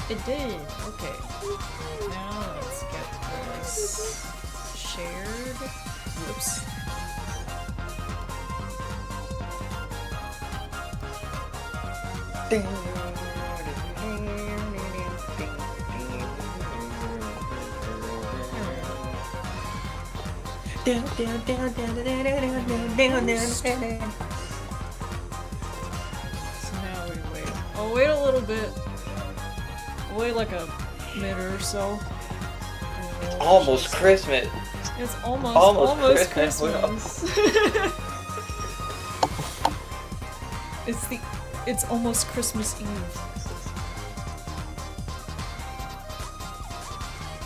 It did. Okay. Now let's get this shared. Whoops. So now we wait. I'll wait a little bit. I'll wait like a minute or so. Almost Christmas. It's almost Christmas. It's almost Christmas Eve.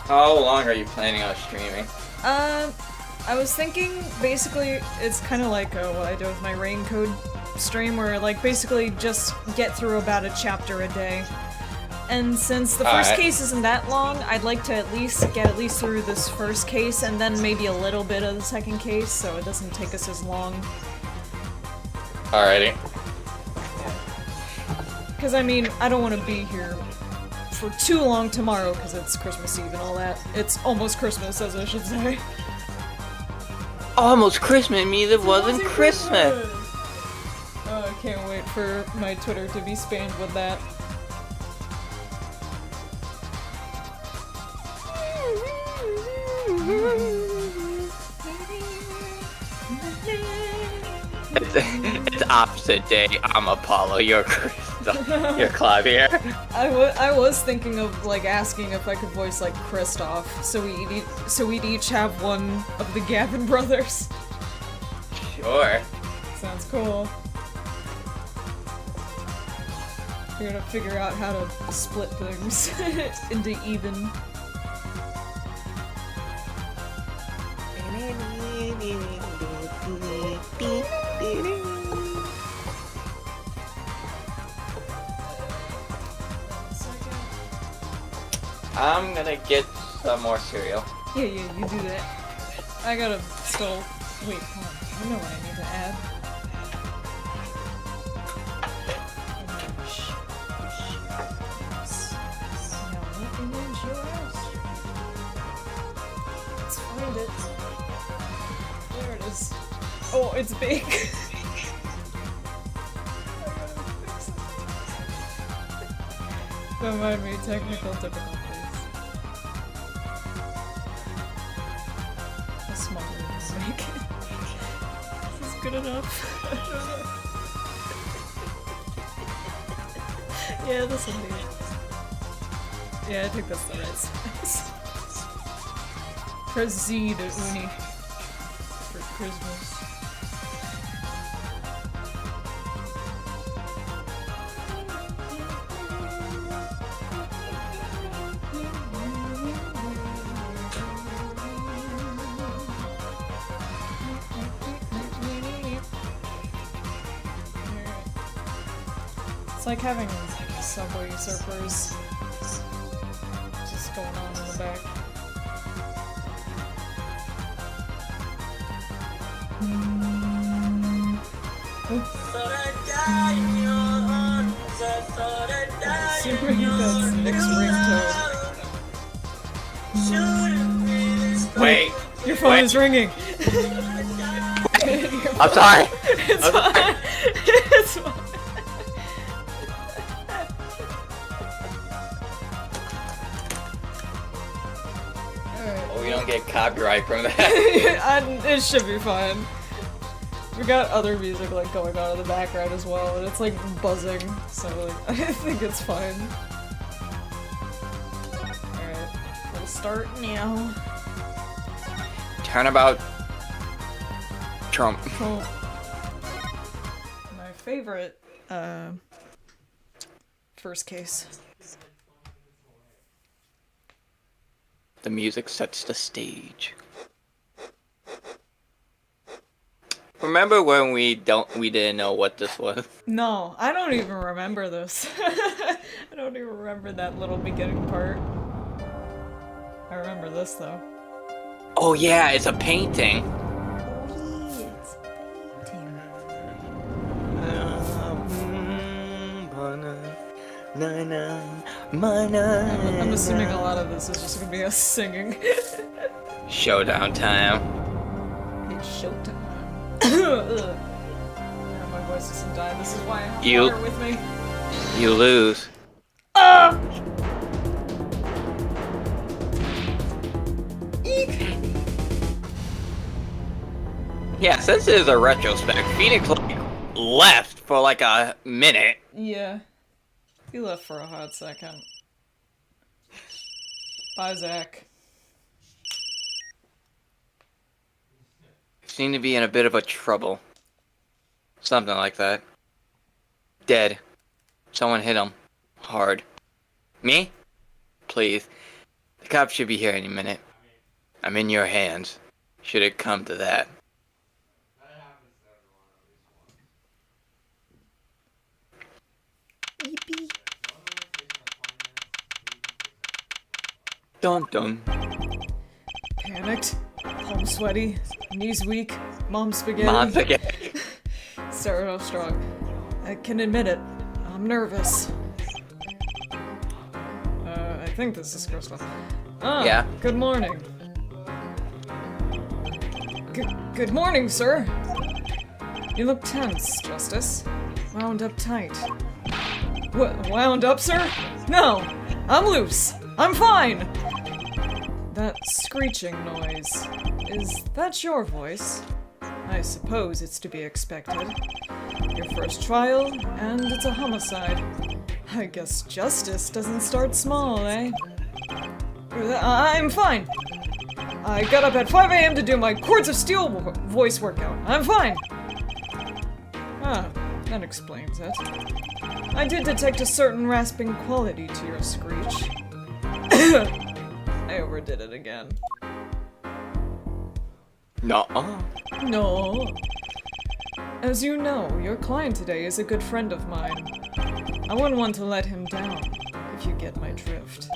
How long are you planning on streaming? I was thinking basically it's kind of like what I do with my rain code stream, where like basically just get through about a chapter a day. And since the first case isn't that long, I'd like to at least through this first case and then maybe a little bit of the second case, so it doesn't take us as long. Alrighty. Because I mean, I don't want to be here for too long tomorrow because it's Christmas Eve and all that. It's almost Christmas, as I should say. Almost Christmas means it wasn't Christmas. Oh, I can't wait for my Twitter to be spammed with that. It's opposite day. I'm Apollo. You're Crystal. You're Clavier. I was thinking of like asking if I could voice like Kristoff, so we'd each have one of the Gavin brothers. Sure. Sounds cool. We're gonna figure out how to split things into even. I'm gonna get some more cereal. Yeah, you do that. I gotta still wait. Hold on. I know what I need to add. Now what image yours? Let's find it. There it is. Oh, it's big. Don't mind me, technical difficulties. How small did this make it? Is this good enough? I don't know. Yeah, this will be it. Yeah, I think that's the right size. Press Z to Uni for Christmas. It's like having Subway Surfers just going on in the back. Assuming that's Nick's ringtone. Wait. Your phone is ringing. I'm sorry. It's fine. It's fine. Oh, we don't get copyright from that. It should be fine. We got other music like going on in the background as well, and it's like buzzing, so like I think it's fine. Alright, we'll start now. Turnabout Trump. Trump. My favorite, first case. The music sets the stage. Remember when we didn't know what this was? No, I don't even remember this. I don't even remember that little beginning part. I remember this though. Oh yeah, it's a painting. I'm assuming a lot of this is just gonna be us singing. Showdown time. It's showtime. Yeah, my voice doesn't die. This is why I have water with me. You lose. Ah! Eek! Yeah, since it is a retrospect, Phoenix like left for like a minute. Yeah. He left for a hot second. Bye, Zach. Seemed to be in a bit of a trouble. Something like that. Dead. Someone hit him. Hard. Me? Please. The cops should be here any minute. I'm in your hands. Should it come to that. Yippee. Dun dun. Panicked, palm sweaty, knees weak, mom spaghetti. Mom spaghetti. Started off strong. I can admit it. I'm nervous. I think this is Crystal. Ah, Yeah. Good morning. Good morning, sir. You look tense, Justice. Wound up tight. Wound up, sir? No! I'm loose! I'm fine! That screeching noise. Is that your voice? I suppose it's to be expected. Your first trial, and it's a homicide. I guess justice doesn't start small, eh? I'm fine! I got up at 5 a.m. to do my Cords of Steel voice workout. I'm fine! Ah, that explains it. I did detect a certain rasping quality to your screech. I overdid it again. Nuh-uh. No. As you know, your client today is a good friend of mine. I wouldn't want to let him down, if you get my drift.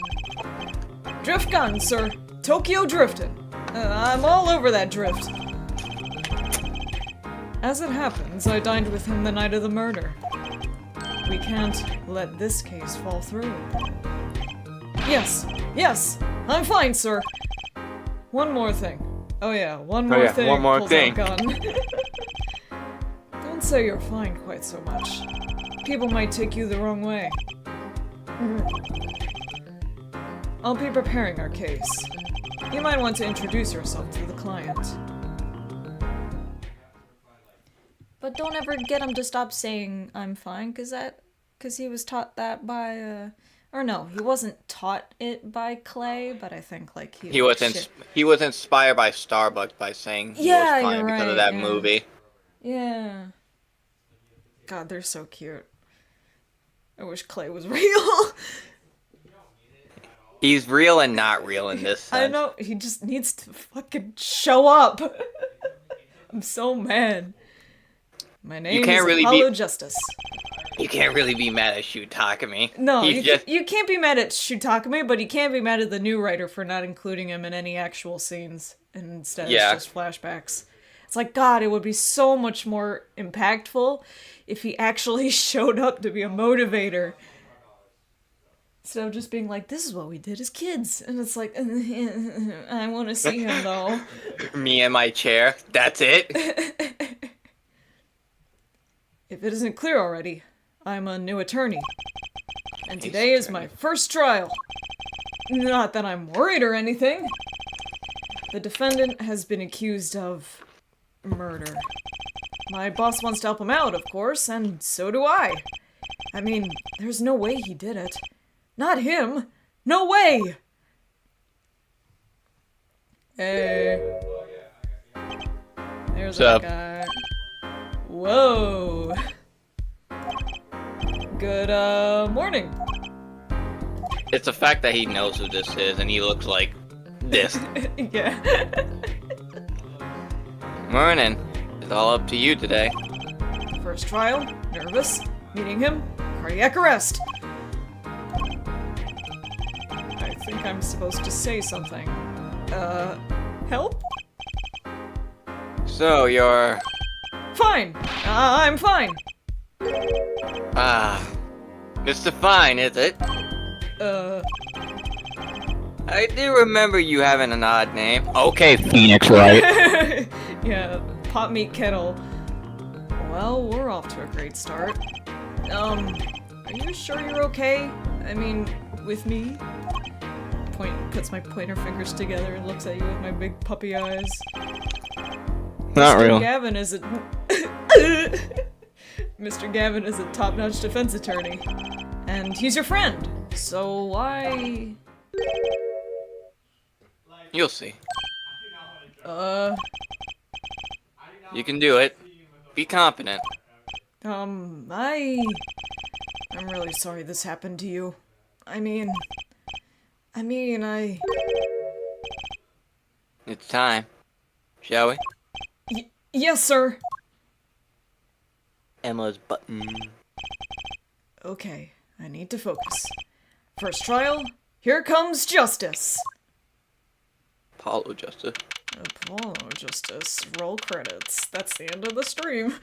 Drift gun, sir! Tokyo drifting! I'm all over that drift. As it happens, I dined with him the night of the murder. We can't let this case fall through. Yes, I'm fine, sir. One more thing. Oh yeah, one more thing. One more Pulls thing. out gun. Don't say you're fine quite so much. People might take you the wrong way. I'll be preparing our case. You might want to introduce yourself to the client. But don't ever get him to stop saying I'm fine, cause he was taught that by or no, he wasn't taught it by Clay, but I think like He was inspired by Starbucks by saying he was fine because of that movie. Yeah. God, they're so cute. I wish Clay was real. He's real and not real in this sense. I know, he just needs to fucking show up. I'm so mad. My name is Apollo Justice. You can't really be mad at Shu Takumi. No, you can't be mad at Shu Takumi, but you can't be mad at the new writer for not including him in any actual scenes. And instead it's just flashbacks. It's like, God, it would be so much more impactful if he actually showed up to be a motivator. Instead of just being like, this is what we did as kids. And it's like, I want to see him though. Me and my chair. That's it. If it isn't clear already, I'm a new attorney. And today is my first trial. Not that I'm worried or anything. The defendant has been accused of murder. My boss wants to help him out, of course, and so do I. I mean, there's no way he did it. Not him! No way! Hey. There's that guy. Whoa! Good, morning. It's the fact that he knows who this is and he looks like this. Yeah. Morning. It's all up to you today. First trial, nervous, meeting him, cardiac arrest. I think I'm supposed to say something. Help? So, you're... Fine! I'm fine! Mr. Fine, is it? Uh, I do remember you having an odd name. Okay, Phoenix, right? yeah, pot meat kettle. Well, we're off to a great start. Are you sure you're okay? I mean, with me? Puts my pointer fingers together and looks at you with my big puppy eyes. Not real. Gavin is a Mr. Gavin is a top-notch defense attorney, and he's your friend. So why? You'll see. Uh, You can do it. Be confident. I'm really sorry this happened to you. I mean, It's time. Shall we? yes, sir. Emma's button. Okay, I need to focus. First trial, here comes justice. Apollo Justice. Apollo justice. Roll credits. That's the end of the stream.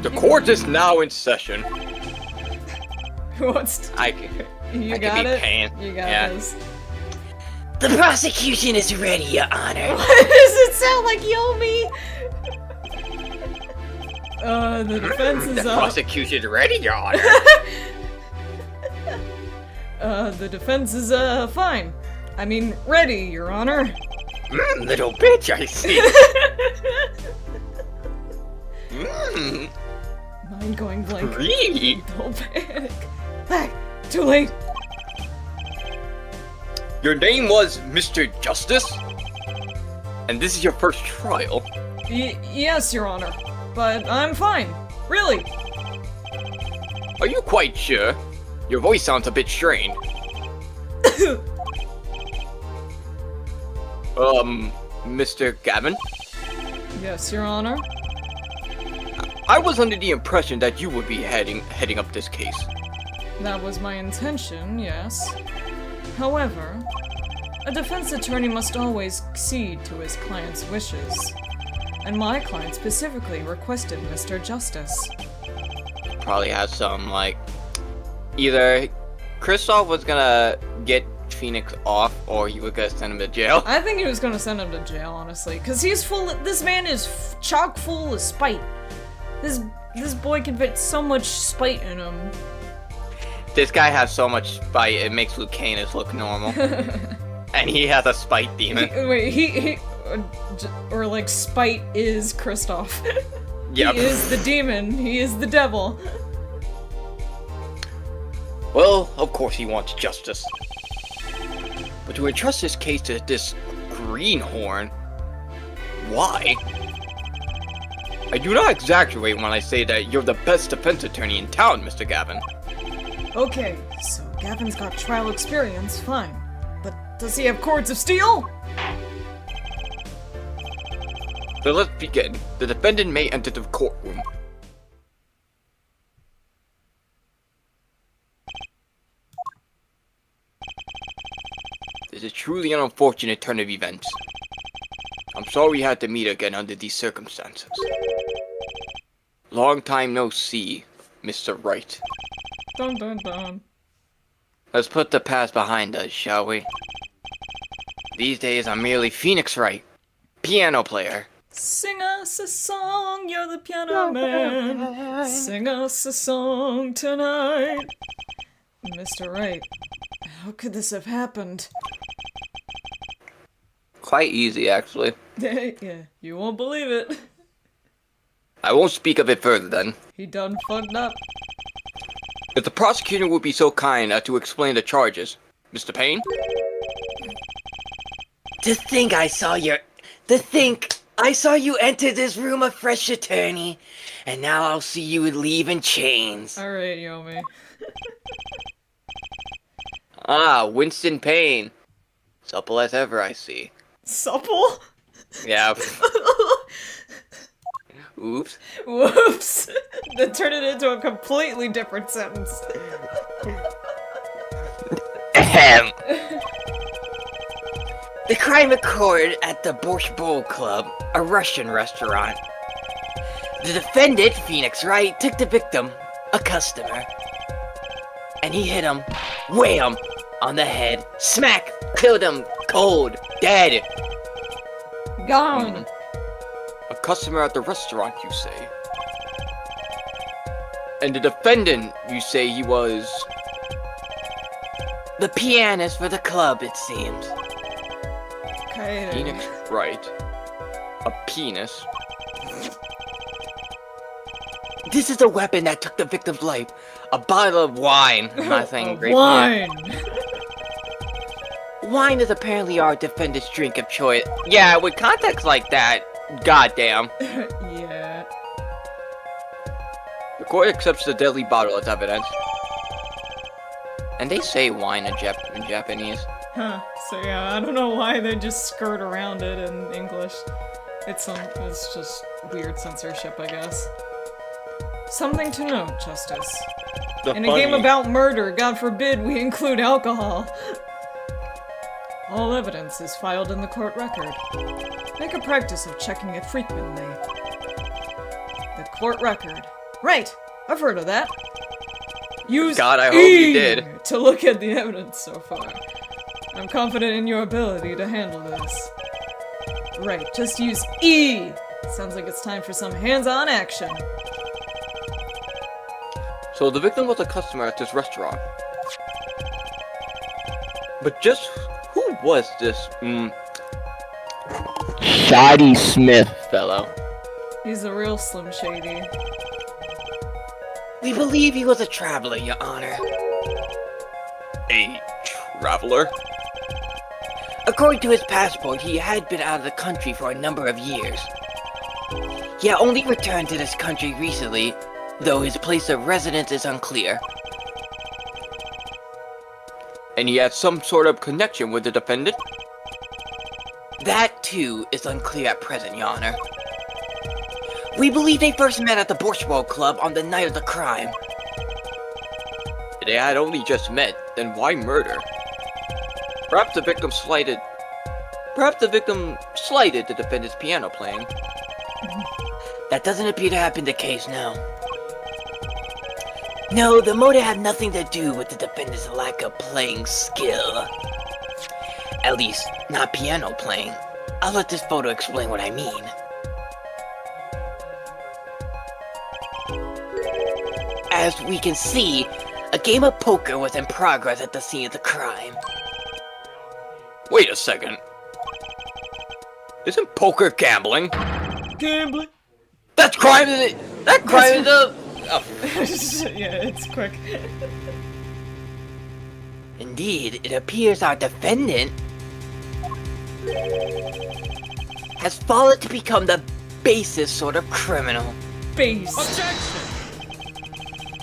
The court is now in session. Who wants to? I can You I got can be it? paying. You got Yeah. this. The prosecution is ready, Your Honor. Why does it sound like Yomi? The defense is The up. prosecution ready, Your Honor. The defense is, fine. I mean, ready, Your Honor. Little bitch, I see. Mmm, Mind going blank. really? Don't panic. Back. Too late. Your name was Mr. Justice? And this is your first trial? Yes, Your Honor. But I'm fine. Really. Are you quite sure? Your voice sounds a bit strained. Mr. Gavin? Yes, Your Honor. I was under the impression that you would be heading up this case. That was my intention, yes. However, a defense attorney must always accede to his client's wishes. And my client specifically requested Mr. Justice. Probably has some, like... Either Kristoff was gonna get Phoenix off, or you were gonna send him to jail. I think he was gonna send him to jail, honestly, because he's this man is chock full of spite. This boy can fit so much spite in him. This guy has so much spite, it makes Lucanus look normal. And he has a spite demon. Wait, or like spite is Kristoff. Yep. He is the demon. He is the devil. Well, of course he wants justice. But to entrust this case to this greenhorn, why? I do not exaggerate when I say that you're the best defense attorney in town, Mr. Gavin. Okay, so Gavin's got trial experience, fine. But does he have cords of steel? So let's begin. The defendant may enter the courtroom. This is truly an unfortunate turn of events. I'm sorry we had to meet again under these circumstances. Long time no see, Mr. Wright. Dun dun dun. Let's put the past behind us, shall we? These days I'm merely Phoenix Wright, piano player. Sing us a song, you're the piano man. Sing us a song tonight. Mr. Wright, how could this have happened? Quite easy, actually. Yeah, you won't believe it. I won't speak of it further then. He done fucked up. If the prosecutor would be so kind as to explain the charges. Mr. Payne? To think I saw you enter this room a fresh attorney, and now I'll see you leave in chains. Alright, Yomi. Ah, Winston Payne. Supple as ever, I see. Supple? Yeah. Oops. Whoops. That turned it into a completely different sentence. Ahem. The crime occurred at the Borscht Bowl Club, a Russian restaurant. The defendant, Phoenix Wright, took the victim, a customer, and he hit him, wham, on the head, smack, killed him, cold, dead. Gone. A customer at the restaurant, you say? And the defendant, you say he was... The pianist for the club, it seems. Okay. Phoenix Wright. A penis. This is the weapon that took the victim's life. A bottle of wine. I'm not saying grape. Wine. Wine is apparently our defendant's drink of choice. Yeah, with context like that, goddamn. Yeah. The court accepts the deadly bottle as evidence. And they say wine in Japanese. Huh. So yeah, I don't know why they just skirt around it in English. It's just weird censorship, I guess. Something to note, Justice. In a game about murder, God forbid we include alcohol. All evidence is filed in the court record. Make a practice of checking it frequently. The court record. Right! I've heard of that. Use God, I hope E you did. to look at the evidence so far. I'm confident in your ability to handle this. Right, just use E! Sounds like it's time for some hands-on action. So the victim was a customer at this restaurant. But just who was this, Shoddy Smith fellow? He's a real Slim Shady. We believe he was a traveler, Your Honor. A traveler? According to his passport, he had been out of the country for a number of years. He had only returned to this country recently, though his place of residence is unclear. And he had some sort of connection with the defendant? That, too, is unclear at present, Your Honor. We believe they first met at the Borscht Ball Club on the night of the crime. If they had only just met, then why murder? Perhaps the victim slighted the defendant's piano playing. That doesn't appear to have been the case now. No, the motive had nothing to do with the defendant's lack of playing skill. At least, not piano playing. I'll let this photo explain what I mean. As we can see, a game of poker was in progress at the scene of the crime. Wait a second. Isn't poker gambling? Gambling. That's crime! That crime is a... Oh. Yeah, it's quick. Indeed, it appears our defendant has fallen to become the basest sort of criminal. Base. Objection!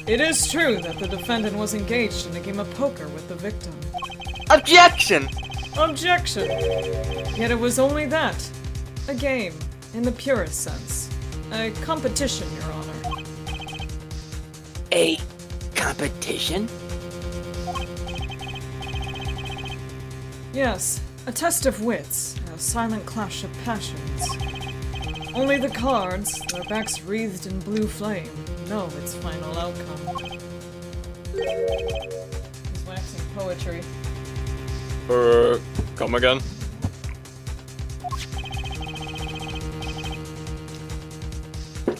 It is true that the defendant was engaged in a game of poker with the victim. Objection! Objection! Yet it was only that. A game, in the purest sense. A competition, Your Honor. A competition? Yes, a test of wits, a silent clash of passions. Only the cards, their backs wreathed in blue flame, know its final outcome. He's waxing poetry. Come again?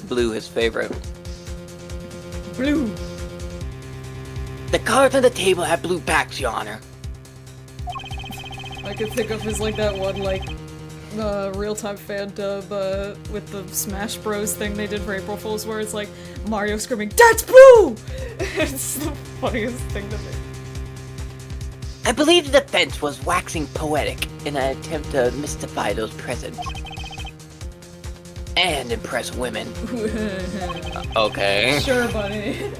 Blue, his favorite. Blue! The cards on the table have blue backs, Your Honor. I could think of as like that one, like, real-time fan dub, with the Smash Bros thing they did for April Fool's where it's like, Mario screaming, "That's blue!" It's the funniest thing to me. I believe the defense was waxing poetic in an attempt to mystify those present. And impress women. Okay. Sure, buddy.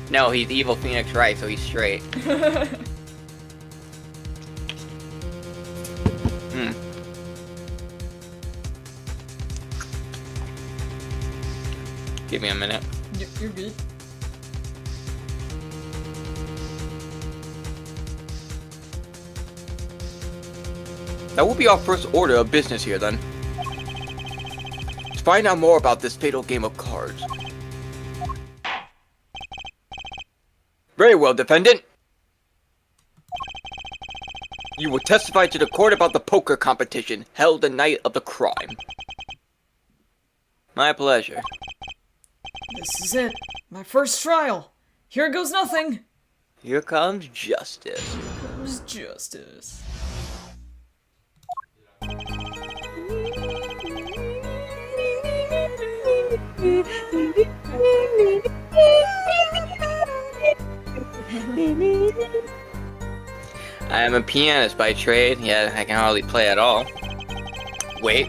No, he's evil Phoenix Wright, so he's straight. Give me a minute. You're good. That will be our first order of business here, then. find out more about this fatal game of cards. Very well, defendant. You will testify to the court about the poker competition held the night of the crime. My pleasure. This is it. My first trial. Here goes nothing. Here comes justice. Here comes justice. I am a pianist by trade, yet I can hardly play at all. Wait,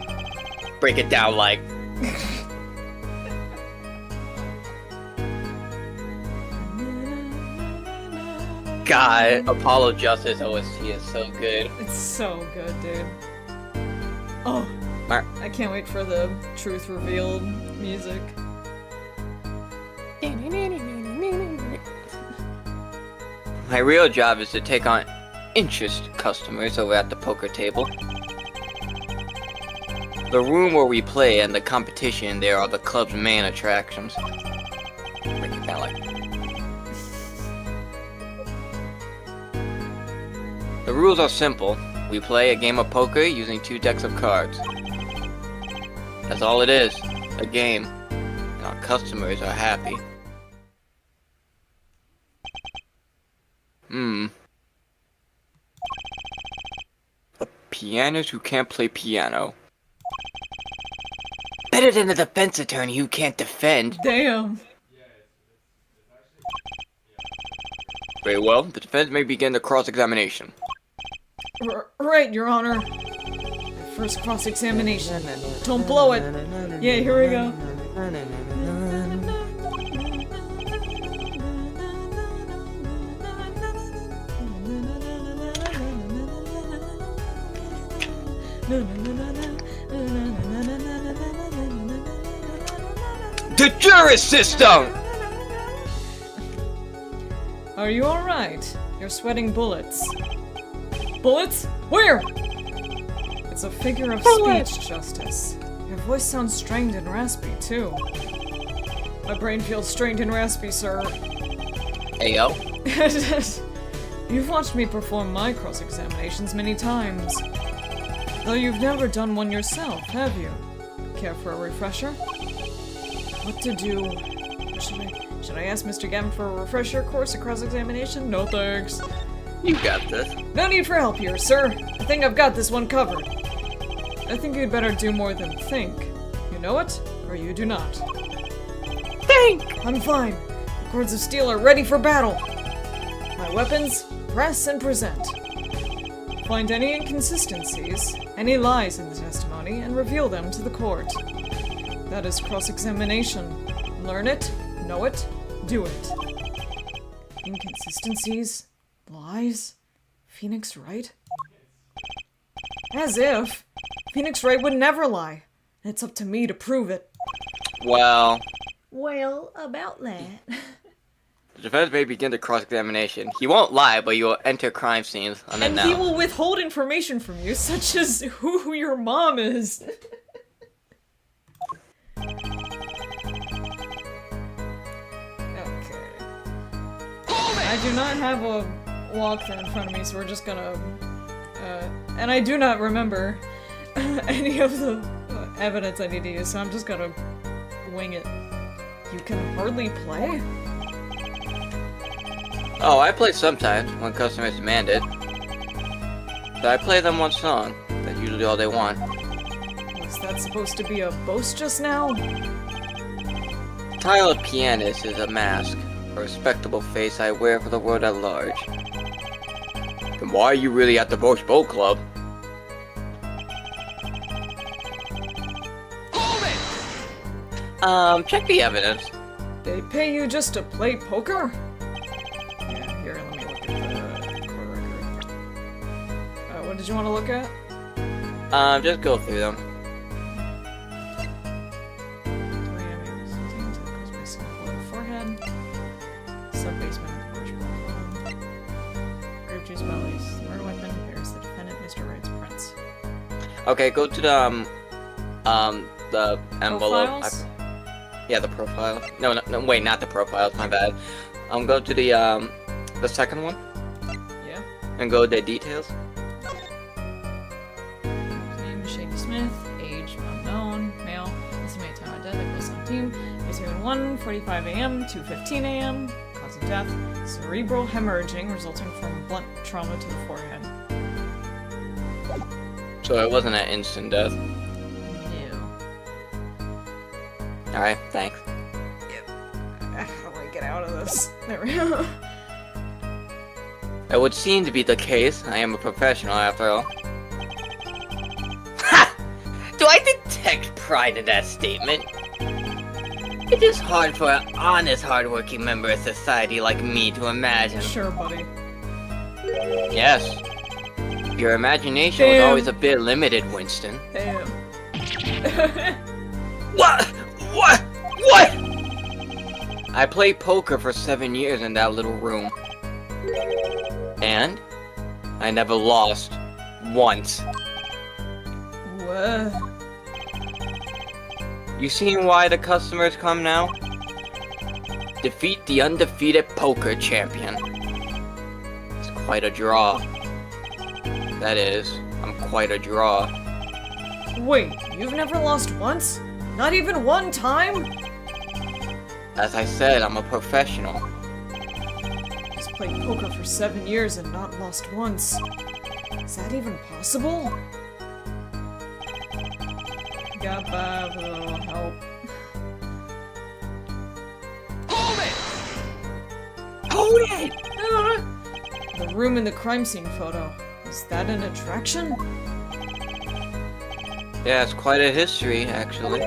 break it down like... God, Apollo Justice OST is so good. It's so good, dude. Oh, I can't wait for the truth revealed music. My real job is to take on interest customers over at the poker table. The room where we play and the competition there are the club's main attractions. Break it down like... The rules are simple. We play a game of poker using 2 decks of cards. That's all it is. A game. And our customers are happy. A pianist who can't play piano. Better than a defense attorney who can't defend. Damn. Very well, the defense may begin the cross-examination. Right, Your Honor. First cross-examination. Don't blow it. Yeah, here we go. The juris system! Are you alright? You're sweating bullets. Bullets? Where? It's a figure of speech, Justice. Your voice sounds strained and raspy, too. My brain feels strained and raspy, sir. Ayo. You've watched me perform my cross-examinations many times. Though you've never done one yourself, have you? Care for a refresher? What to do? Should I ask Mr. Gavin for a refresher course of cross-examination? No thanks. You got this. No need for help here, sir. I think I've got this one covered. I think you'd better do more than think. You know it, or you do not. Think! I'm fine. The cords of steel are ready for battle. My weapons, press and present. Find any inconsistencies, any lies in the testimony, and reveal them to the court. That is cross-examination. Learn it, know it, do it. Inconsistencies? Lies? Phoenix Wright? As if! Phoenix Wright would never lie. It's up to me to prove it. Well, about that. the defense may begin the cross-examination. He won't lie, but you will enter crime scenes And he will withhold information from you, such as who your mom is. Okay. I do not have a walkthrough in front of me, so we're just gonna... and I do not remember any of the evidence I need to use, so I'm just gonna wing it. You can hardly play? Oh, I play sometimes, when customers demand it. But I play them one song. That's usually all they want. Was that supposed to be a boast just now? The title of pianist is a mask, a respectable face I wear for the world at large. Then why are you really at the Bosch Boat Club? Check the evidence. They pay you just to play poker? Yeah, here, let me look at the court record. What did you want to look at? Just go through them. Forehead. Sub-basement, Bosch Boat Club. Grape juice bellies. The murder weapon bears the defendant, Mr. Wright's prints. Okay, go to the, the envelope. Profiles? Yeah, the profile. No, wait, not the profiles. My bad. Go to the second one Yeah. and go to details. Name Shady Smith. Age unknown. Male. Estimated time of death equals 17. Between 1:45 a.m. to 2:15 a.m. Cause of death: cerebral hemorrhaging resulting from blunt trauma to the forehead. So it wasn't an instant death. No. Alright, thanks. How do I get out of this? There we go. That would seem to be the case. I am a professional after all. Ha! Do I detect pride in that statement? It is hard for an honest, hardworking member of society like me to imagine. Sure, buddy. Yes. Your imagination was Damn. always a bit limited, Winston. Damn. What? What? What? I played poker for 7 years in that little room. And I never lost once. What? You seen why the customers come now? Defeat the undefeated poker champion. It's quite a draw. That is, I'm quite a draw. Wait, you've never lost once? Not even one time? As I said, I'm a professional. He's played poker for 7 years and not lost once. Is that even possible? Got by with a little help. Hold it! Hold it! The room in the crime scene photo. Is that an attraction? Yeah, it's quite a history, actually.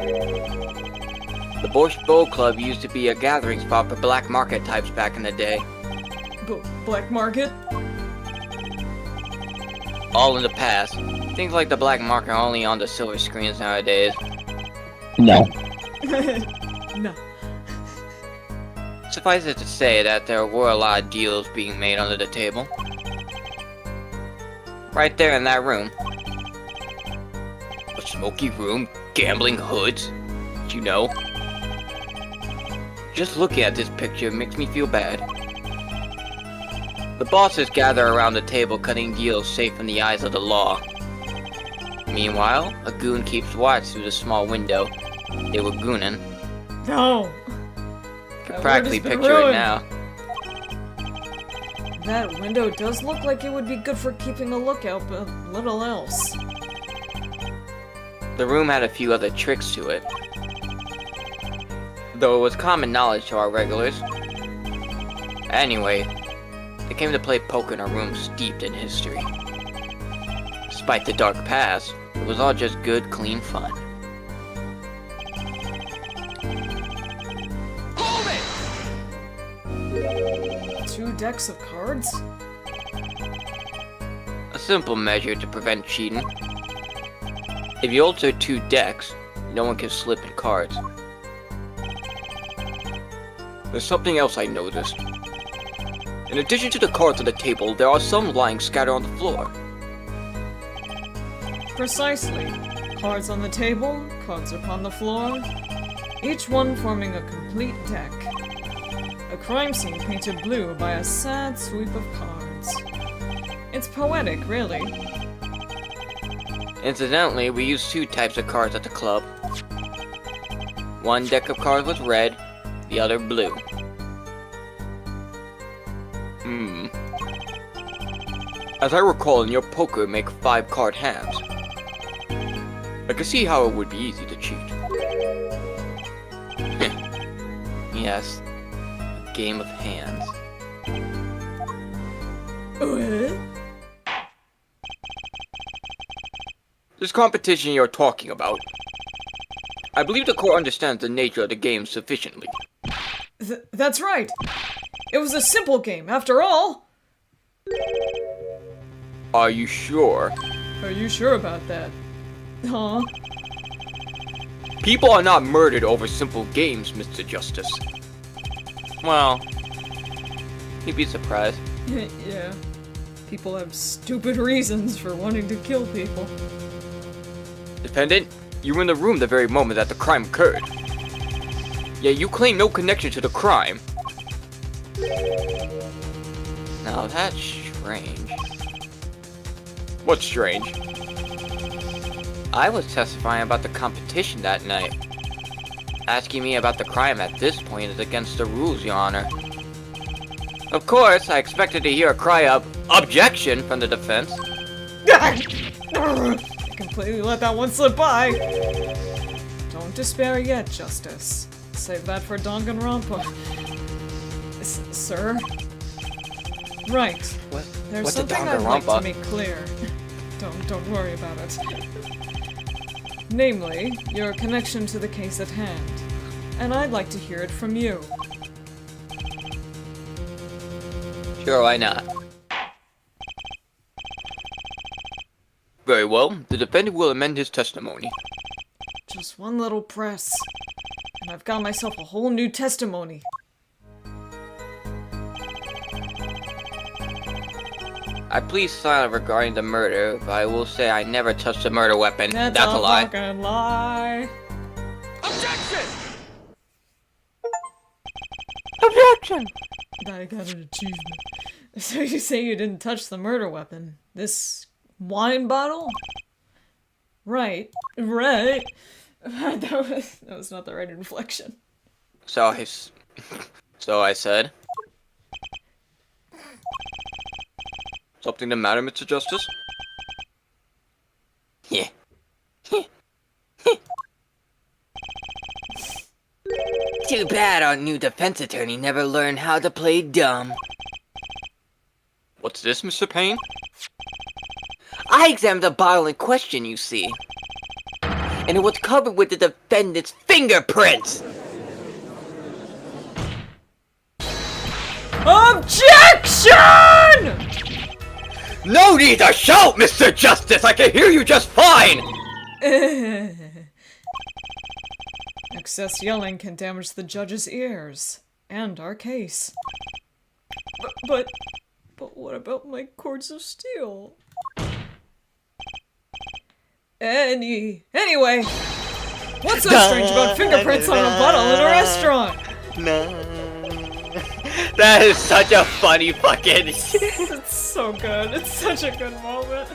The Borscht Bowl Club used to be a gathering spot for black market types back in the day. Black market? All in the past. Things like the black market are only on the silver screens nowadays. No. No. Suffice it to say that there were a lot of deals being made under the table. Right there in that room. A smoky room, gambling hoods, you know. Just looking at this picture makes me feel bad. The bosses gather around the table cutting deals safe from the eyes of the law. Meanwhile, a goon keeps watch through the small window. They were gooning. No! Could That practically word has been picture it ruined. now. That window does look like it would be good for keeping a lookout, but little else. The room had a few other tricks to it. Though it was common knowledge to our regulars. Anyway, they came to play poker in a room steeped in history. Despite the dark past, it was all just good, clean fun. Hold it! 2 decks of cards? A simple measure to prevent cheating. If you alter 2 decks, no one can slip in cards. There's something else I noticed. In addition to the cards on the table, there are some lying scattered on the floor. Precisely. Cards on the table, cards upon the floor, each one forming a complete deck. A crime scene painted blue by a sad sweep of cards. It's poetic, really. Incidentally, we used 2 types of cards at the club. One deck of cards was red, the other blue. As I recall, in your poker, make 5-card hands. I can see how it would be easy to cheat. Yes, a game of hands. This competition you're talking about, I believe the court understands the nature of the game sufficiently. That's right! It was a simple game, after all! Are you sure? Are you sure about that? Huh? People are not murdered over simple games, Mr. Justice. Well, you'd be surprised. Yeah. People have stupid reasons for wanting to kill people. Defendant, You were in the room the very moment that the crime occurred. Yet you claim no connection to the crime. Now that's strange. What's strange? I was testifying about the competition that night. Asking me about the crime at this point is against the rules, Your Honor. Of course, I expected to hear a cry of objection from the defense. I completely let that one slip by. Don't despair yet, Justice. Save that for Danganronpa. Sir? Right. There's what's something I'd like to make clear. Don't worry about it. Namely, your connection to the case at hand. And I'd like to hear it from you. Sure, why not? Very well, the defendant will amend his testimony. Just one little press. And I've got myself a whole new testimony. I plead silent regarding the murder, but I will say I never touched the murder weapon. That's a lie. Fucking lie. Objection! Objection! I got an achievement. So you say you didn't touch the murder weapon? This wine bottle? Right. Right. That was not the right inflection. So I said. Something the matter, Mr. Justice? Yeah. Too bad our new defense attorney never learned how to play dumb. What's this, Mr. Payne? I examined the bottle in question, you see. And it was covered with the defendant's fingerprints! OBJECTION! No need to shout, Mr. Justice! I can hear you just fine! Excess yelling can damage the judge's ears. And our case. But what about my cords of steel? Anyway, what's so strange about fingerprints on a bottle in a restaurant? No. That is such a funny fucking... It's so good. It's such a good moment.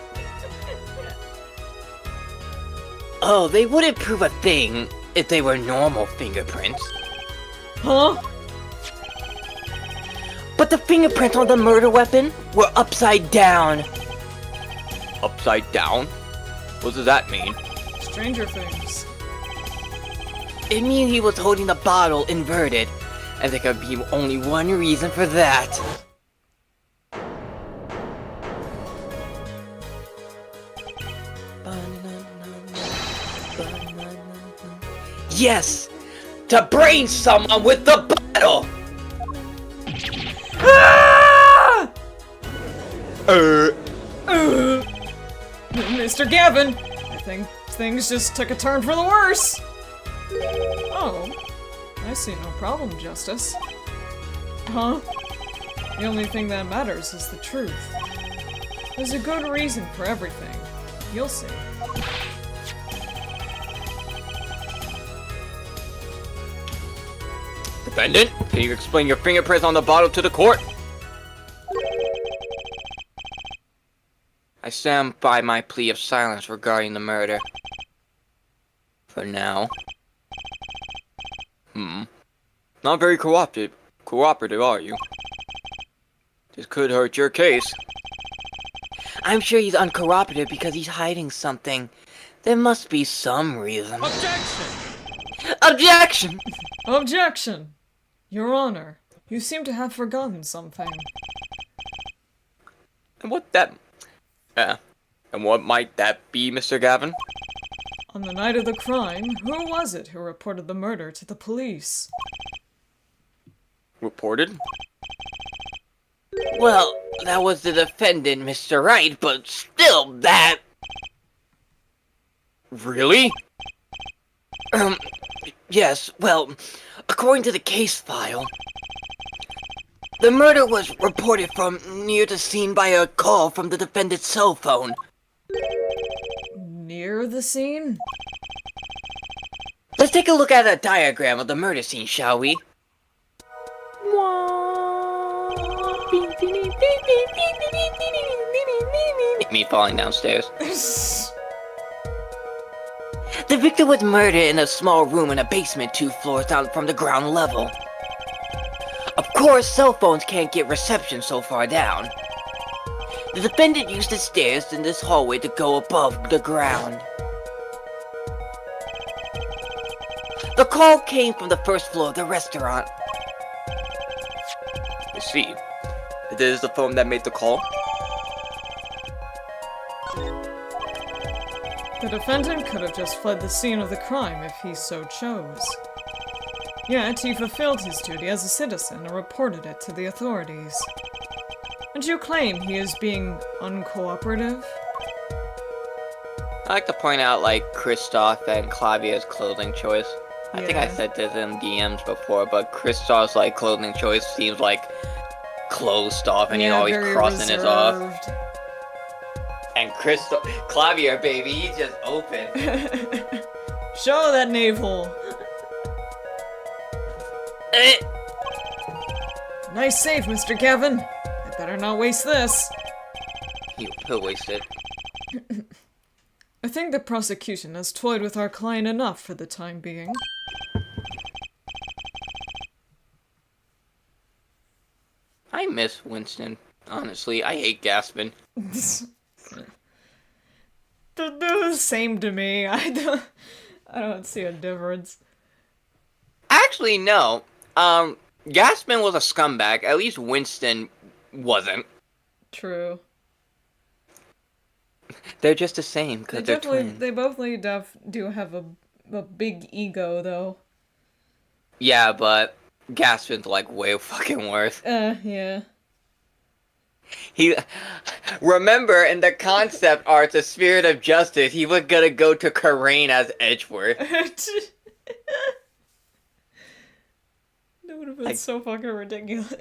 Oh, they wouldn't prove a thing if they were normal fingerprints. Huh? But the fingerprints on the murder weapon were upside down. Upside down? What does that mean? Stranger Things. It means he was holding the bottle inverted, and there could be only one reason for that. Yes! To brain someone with the bottle! Ah! Mr. Gavin, I think things just took a turn for the worse. Oh, I see no problem, Justice. Huh? The only thing that matters is the truth. There's a good reason for everything. You'll see. Defendant, can you explain your fingerprints on the bottle to the court? I stand by my plea of silence regarding the murder. For now. Not very cooperative, are you? This could hurt your case. I'm sure he's uncooperative because he's hiding something. There must be some reason. Objection! Objection! Objection! Your Honor, you seem to have forgotten something. And what might that be, Mr. Gavin? On the night of the crime, who was it who reported the murder to the police? Reported? Well, that was the defendant, Mr. Wright, but still, that... Really? Yes, well, according to the case file, the murder was reported from near the scene by a call from the defendant's cell phone. Near the scene? Let's take a look at a diagram of the murder scene, shall we? Me falling downstairs. The victim was murdered in a small room in a basement 2 floors down from the ground level. Of course, cell phones can't get reception so far down. The defendant used the stairs in this hallway to go above the ground. The call came from the first floor of the restaurant. I see. This is the phone that made the call? The defendant could have just fled the scene of the crime if he so chose. Yet, he fulfilled his duty as a citizen and reported it to the authorities. And you claim he is being uncooperative? I like to point out, like, Kristoff and Clavia's clothing choice. I think I Yeah. said this in DMs before, but Kristoff's, like, clothing choice seems, like, closed off and he's always very crossing his off. reserved. And Clavia, baby, he's just open. Show that navel. Nice save, Mr. Gavin. I better not waste this. He'll waste it. I think the prosecution has toyed with our client enough for the time being. I miss Winston. Honestly, I hate Gaspin. They're the same to me. I don't see a difference. Actually, no. Gaspin was a scumbag. At least Winston wasn't. True. They're just the same because they're twins. They both do have a big ego, though. Yeah, but Gaspin's like way fucking worse. Yeah. Remember in the concept art, the Spirit of Justice, he was gonna go to Karain as Edgeworth. That would have been so fucking ridiculous.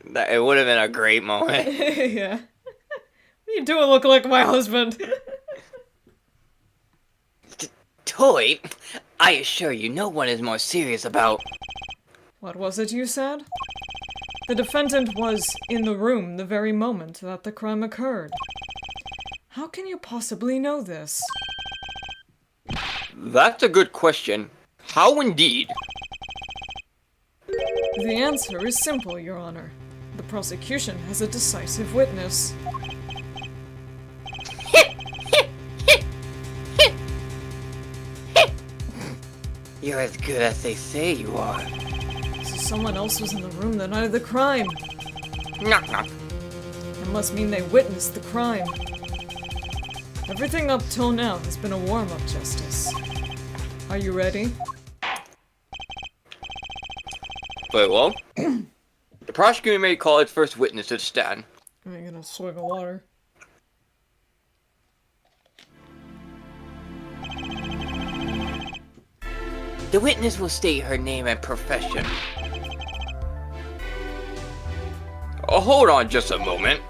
It would have been a great moment. Yeah. You do look like my husband. Toy, I assure you, no one is more serious about... What was it you said? The defendant was in the room the very moment that the crime occurred. How can you possibly know this? That's a good question. How indeed? The answer is simple, Your Honor. The prosecution has a decisive witness. You're as good as they say you are. So someone else was in the room the night of the crime. Knock knock. It must mean they witnessed the crime. Everything up till now has been a warm-up, Justice. Are you ready? Wait, well? The prosecutor may call its first witness to the stand. I'm gonna swig of water. The witness will state her name and profession. Oh, hold on just a moment.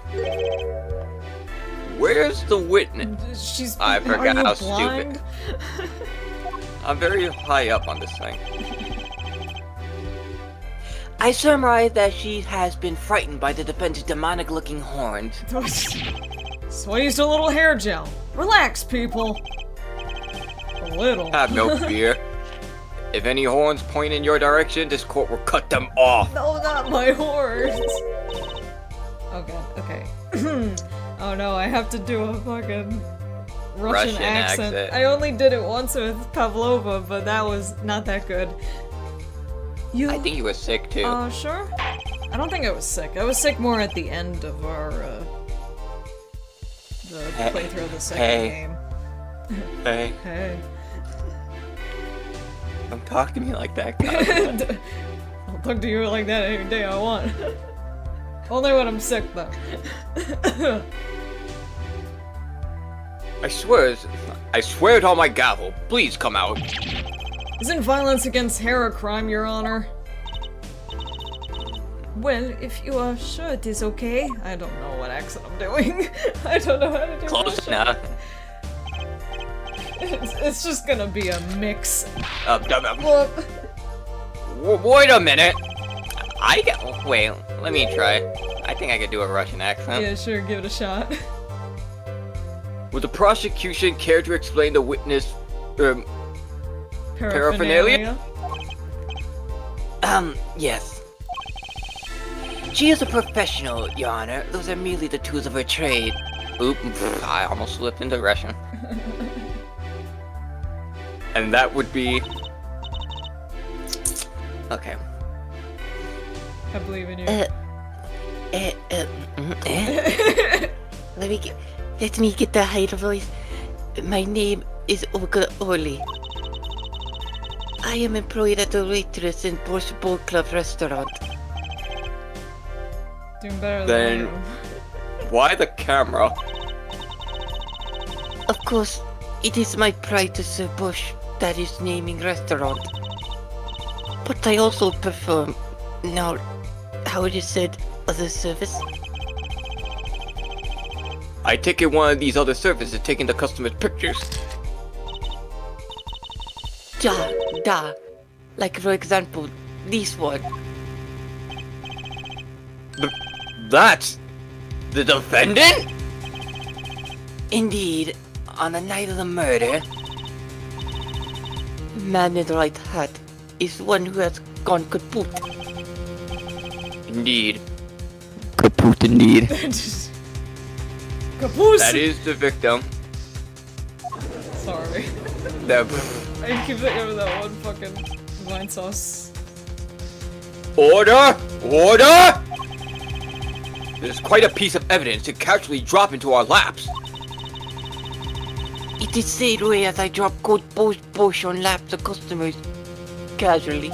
Where's the witness? She's. I forgot Are you how blind? I'm very high up on this thing. I surmise that she has been frightened by the defendant's demonic-looking horns. Sway's a little hair gel. Relax, people. A little. Have no fear. If any horns point in your direction, this court will cut them off. No, not my horns. Oh god. Okay. Oh no, I have to do a fucking Russian accent. I only did it once with Pavlova, but that was not that good. I think you were sick too. Sure? I don't think I was sick. I was sick more at the end of our, the playthrough of the second game. Hey, Hey. don't talk to me like that, God. I'll talk to you like that any day I want. Only when I'm sick, though. I swear it on my gavel. Please come out. Isn't violence against hair a crime, Your Honor? Well, if you are sure it is okay. I don't know what accent I'm doing. I don't know how to do Close Russian. enough. It's It's just gonna be a mix. Wait a minute. Wait, let me try. I think I could do a Russian accent. Yeah, sure, give it a shot. Would the prosecution care to explain the witness paraphernalia? Yes. She is a professional, Your Honor. Those are merely the tools of her trade. Oop, I almost slipped into Russian. And that would be... Okay. I believe in you. Let me get the higher voice. My name is Olga Orly. I am employed as a waitress in Borscht Boat Club restaurant. Doing better Then- than you. Why the camera? Of course, it is my pride to serve Bosch that is naming restaurant. But I also perform, now, how it is said, other service. I take it one of these other services taking the customer's pictures. Da. Like for example, this one. That's the defendant? Indeed, on the night of the murder, man in the right hat is one who has gone kaput. Indeed. Kaput indeed. Caboose! That is the victim. Sorry. The I keep thinking of that one fucking wine sauce. Order! Order! This is quite a piece of evidence to casually drop into our laps. It is said way as I drop cold Bosch on laps of customers. Casually.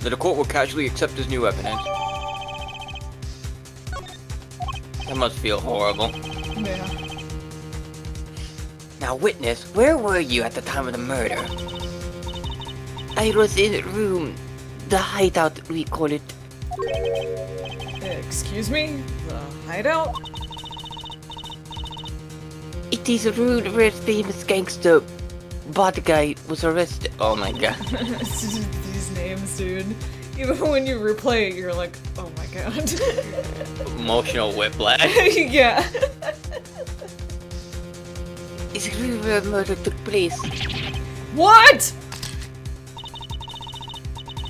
That the court will casually accept this new evidence. That must feel horrible. Yeah. Now witness, where were you at the time of the murder? I was in room, the hideout we call it. Excuse me? The hideout? It is a room where famous gangster bad guy was arrested. Oh my god. It's just these names, dude. Even when you replay it, you're like, oh my god. Emotional whiplash. Yeah. It's a room where murder took place. What?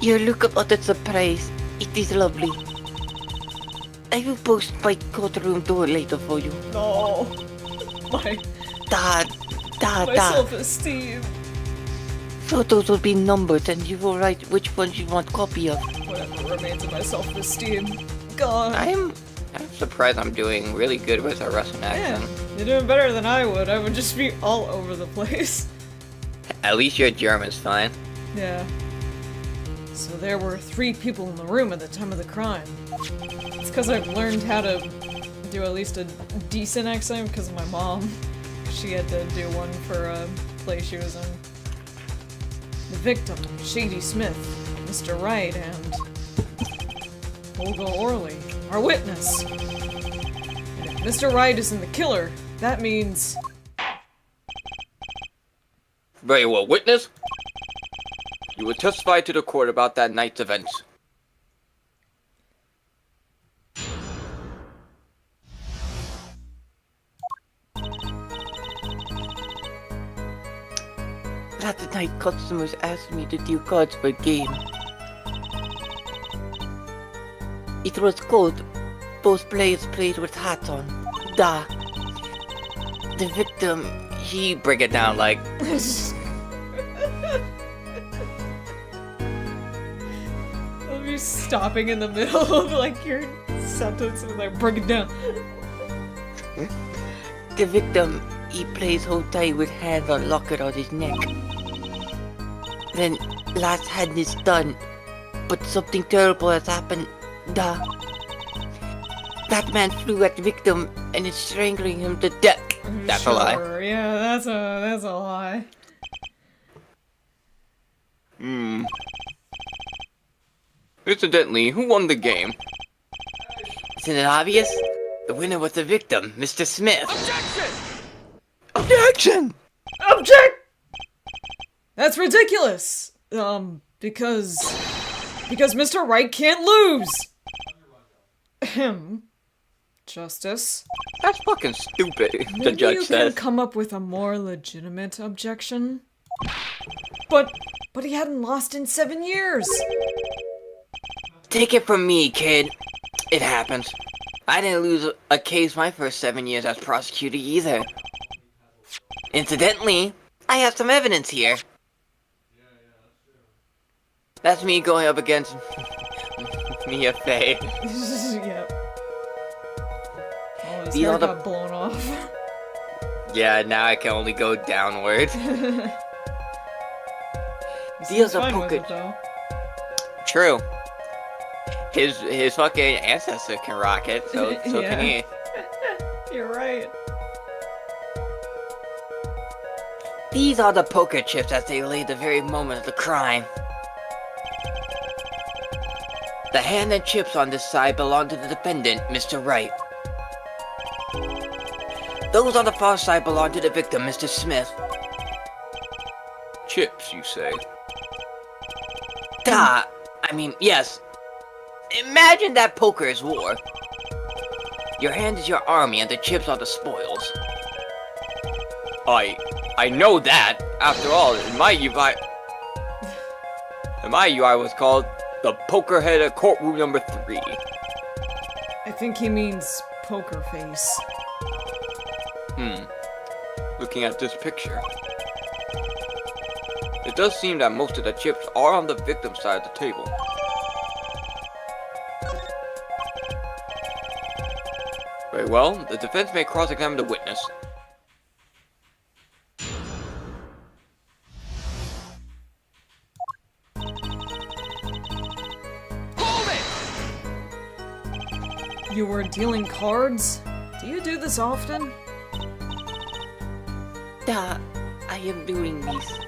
You look up at the surprise. It is lovely. I will post my courtroom door later for you. No. My Da. self-esteem. Photos will be numbered and you will write which ones you want copy of. Whatever remains of my self-esteem. God. I'm surprised I'm doing really good with a Russian Yeah, accent. you're doing better than I would. I would just be all over the place. At least your German's fine. Yeah. So there were 3 people in the room at the time of the crime. It's because I've learned how to do at least a decent accent because of my mom. She had to do one for a play she was in. The victim, Shady Smith, Mr. Wright, and Olga Orly, our witness. And if Mr. Wright isn't the killer, that means... Very well, witness. You will testify to the court about that night's events. Last night customers asked me to deal cards for a game. It was cold. Both players played with hats on. Da. The victim, he Break it down like... I'll be stopping in the middle of like your sentence and like break it down. The victim, he plays hold tight with hands on locket on his neck. Then, last hand is done, but something terrible has happened. Da. That man flew at the victim and is strangling him to death. That's a lie. Sure, yeah, that's a lie. Incidentally, who won the game? Isn't it obvious? The winner was the victim, Mr. Smith. Objection! Object! That's ridiculous. Because Mr. Wright can't lose. Ahem. Justice. That's fucking stupid, the Maybe judge you says. can come up with a more legitimate objection. But he hadn't lost in 7 years. Take it from me, kid. It happens. I didn't lose a case my first 7 years as prosecutor either. Incidentally, I have some evidence here. That's me going up against Mia Fey. Yep. Oh, his These hair are the- got blown off. Yeah, now I can only go downward. He These seems are fine with it, pocket- though. True. His fucking ancestor can rock it, so Yeah. can he. You're right. These are the poker chips as they lay the very moment of the crime. The hand and chips on this side belong to the defendant, Mr. Wright. Those on the far side belong to the victim, Mr. Smith. Chips, you say? Duh. I mean, yes. Imagine that poker is war. Your hand is your army and the chips are the spoils. I know that. After all, in my UI was called the Pokerhead at Courtroom Number 3. I think he means poker face. Looking at this picture, it does seem that most of the chips are on the victim's side of the table. Very well, the defense may cross-examine the witness. You were dealing cards? Do you do this often? Duh. I am doing this.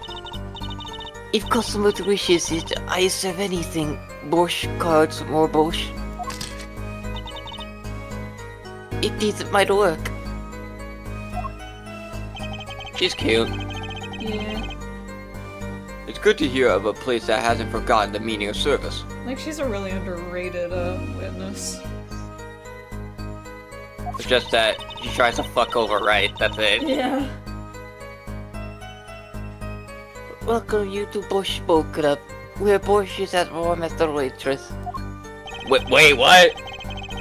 If customer wishes it, I serve anything. Bosch cards, more Bosch. It is my work. She's cute. Yeah. It's good to hear of a place that hasn't forgotten the meaning of service. Like, she's a really underrated, witness. It's just that she tries to fuck over Wright, that's it. Yeah. Welcome you to Bosch Boat Club, where Bosch is as warm as the waitress. Wait, what?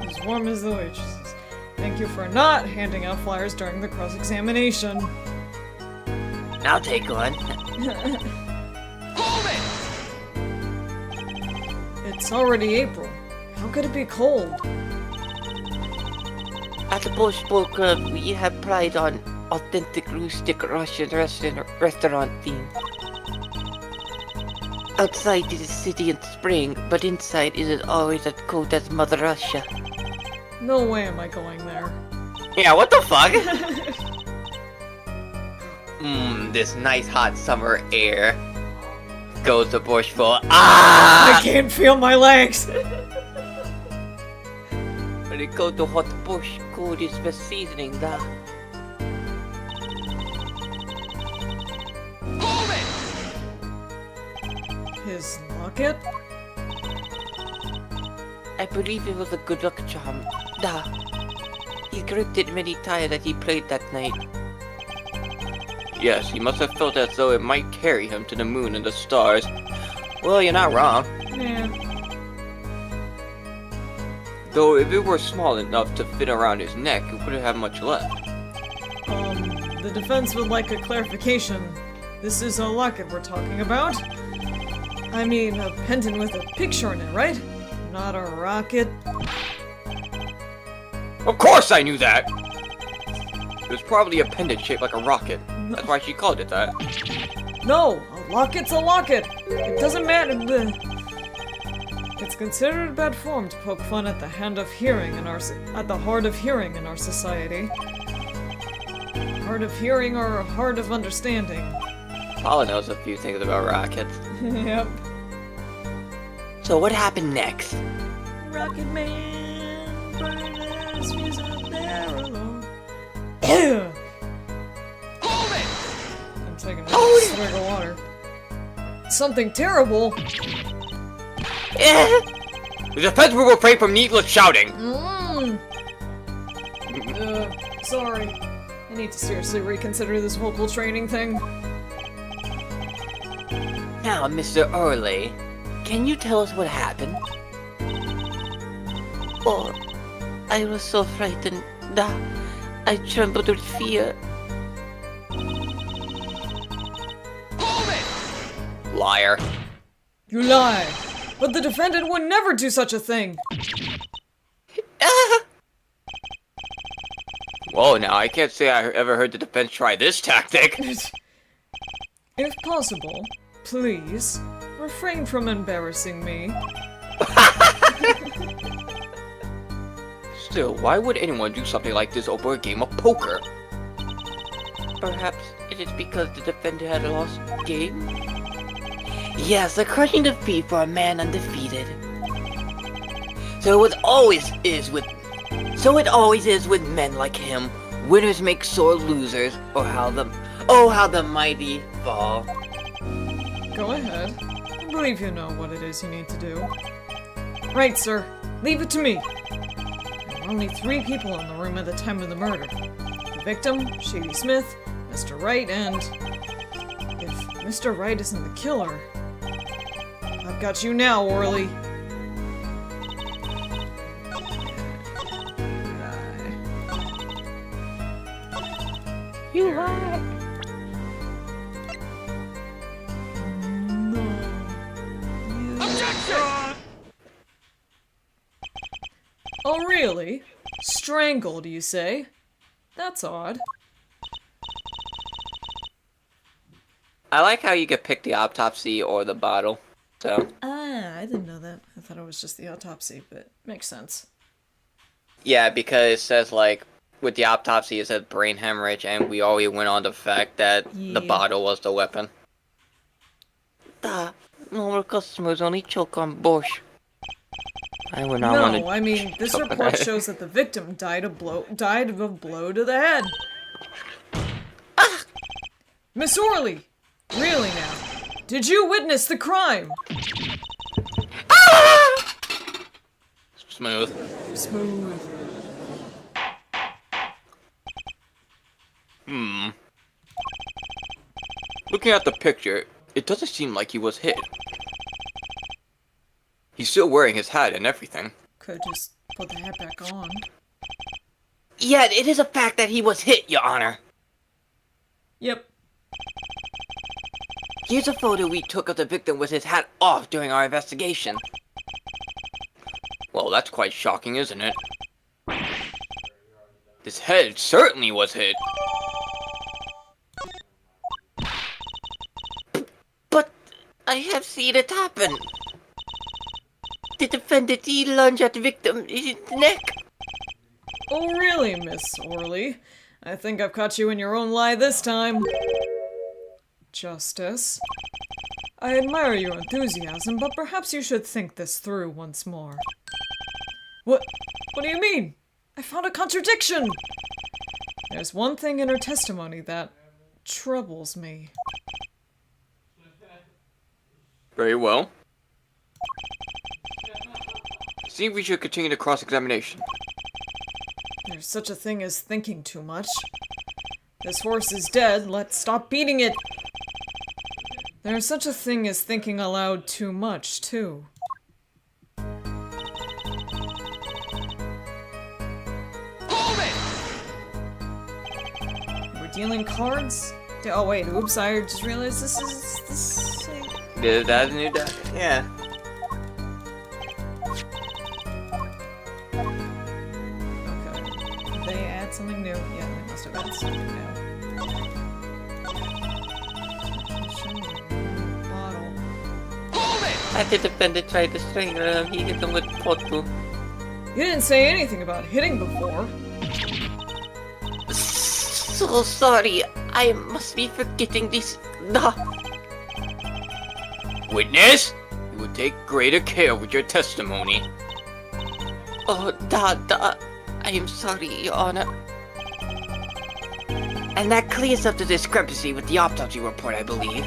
As warm as the waitresses. Thank you for not handing out flyers during the cross-examination. I'll take one. It's already April. How could it be cold? At the Bosch Boat Club, we have pride on authentic rustic Russian restaurant theme. Outside it is city in spring, but inside it is always as cold as Mother Russia. No way am I going there. Yeah, what the fuck? This nice hot summer air. Goes to Bush for I can't feel my legs! When it go to hot Bosch, cold is the seasoning, da. His locket? I believe it was a good luck charm, da. He gripped it many times as he played that night. Yes, he must have felt as though it might carry him to the moon and the stars. Well, you're not wrong. Yeah. Though if it were small enough to fit around his neck, it wouldn't have much left. The defense would like a clarification. This is a locket we're talking about. I mean, a pendant with a picture in it, right? Not a rocket. Of course I knew that! It was probably a pendant shaped like a rocket. That's why she called it that. No! A locket's a locket! It doesn't matter. It's considered bad form to poke fun at the hand of hearing in our at the heart of hearing in our society. Hard of hearing or hard of understanding. Paula knows a few things about rockets. Yep. So what happened next? Rocket Man, burn his fuse up there alone. something terrible. The defense will refrain from needless shouting. Sorry. I need to seriously reconsider this vocal training thing. Now, Mr. Early, can you tell us what happened? Oh, I was so frightened. I trembled with fear. Liar. You lie! But the defendant would never do such a thing! Whoa, now I can't say I ever heard the defense try this tactic. If possible, please, refrain from embarrassing me. Still, why would anyone do something like this over a game of poker? Perhaps it is because the defender had a lost game? Yes, a crushing defeat for a man undefeated. So it always is with men like him. Winners make sore losers, or how the mighty fall. Go ahead. I believe you know what it is you need to do. Right, sir. Leave it to me. There were only 3 people in the room at the time of the murder. The victim, Shady Smith, Mr. Wright, and... if Mr. Wright isn't the killer... I've got you now, Orly. You lie. Oh, really? Strangled, you say? That's odd. I like how you could pick the autopsy or the bottle. So. Ah, I didn't know that. I thought it was just the autopsy, but makes sense. Yeah, because it says, like, with the autopsy it says brain hemorrhage, and we already went on the fact that the bottle was the weapon. Normal customers only choke on borscht. I would not want to... No, I mean, this report shows that the victim died of a blow to the head. Miss Orly! Really now? Did you witness the crime? Smooth. Smooth. Looking at the picture, it doesn't seem like he was hit. He's still wearing his hat and everything. Could just put the hat back on. Yeah, it is a fact that he was hit, Your Honor. Yep. Here's a photo we took of the victim with his hat off during our investigation. Well, that's quite shocking, isn't it? His head certainly was hit. But I have seen it happen. The defendant, he lunged at the victim's neck. Oh really, Miss Orly? I think I've caught you in your own lie this time. Justice. I admire your enthusiasm, but perhaps you should think this through once more. What do you mean? I found a contradiction! There's one thing in her testimony that troubles me. Very well. Seems we should continue the cross-examination. There's such a thing as thinking too much. This horse is dead, let's stop beating it! There's such a thing as thinking aloud too much, too. We're dealing cards? Oh wait, oops, I just realized this... Yeah, that's new. Yeah. Okay. They add something new. Yeah, they must have added something new. Bottle. As the defendant tried to strangle him, he hit him with potu. You didn't say anything about hitting before. So sorry, I must be forgetting this. Witness, you will take greater care with your testimony. Oh, I am sorry, Your Honor. And that clears up the discrepancy with the autopsy report, I believe.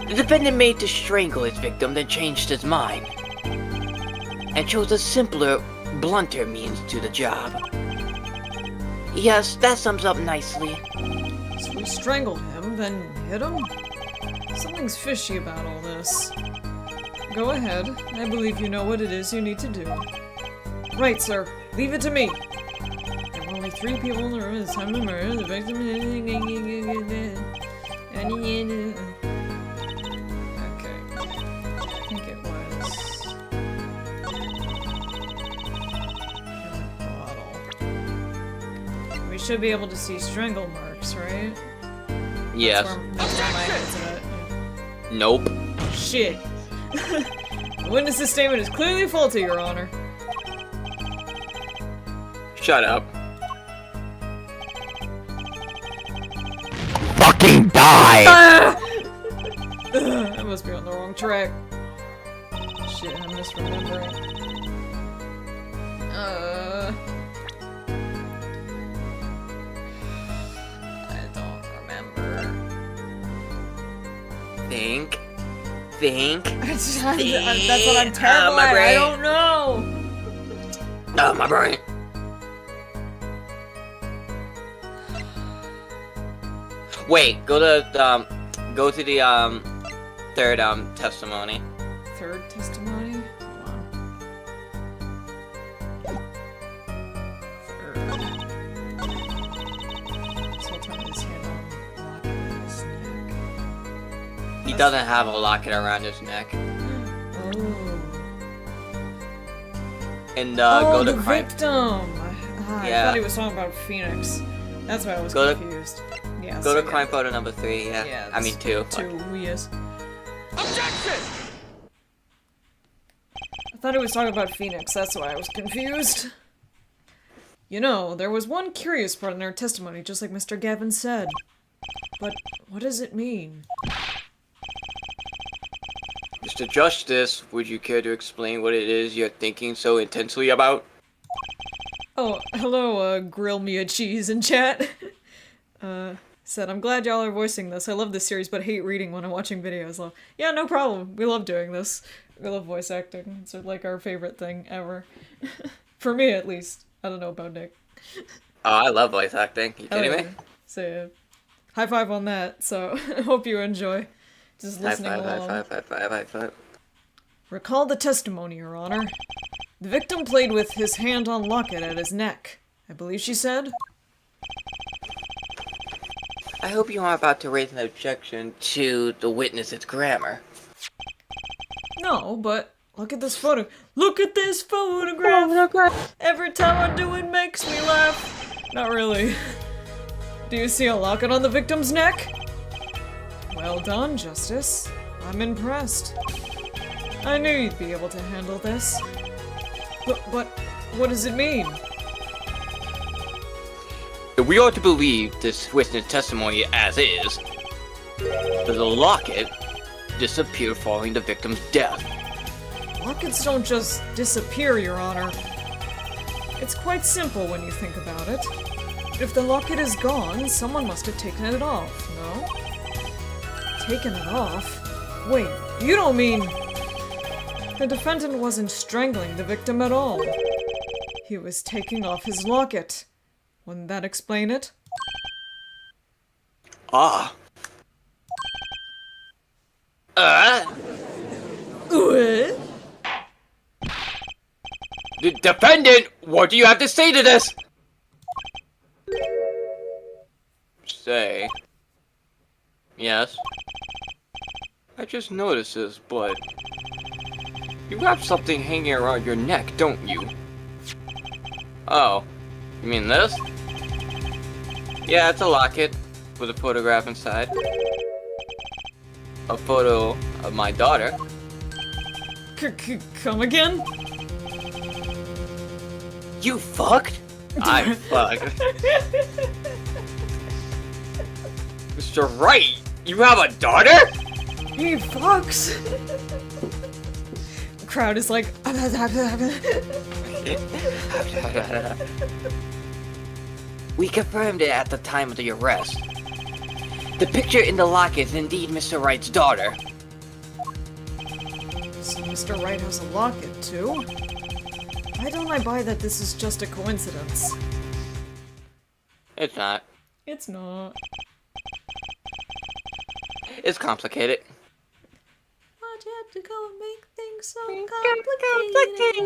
The defendant made to strangle his victim, then changed his mind. And chose a simpler, blunter means to the job. Yes, that sums up nicely. So we strangled him, then hit him? Something's fishy about all this. Go ahead. I believe you know what it is you need to do. Right, sir. Leave it to me. There were only 3 people in the room at the time of the murder. The victim... Okay. I think it was... bottle. We should be able to see strangle marks, right? Yes. That's where my head's at. Nope. Shit. The witness's statement is clearly faulty, Your Honor. Shut up. Fucking die! I must be on the wrong track. Shit, I'm misremembering. I don't remember. Think. That's what I'm terrible my at. I brain. don't know. Oh, my brain. Wait, go to the third testimony. Third testimony? Hold on. Third. So I'll turn his hand on, lock it in his neck. He doesn't have a locket around his neck. And go to the crime. victim! I Yeah. thought he was talking about Phoenix. That's why I was Go to- confused. Yeah, Go so to yeah. crime photo number 3. Yeah. Yeah, I mean 2. 2, yes. Objection! I thought he was talking about Phoenix, that's why I was confused. You know, there was one curious part in our testimony, just like Mr. Gavin said. But what does it mean? Mr. Justice, would you care to explain what it is you're thinking so intensely about? Oh, hello, grill me a cheese in chat. Said, I'm glad y'all are voicing this. I love this series, but hate reading when I'm watching videos. Yeah, no problem. We love doing this. We love voice acting. It's like our favorite thing ever. For me, at least. I don't know about Nick. Oh, I love voice acting. You kidding me? So, high five on that. So, I hope you enjoy. Just listening along. High five. Recall the testimony, Your Honor. The victim played with his hand on locket at his neck. I believe she said. I hope you aren't about to raise an objection to the witness's grammar. No, but look at this photo. Look at this photograph! Every time I do it makes me laugh. Not really. Do you see a locket on the victim's neck? Well done, Justice. I'm impressed. I knew you'd be able to handle this. But what does it mean? We are to believe this witness testimony as is. The locket disappeared following the victim's death. Lockets don't just disappear, Your Honor. It's quite simple when you think about it. If the locket is gone, someone must have taken it off, no? Taken it off? Wait, you don't mean... The defendant wasn't strangling the victim at all. He was taking off his locket. Wouldn't that explain it? Ah. What? The defendant, what do you have to say to this? Say. Yes. I just noticed this, but... You have something hanging around your neck, don't you? Oh. You mean this? Yeah, it's a locket with a photograph inside. A photo of my daughter. Come again? You fucked? I fucked. Mr. Wright, you have a daughter? He fucks. Crowd is like. We confirmed it at the time of the arrest. The picture in the locket is indeed Mr. Wright's daughter. Mr. Wright has a locket, too. Why don't I buy that this is just a coincidence? It's not. It's not. It's complicated. Why'd you have to go and make things so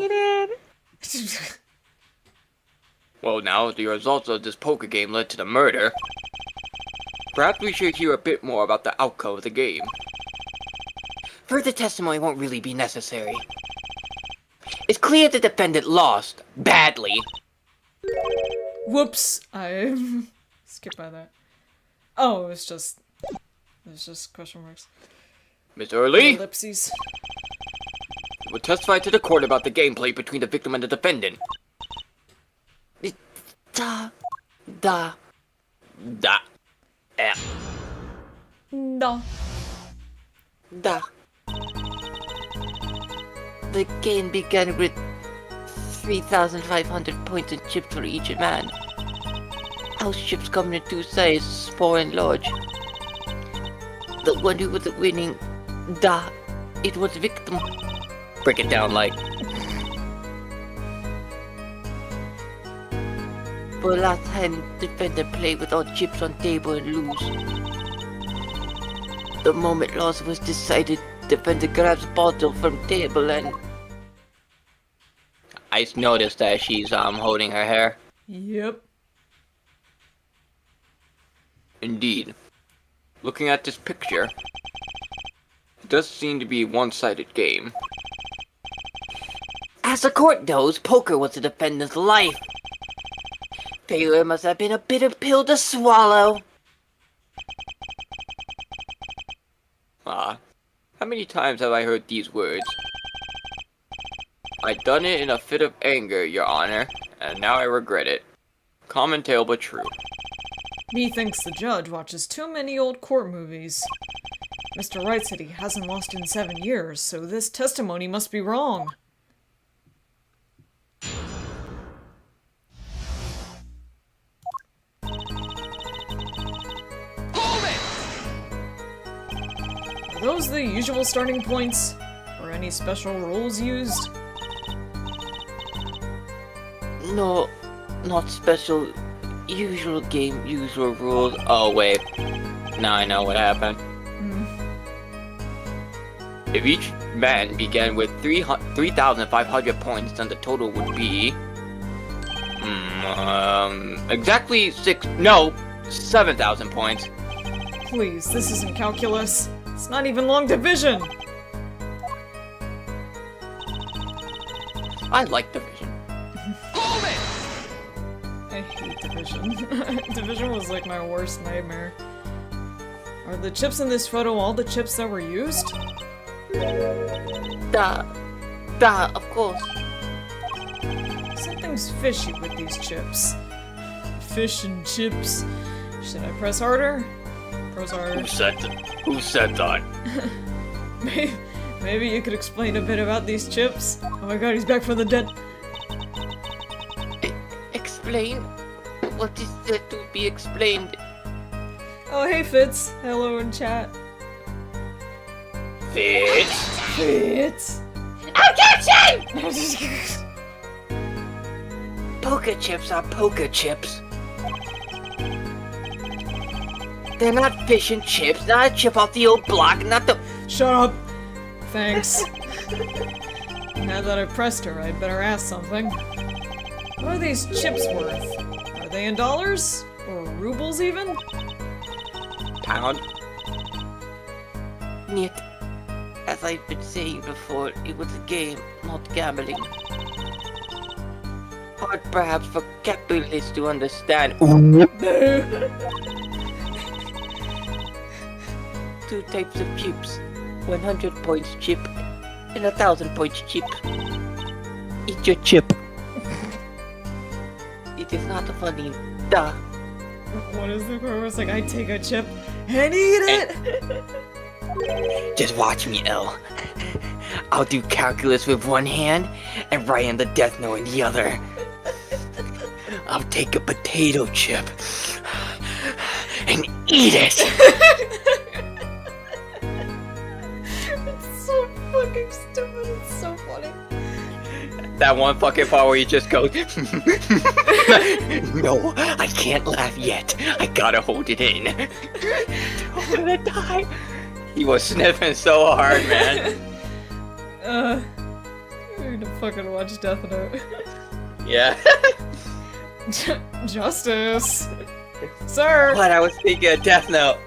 complicated? Well, now the results of this poker game led to the murder. Perhaps we should hear a bit more about the outcome of the game. Further testimony won't really be necessary. It's clear the defendant lost. Badly. Whoops, I skipped by that. Oh, it's just question marks. Mr. Lee Ellipses. will testify to the court about the gameplay between the victim and the defendant. Da. Da. No. Da. The game began with 3,500 points and chips for each man. House chips come in two sizes, small and large. The one who was winning, it was victim. Break it down like. For last hand, defendant play with all chips on table and lose. The moment loss was decided, defendant grabs bottle from table and... I noticed that she's holding her hair. Yep. Indeed. Looking at this picture, it does seem to be a one-sided game. As the court knows, poker was the defendant's life. Failure must have been a bitter pill to swallow. How many times have I heard these words? I done it in a fit of anger, Your Honor, and now I regret it. Common tale but true. Methinks the judge watches too many old court movies. Mr. Wright said he hasn't lost in 7 years, so this testimony must be wrong. Are those the usual starting points? Or any special rules used? No, not special. Usual game, usual rules. Oh wait, now I know what happened. If each man began with 3,500 points, then the total would be... exactly 7,000 points. Please, this isn't calculus. It's not even long division! I like division. I hate division. Division was like my worst nightmare. Are the chips in this photo all the chips that were used? Of course. Something's fishy with these chips. Fish and chips. Should I press harder? Press harder. Who said that? Maybe you could explain a bit about these chips? Oh my god, he's back from the dead. Explain? What is there to be explained? Oh hey Fitz. Hello in chat. Fitz! Objection! Poker chips are poker chips. They're not fish and chips, not a chip off the old block, not the... Shut up! Thanks. Now that I pressed her, I'd better ask something. What are these chips worth? Are they in dollars? Or rubles even? Pound? Niet. As I've been saying before, it was a game, not gambling. Hard perhaps for capitalists to understand. Two types of chips. 100 points chip and 1,000 points chip. Eat your chip. It is not funny. Duh. What is the quote? It's like, I take a chip and eat it! Just watch me, L. I'll do calculus with one hand and write in the death note in the other. I'll take a potato chip and eat it! It's so fucking stupid. That one fucking part where he just goes. No, I can't laugh yet. I gotta hold it in. I'm gonna die. He was sniffing so hard, man. You're gonna fucking watch Death Note. Yeah. Justice! Sir! What? I was thinking of Death Note.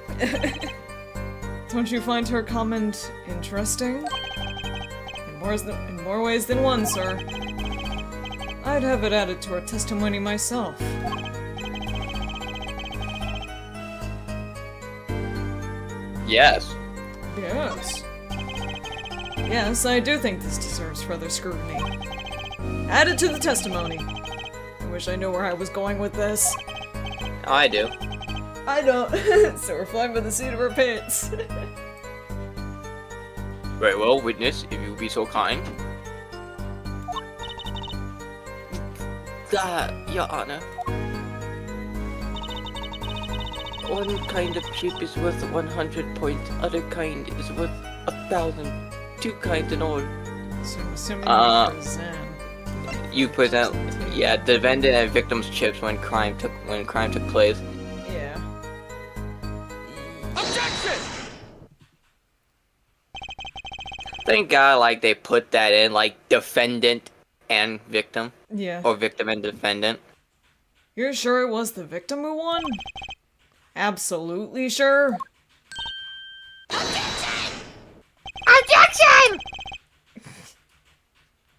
Don't you find her comment interesting? In more ways than one, sir. I'd have it added to her testimony myself. Yes. Yes. Yes, I do think this deserves further scrutiny. Add it to the testimony. I wish I knew where I was going with this. I do. I don't. So we're flying by the seat of our pants. Very well, witness, if you would be so kind. Your Honor. One kind of chip is worth 100 points, other kind is worth 1,000. Two kinds in all. So I'm assuming you present. You present, yeah, the defendant and victim's chips when crime took place. Yeah. Objection! Thank God, like, they put that in, like, defendant and victim. Yeah. Or victim and defendant. You're sure it was the victim who won? Absolutely sure? Objection!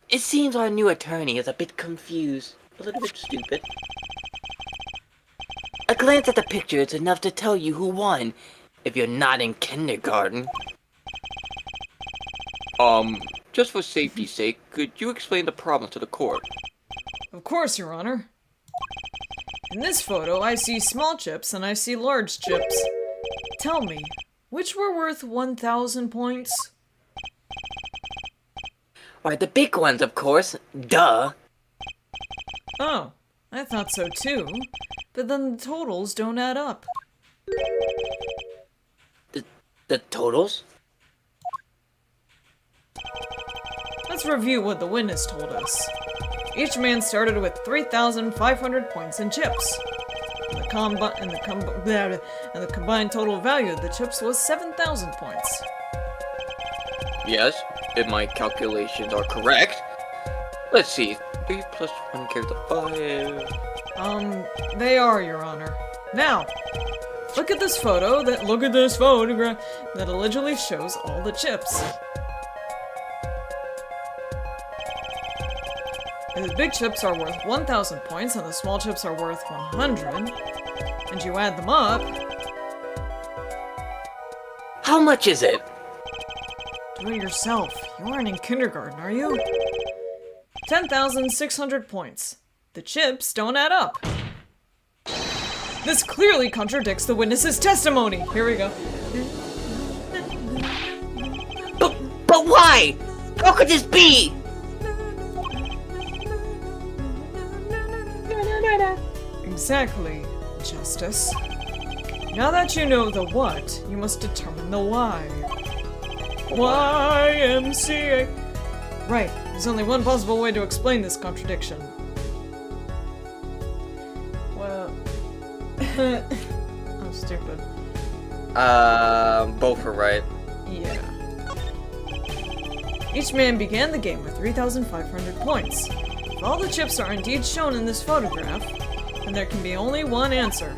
It seems our new attorney is a bit confused, a little bit stupid. A glance at the picture is enough to tell you who won, if you're not in kindergarten. Just for safety's sake, could you explain the problem to the court? Of course, Your Honor. In this photo, I see small chips and I see large chips. Tell me, which were worth 1,000 points? Why, the big ones, of course. Duh. Oh, I thought so too. But then the totals don't add up. The totals? Let's review what the witness told us. Each man started with 3,500 points in chips. And the combined total value of the chips was 7,000 points. Yes, if my calculations are correct. Let's see, 3 plus 1 gives 5. They are, Your Honor. Now, look at this photograph that allegedly shows all the chips. The big chips are worth 1,000 points and the small chips are worth 100, and you add them up. How much is it? Do it yourself. You aren't in kindergarten, are you? 10,600 points. The chips don't add up. This clearly contradicts the witness's testimony. Here we go. But why? How could this be? Exactly, Justice. Now that you know the what, you must determine the why. YMCA. Right, there's only one possible way to explain this contradiction. Well... I'm stupid. Both are right. Yeah. Each man began the game with 3,500 points. If all the chips are indeed shown in this photograph, then there can be only one answer.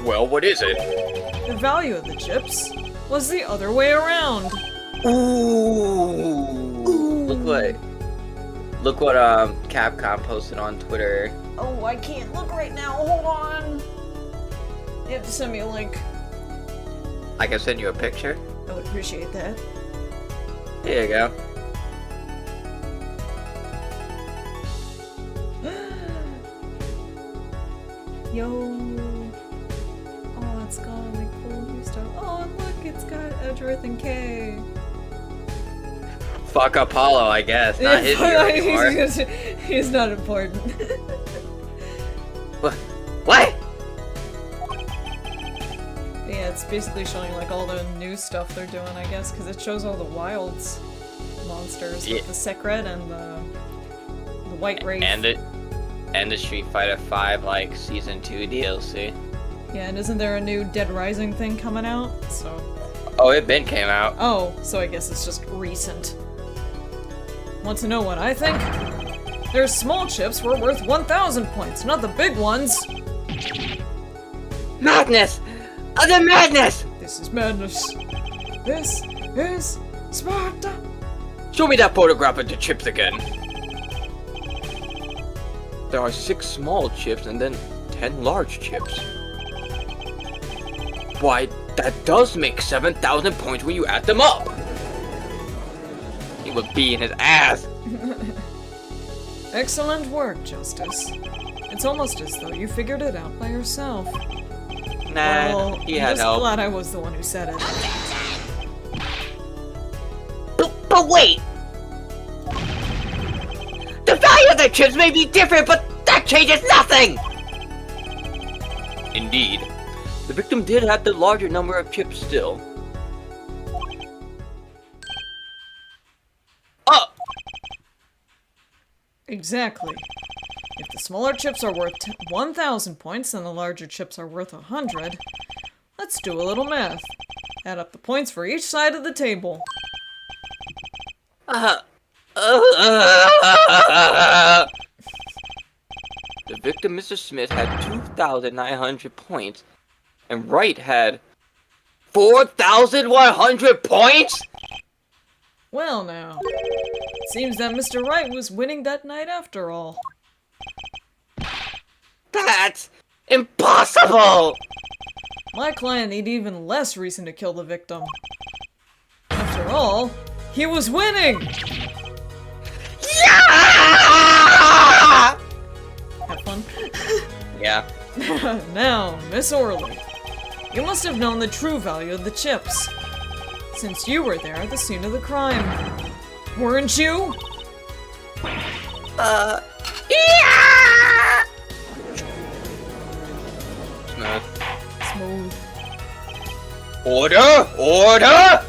Well, what is it? The value of the chips was the other way around. Ooh. Look what Capcom posted on Twitter. Oh, I can't look right now. Hold on. You have to send me a link. I can send you a picture. I would appreciate that. There you go. Yo. Oh, it's got all my cool new stuff. Oh, and look, it's got Edgeworth and Kay. Fuck Apollo, I guess. Not his hero anymore. He's not important. What? Yeah, it's basically showing like all the new stuff they're doing, I guess, because it shows all the wilds. monsters Yeah. with the Secret and the White Wraith. And the Street Fighter V like Season 2 DLC. Yeah, and isn't there a new Dead Rising thing coming out? So. Oh, it been came out. Oh, so I guess it's just recent. Want to know what I think? Their small chips were worth 1,000 points, not the big ones! Madness! Utter madness! This is madness. This is Sparta! Show me that photograph of the chips again. There are 6 small chips and then 10 large chips. Why, that does make 7,000 points when you add them up! He would be in his ass! Excellent work, Justice. It's almost as though you figured it out by yourself. Nah, Well, he I'm had just help. glad I was the one who said it. But wait! The value of the chips may be different, but that changes nothing! Indeed. The victim did have the larger number of chips still. Oh! Exactly. If the smaller chips are worth 1,000 points and the larger chips are worth 100, let's do a little math. Add up the points for each side of the table. The victim, Mr. Smith, had 2,900 points, and Wright had 4,100 points? Well now, it seems that Mr. Wright was winning that night after all. That's impossible! My client needed even less reason to kill the victim. After all, he was winning! Yeah! Have fun. Yeah. Now, Miss Orley, you must have known the true value of the chips, since you were there at the scene of the crime. Weren't you? Yeah! Smith. Smooth. Order! Order!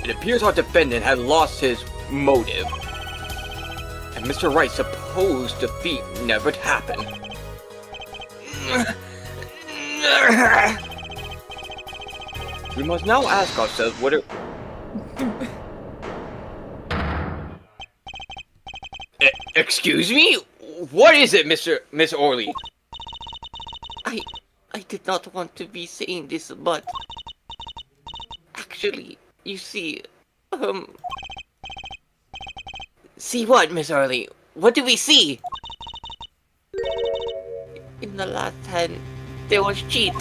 It appears our defendant had lost his motive, and Mr. Wright's supposed defeat never happened. We must now ask ourselves what it... Excuse me? What is it, Miss Orley? I did not want to be saying this, but actually, you see, see what, Miss Early? What do we see? In the last hand, there was cheat.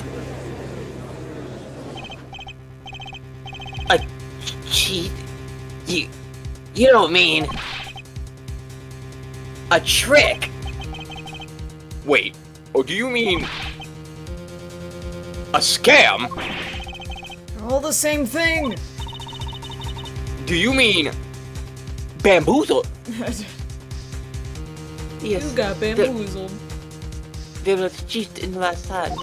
A cheat? You don't mean a trick? Wait, or do you mean a scam? They're all the same thing! Do you mean bamboozle? Yes, You got bamboozled. there was cheat in the last hand.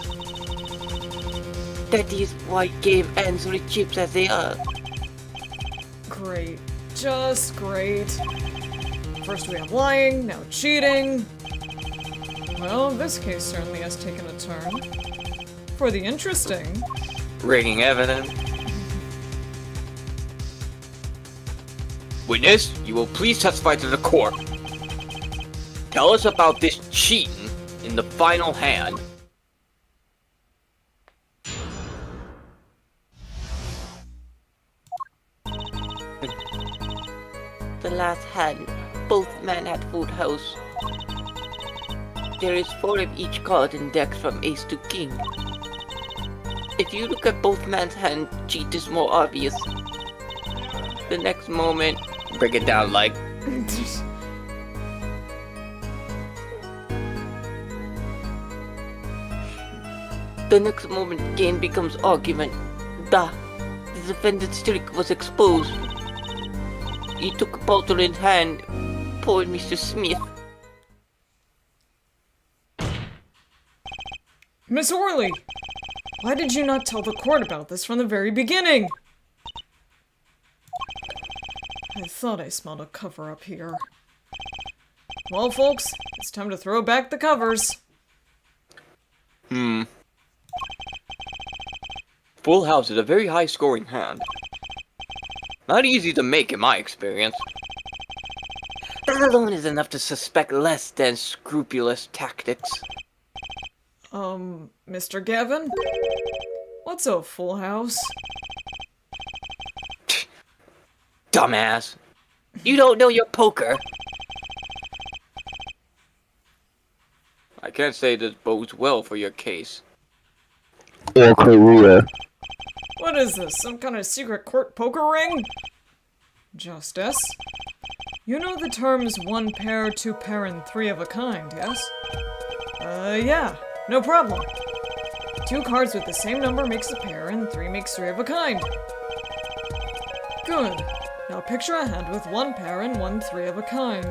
That is why game ends with chips as they are. Great. Just great. First we have lying, now cheating. Well, this case certainly has taken a turn. For the interesting. Rigging evidence. Witness, you will please testify to the court. Tell us about this cheating in the final hand. The last hand, both men had full house. There is 4 of each card in decks from ace to king. If you look at both men's hand, cheat is more obvious. The next moment, Break it down like... game becomes argument. The defendant's trick was exposed. He took a bottle in hand. Poor Mr. Smith. Miss Orley! Why did you not tell the court about this from the very beginning? thought I smelled a cover up here. Well, folks, it's time to throw back the covers. Full House is a very high-scoring hand. Not easy to make in my experience. That alone is enough to suspect less than scrupulous tactics. Mr. Gavin? What's a full house? Dumbass. You don't know your poker. I can't say this bodes well for your case. Or career. What is this, some kind of secret court poker ring? Justice? You know the terms one pair, two pair, and three of a kind, yes? Yeah, no problem. 2 cards with the same number makes a pair, and 3 makes 3 of a kind. Good. Now picture a hand with 1 pair and 1 3 of a kind.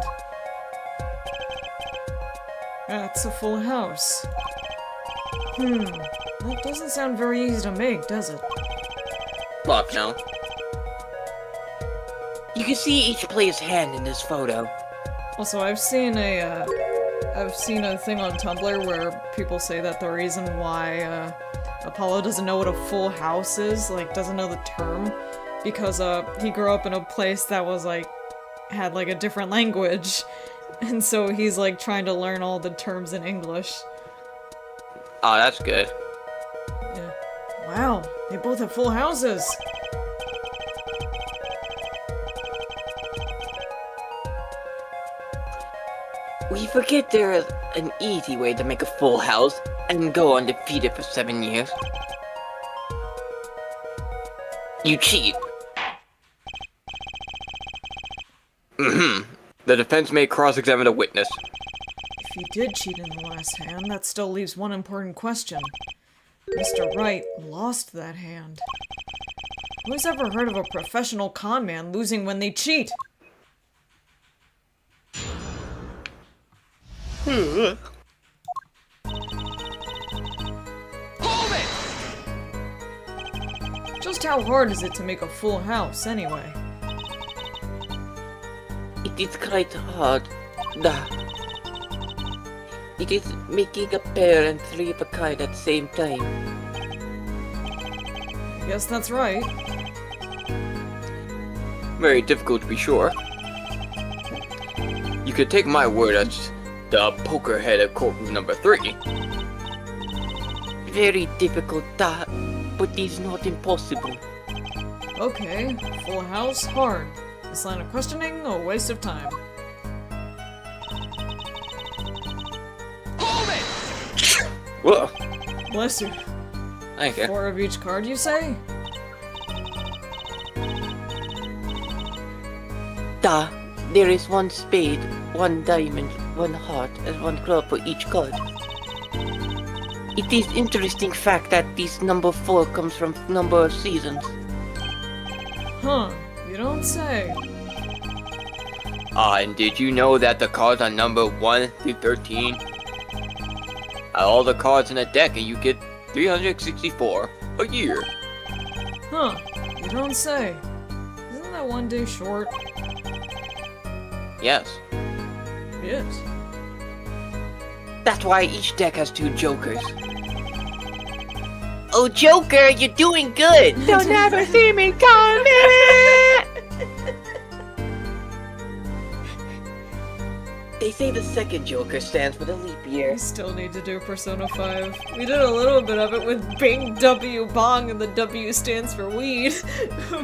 That's a full house. That doesn't sound very easy to make, does it? Fuck no. You can see each player's hand in this photo. Also, I've seen a thing on Tumblr where people say that the reason why Apollo doesn't know what a full house is, like doesn't know the term, because he grew up in a place that was like had like a different language, and so he's like trying to learn all the terms in English. Oh, that's good. Yeah. Wow, they both have full houses. We forget there is an easy way to make a full house and go undefeated for 7 years. You cheat. The defense may cross-examine a witness. If he did cheat in the last hand, that still leaves one important question. Mr. Wright lost that hand. Who's ever heard of a professional con man losing when they cheat? Hold it! Just how hard is it to make a full house, anyway? It is quite hard. It is making a pair and 3 of a kind at the same time. I guess that's right. Very difficult to be sure. You could take my word as the poker head of courtroom number 3. Very difficult, but it's not impossible. Okay, full house, hard. This line of questioning, a waste of time. Hold it! Whoa. Bless you. Thank you. 4 of each card, you say? There is 1 spade, 1 diamond, 1 heart, and 1 club for each card. It is interesting fact that this number 4 comes from number of seasons. Huh, you don't say. And did you know that the cards on number 1 through 13 are all the cards in a deck, and you get 364 a year? Huh, you don't say. Isn't that 1 day short? Yes. It is. That's why each deck has 2 jokers. Oh, Joker, you're doing good! You'll never see me coming! They say the second Joker stands for the leap year. We still need to do Persona 5. We did a little bit of it with Bing W Bong, and the W stands for weed,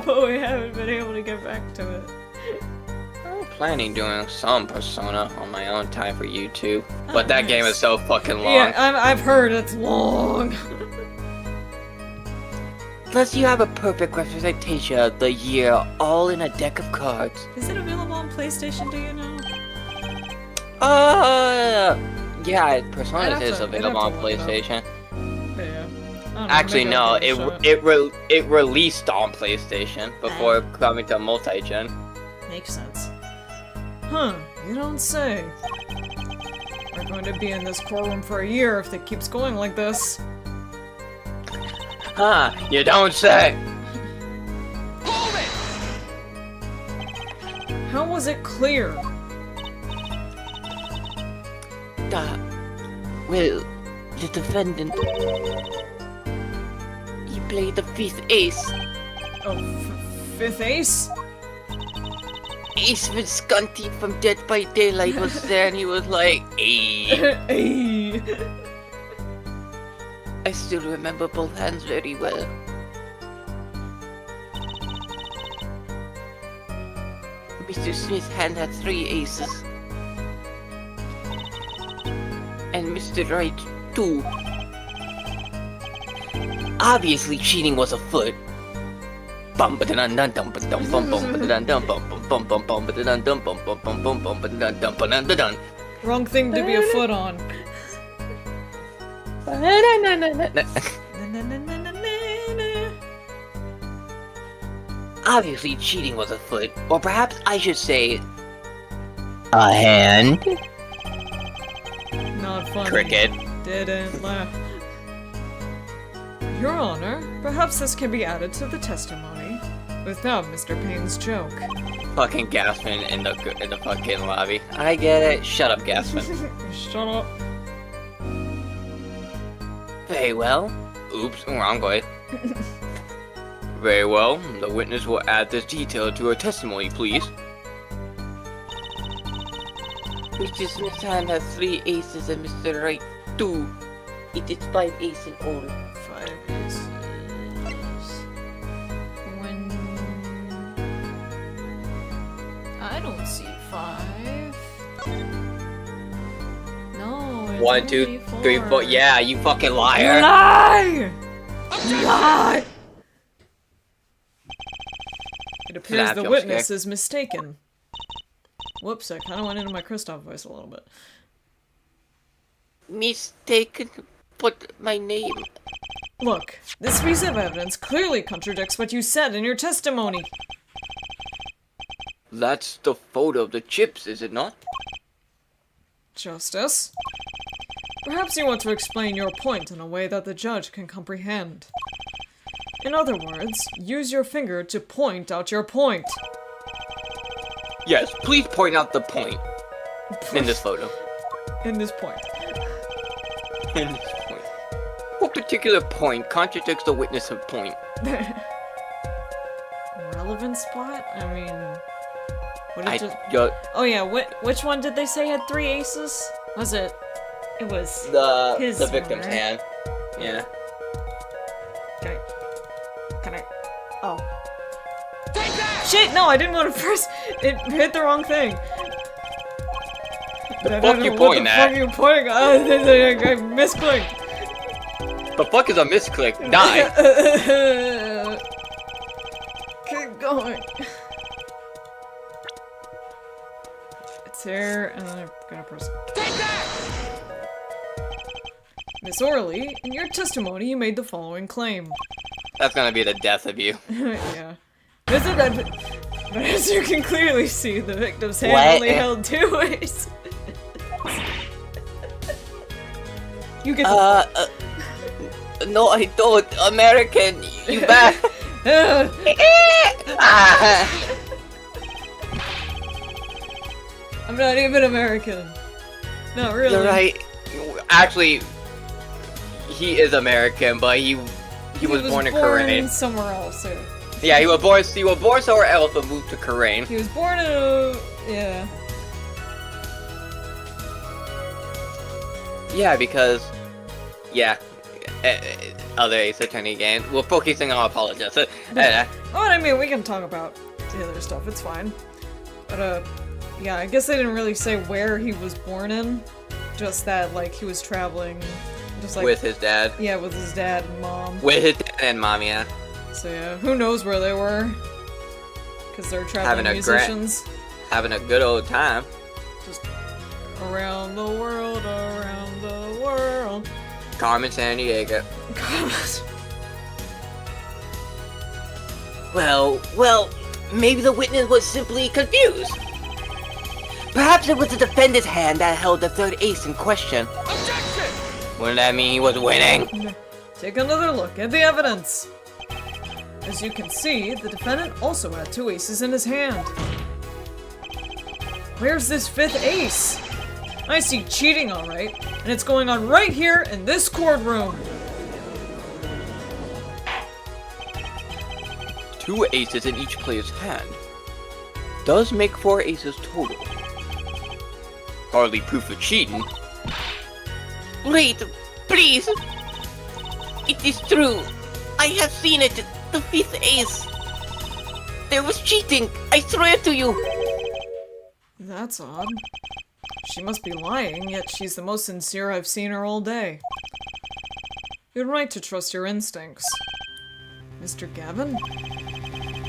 but we haven't been able to get back to it. I'm planning doing some Persona on my own time for YouTube, but that game is so fucking long. Yeah, I've heard it's long. Plus, you have a perfect representation of the year all in a deck of cards. Is it available on PlayStation, do you know? Yeah, Persona is available on PlayStation. Actually, no, it released on PlayStation before coming to multi-gen. Makes sense. Huh, you don't say. We're going to be in this courtroom for a year if it keeps going like this. Huh, you don't say! How was it clear? Well, the defendant... He played the fifth ace. Oh, fifth ace? Ace Visconti from Dead by Daylight was there and he was like, "Ayy." Ay. I still remember both hands very well. Mr. Smith's hand had 3 aces. And Mr. Wright, 2. Obviously cheating was afoot. Bum ba dun dun dum dum bum bum ba dun dum bum bum bum bum ba dun dum bum bum bum bum bum ba dun dum ba dun dun. Wrong thing to be a foot on. Obviously cheating was afoot, or perhaps I should say A hand? Not funny. Cricket. Didn't laugh. Your Honor, perhaps this can be added to the testimony without Mr. Payne's joke. Fucking Gaspin in the fucking lobby. I get it. Shut up, Gaspin. Shut up. very well. Oops, wrong way. Very well. The witness will add this detail to her testimony, please. Mr. Smith's hand has 3 aces and Mr. Wright 2. It is 5 aces in all. 5 aces. When... I don't see 5. No, it's 1, 2, only 3, 4. Yeah, you fucking You liar. lie! You lie! It appears Snap, the jump witness scare. is mistaken. Whoops, I kind of went into my Kristoff voice a little bit. Mistaken. Put my name. Look, this piece of evidence clearly contradicts what you said in your testimony. That's the photo of the chips, is it not? Justice? Perhaps you want to explain your point in a way that the judge can comprehend. In other words, use your finger to point out your point. Yes, please point out the point in this photo. In this point. In this point. What particular point contradicts the witness's point? Relevant spot? I mean... What I did just... got Oh yeah, which one did they say had 3 aces? Was it? It was... the His victim's one, right? hand. Yeah. Can I... Oh. Shit, no, I didn't want to press... It hit the wrong thing. The fuck you pointing at? What the fuck you pointing at? I misclicked. The fuck is a misclick? Die. Keep going. It's here, and then I'm gonna press... Miss Orley, in your testimony you made the following claim. That's gonna be the death of you. Yeah. But as you can clearly see, the victim's hand What? only held 2 aces. You get the No, I don't. American, you bad. I'm not even American. Not really. You're right. Actually, he is American, but he was born in Korea. somewhere else. Yeah, he was born somewhere else, but moved to Korea. He was born in a... yeah. Yeah, because other Ace Attorney game. We're focusing on apologists. Oh, I mean, we can talk about the other stuff, it's fine. But, yeah, I guess they didn't really say where he was born in. Just that, like, he was traveling, just like... with his dad. Yeah, with his dad and mom. With his dad and mom, yeah. So yeah, who knows where they were? Because they're traveling Having a musicians. Having a good old time. Just around the world, around the world. Carmen Sandiego. God. Well, maybe the witness was simply confused. Perhaps it was the defendant's hand that held the 3rd ace in question. Wouldn't that mean he was winning? Take another look at the evidence. As you can see, the defendant also had 2 aces in his hand. Where's this 5th ace? I see cheating, alright, and it's going on right here in this courtroom. 2 aces in each player's hand. Does make 4 aces total. Hardly proof of cheating. Wait, please! It is true! I have seen it! The 5th ace! There was cheating! I swear to you! That's odd. She must be lying, yet she's the most sincere I've seen her all day. You're right to trust your instincts. Mr. Gavin?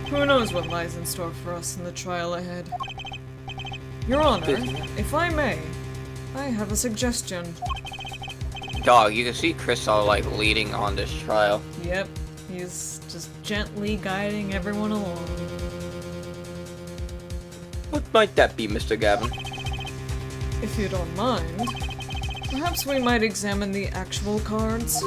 Who knows what lies in store for us in the trial ahead? Your Honor, if I may, I have a suggestion. Dog, you can see Crystal like leading on this trial. Yep, he's just gently guiding everyone along. What might that be, Mr. Gavin? If you don't mind, perhaps we might examine the actual cards?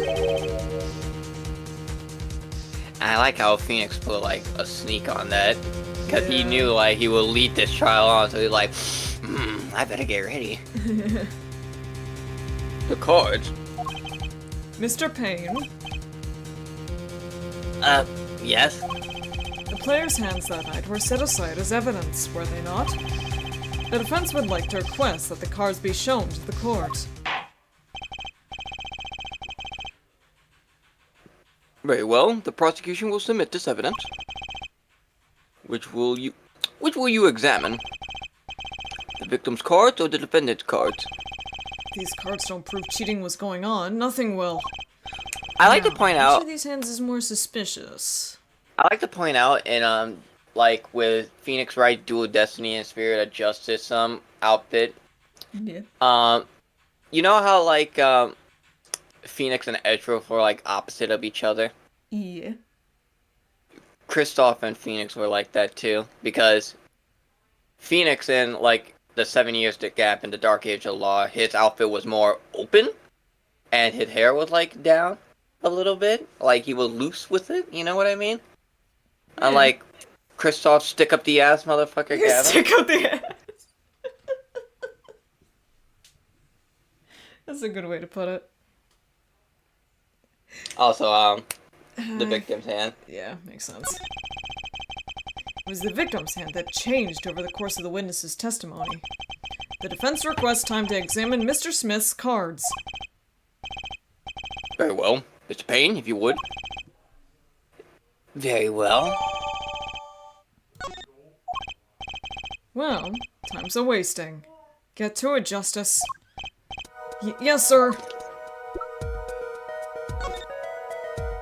I like how Phoenix put like a sneak on that. Because he knew like he would lead this trial on, so he's like, I better get ready. The cards? Mr. Payne, Yes? the players' hands that night were set aside as evidence, were they not? The defense would like to request that the cards be shown to the court. Very well, the prosecution will submit this evidence. Which will you examine? The victim's cards or the defendant's cards? These cards don't prove cheating was going on. Nothing will. I like to Now, point which out of these hands is more suspicious? I like to point out in like with Phoenix Wright Dual Destiny and Spirit of Justice outfit. Yeah. You know how like Phoenix and Edgeworth were like opposite of each other? Yeah. Kristoff and Phoenix were like that too, because Phoenix in like the 7 years gap in the Dark Age of Law, his outfit was more open, and his hair was like down a little bit, like he was loose with it. You know what I mean? Yeah. Unlike Kristoff, stick up the ass motherfucker. Gavin. Stick up the ass. That's a good way to put it. Also, the victim's hand. Yeah, makes sense. It was the victim's hand that changed over the course of the witness's testimony. The defense requests time to examine Mr. Smith's cards. Very well, Mr. Payne, if you would. Very well. Well, time's a wasting. Get to it, Justice. Yes, sir.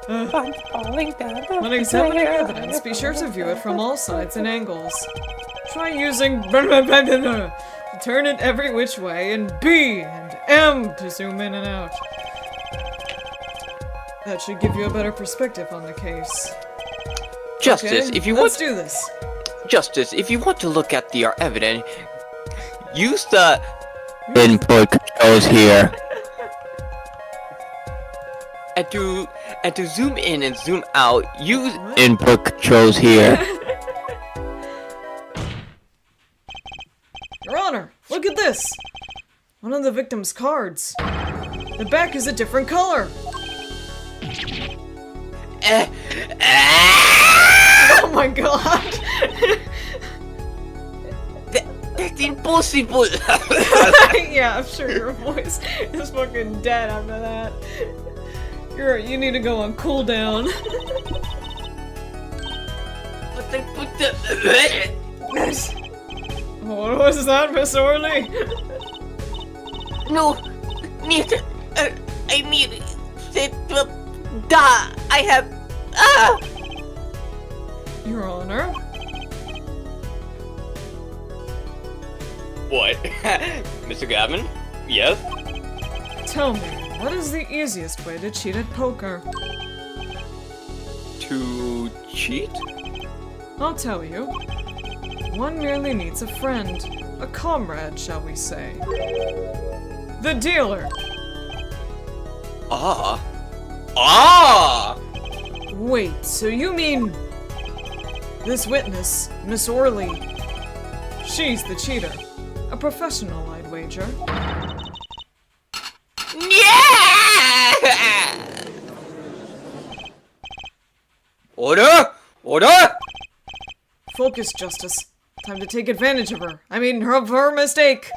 I'm falling down. When examining evidence, be sure to view it from all sides and angles. Try using to turn it every which way, and B and M to zoom in and out. That should give you a better perspective on the case. Justice, Okay, if you let's want, do this. Justice, if you want to look at the evidence, use the Input controls here. and to zoom in and zoom out, use Input controls here. Your Honor, look at this! One of the victim's cards. The back is a different color. Oh my god! That's impossible! Yeah, I'm sure your voice is fucking dead after that. You need to go on cooldown. But I put the... What was that, Miss Orley? No! I mean... Da! I have... Ah! Your Honor? what? Mr. Gavin? Yes? Tell me, what is the easiest way to cheat at poker? To cheat? I'll tell you. One merely needs a friend. A comrade, shall we say. The dealer. Ah. Ah! Wait, so you mean... This witness, Miss Orley, she's the cheater. A professional, I'd wager. Yeah! Order! Order! Focus, Justice. Time to take advantage of her. I mean, of her mistake.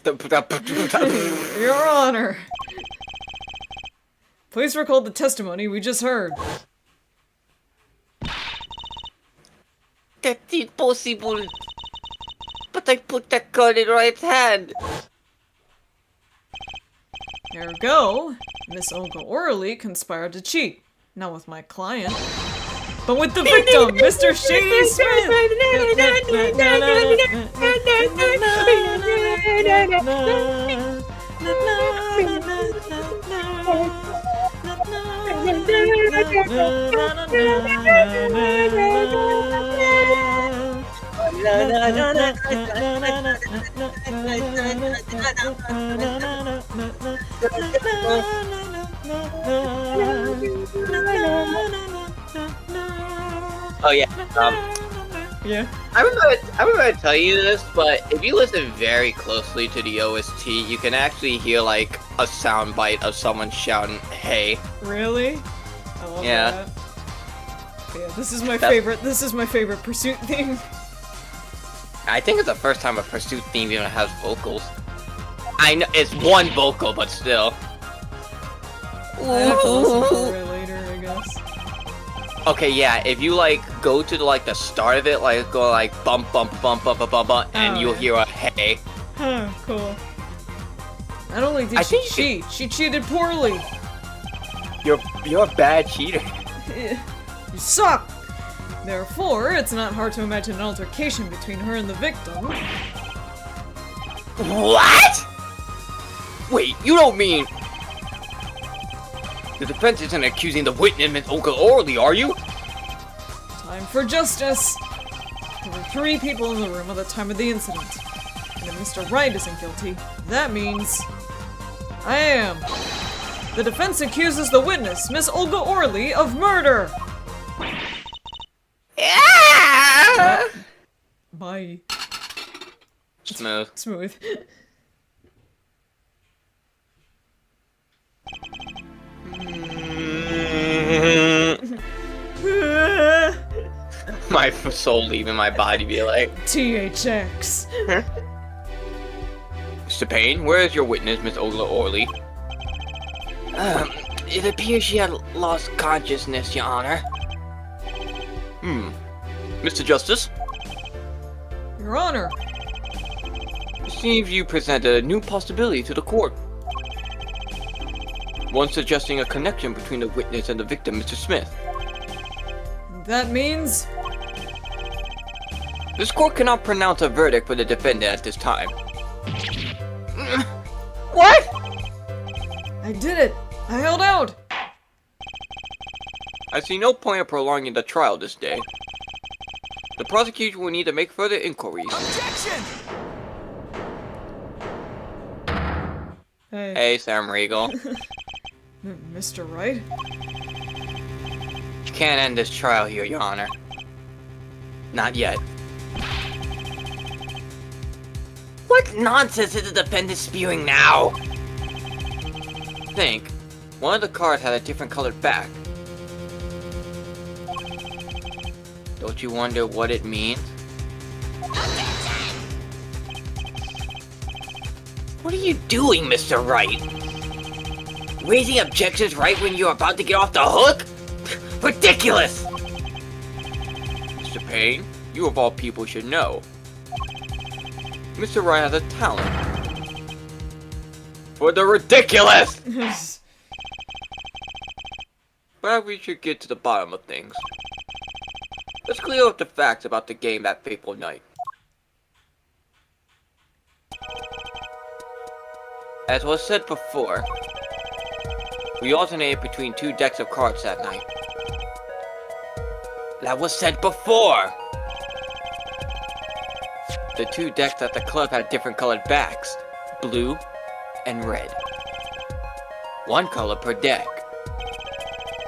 Your Honor. Please recall the testimony we just heard. That's impossible. But I put the card in right hand. Ergo, Miss Olga Orley conspired to cheat. Not with my client, but with the victim, Mr. Shady Smith! Oh yeah. Yeah. I remember to tell you this, but if you listen very closely to the OST, you can actually hear like a soundbite of someone shouting, "Hey!" Really? I love Yeah. that. Yeah, this is my favorite. This is my favorite Pursuit theme. I think it's the first time a Pursuit theme even has vocals. I know it's one vocal, but still. I have to listen to it later, I guess. Okay, yeah. If you like go to the start of it, like go like bump bump bump bump bump bump, bump and Oh, you'll yeah. hear a "Hey." Huh, cool. Not only did I she think cheat, she cheated poorly. You're a bad cheater. You suck! Therefore, it's not hard to imagine an altercation between her and the victim. What? Wait, you don't mean the defense isn't accusing the witness, Miss Olga Orley, are you? Time for justice! There were 3 people in the room at the time of the incident. And if Mr. Wright isn't guilty, that means I am. The defense accuses the witness, Miss Olga Orley, of murder! Bye. Smooth. Smooth. My soul leaving my body be like, THX. Mr. Payne, where is your witness, Miss Olga Orley? It appears she had lost consciousness, Your Honor. Mr. Justice, Your Honor. it seems you presented a new possibility to the court. One suggesting a connection between the witness and the victim, Mr. Smith. That means This court cannot pronounce a verdict for the defendant at this time. What? I did it. I held out. I see no point in prolonging the trial this day. The prosecution will need to make further inquiries. Hey, Hey, Sam Riegel. Mr. Wright? You can't end this trial here, Your Honor. Not yet. What nonsense is the defendant spewing now? Think. One of the cards had a different colored back. Don't you wonder what it means? What are you doing, Mr. Wright? Raising objections right when you're about to get off the hook? Ridiculous! Mr. Payne, you of all people should know. Mr. Wright has a talent for the ridiculous! But we should get to the bottom of things. Let's clear up the facts about the game that fateful night. As was said before, we alternated between 2 decks of cards that night. That was said before! The 2 decks at the club had different colored backs, blue and red. 1 color per deck.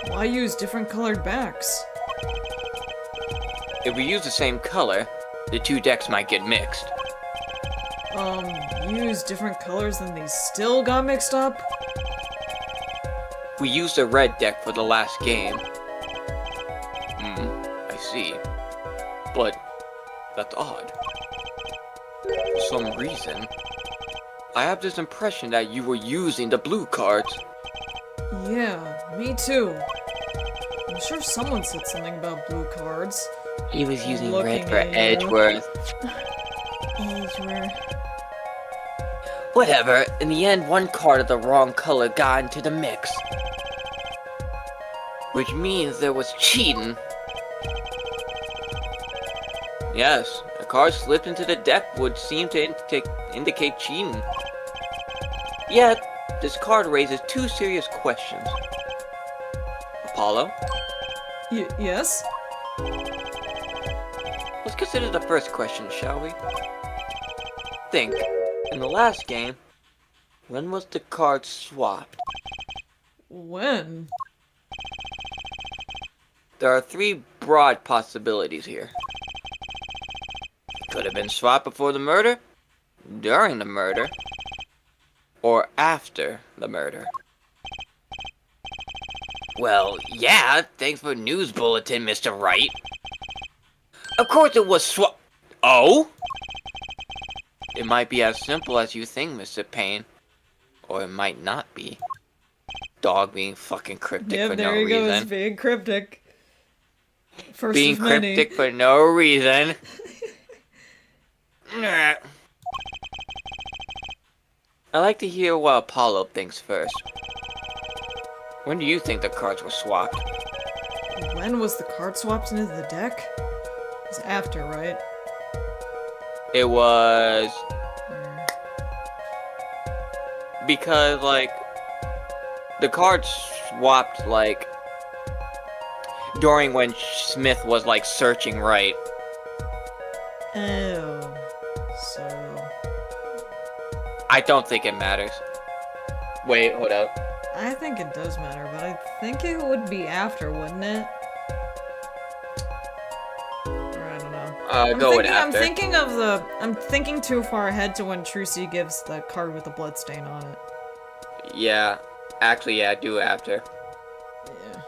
Why use different colored backs? If we use the same color, the 2 decks might get mixed. You used different colors and they still got mixed up? We used a red deck for the last game. I see. But that's odd. For some reason, I have this impression that you were using the blue cards. Yeah, me too. I'm sure someone said something about blue cards. He was using Looking red for at you. Edgeworth. Edgeworth. Whatever, in the end, one card of the wrong color got into the mix. Which means there was cheating. Yes, a card slipped into the deck would seem to indicate cheating. Yet, this card raises two serious questions. Apollo, Yes? let's consider the first question, shall we? Think, in the last game, when was the card swapped? When? There are three broad possibilities here. Could have been swapped before the murder, during the murder, or after the murder. Well, yeah, thanks for news bulletin, Mr. Wright. Of course it was Oh? It might be as simple as you think, Mr. Payne. Or it might not be. Dog being fucking cryptic Yep, for there no he goes, reason. being cryptic. First Being of many. cryptic for no reason. Nah. I'd like to hear what Apollo thinks first. When do you think the cards were swapped? When was the card swapped into the deck? It's after, right? It was... Or- because, like, the cards swapped, like, during when Smith was, like, searching right. Oh. So... I don't think it matters. Wait, hold up. I think it does matter, but I think it would be after, wouldn't it? Or I don't know. Go with after. I'm thinking too far ahead to when Trucy gives the card with the bloodstain on it. Yeah. Actually, yeah, do after. Yeah.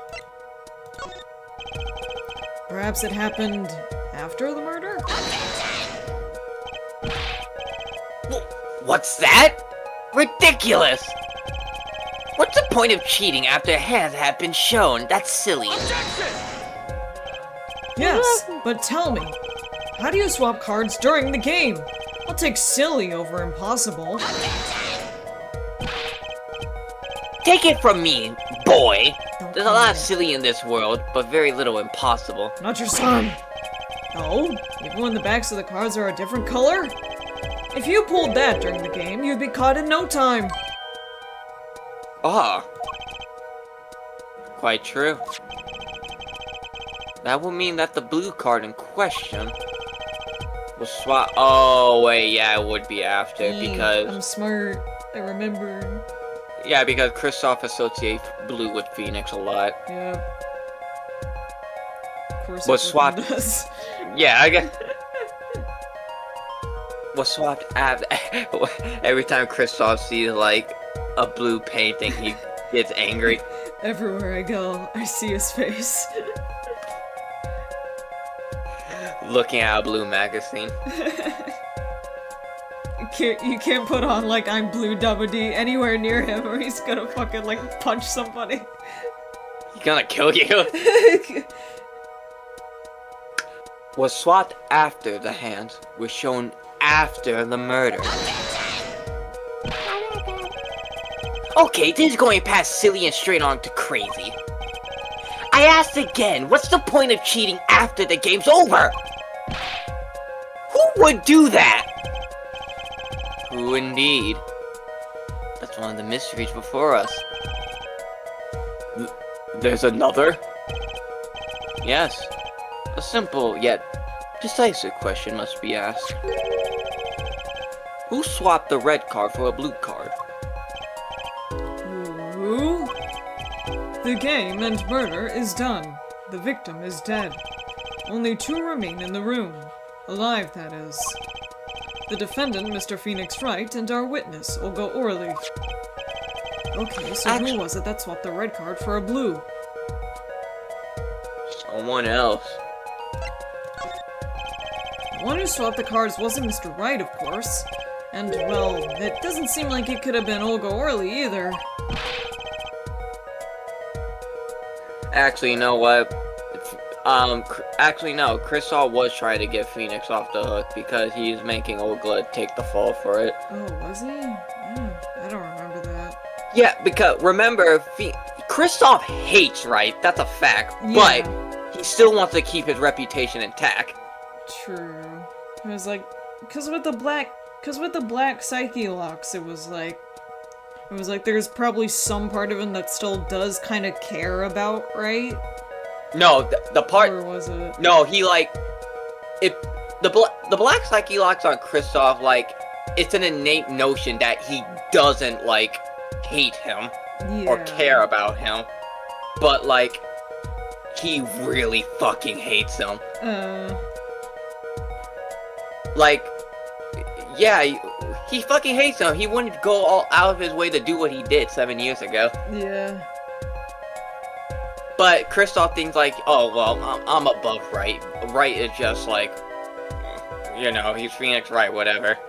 Perhaps it happened after the murder? What's that? Ridiculous! What's the point of cheating after hands have been shown? That's silly. Yes, but tell me, how do you swap cards during the game? I'll take silly over impossible. Take it from me, boy. Don't There's a call lot me of that. silly in this world, but very little impossible. Not your son. No, even when the backs of the cards are a different color? If you pulled that during the game, you'd be caught in no time. Ah. Quite true. That would mean that the blue card in question was swapped. Oh, wait, yeah, it would be after, I'm because... smart. I remembered. Yeah, because Kristoff associates blue with Phoenix a lot. Yeah. Of course Was everyone swapped- does. Yeah, I guess... was swapped after... Every time Kristoff sees, like, a blue painting, he gets angry. Everywhere I go, I see his face. Looking at a blue magazine. You can't put on like I'm Blue Double D anywhere near him or he's gonna fucking like punch somebody. He's gonna kill you. Was swapped after the hands were shown after the murder. Okay, this is going past silly and straight on to crazy. I asked again, what's the point of cheating after the game's over? Who would do that? Who indeed? That's one of the mysteries before us. There's another? Yes. A simple yet decisive question must be asked. Who swapped the red card for a blue card? Who? The game and murder is done. The victim is dead. Only two remain in the room. Alive, that is. the defendant, Mr. Phoenix Wright, and our witness, Olga Orly. Okay, so who was it that swapped the red card for a blue? Someone else. The one who swapped the cards wasn't Mr. Wright, of course. And, well, it doesn't seem like it could have been Olga Orly either. Actually, you know what? Actually, no. Kristoff was trying to get Phoenix off the hook because he's making Olga take the fall for it. Oh, was he? I don't remember that. Yeah, because remember, Kristoff hates Wright. That's a fact. Yeah. But he still wants to keep his reputation intact. True. It was like, cause with the black psyche locks, it was like there's probably some part of him that still does kind of care about, right? No, the part. Or was it? No, he like, if the black psyche locks on Kristoff, like, it's an innate notion that he doesn't like hate him or care about him, but like, he really fucking hates him. Like, yeah, he fucking hates him. He wouldn't go all out of his way to do what he did 7 years ago. Yeah. But Kristoff thinks like, oh, well, I'm above Wright. Wright is just like, you know, he's Phoenix Wright, whatever.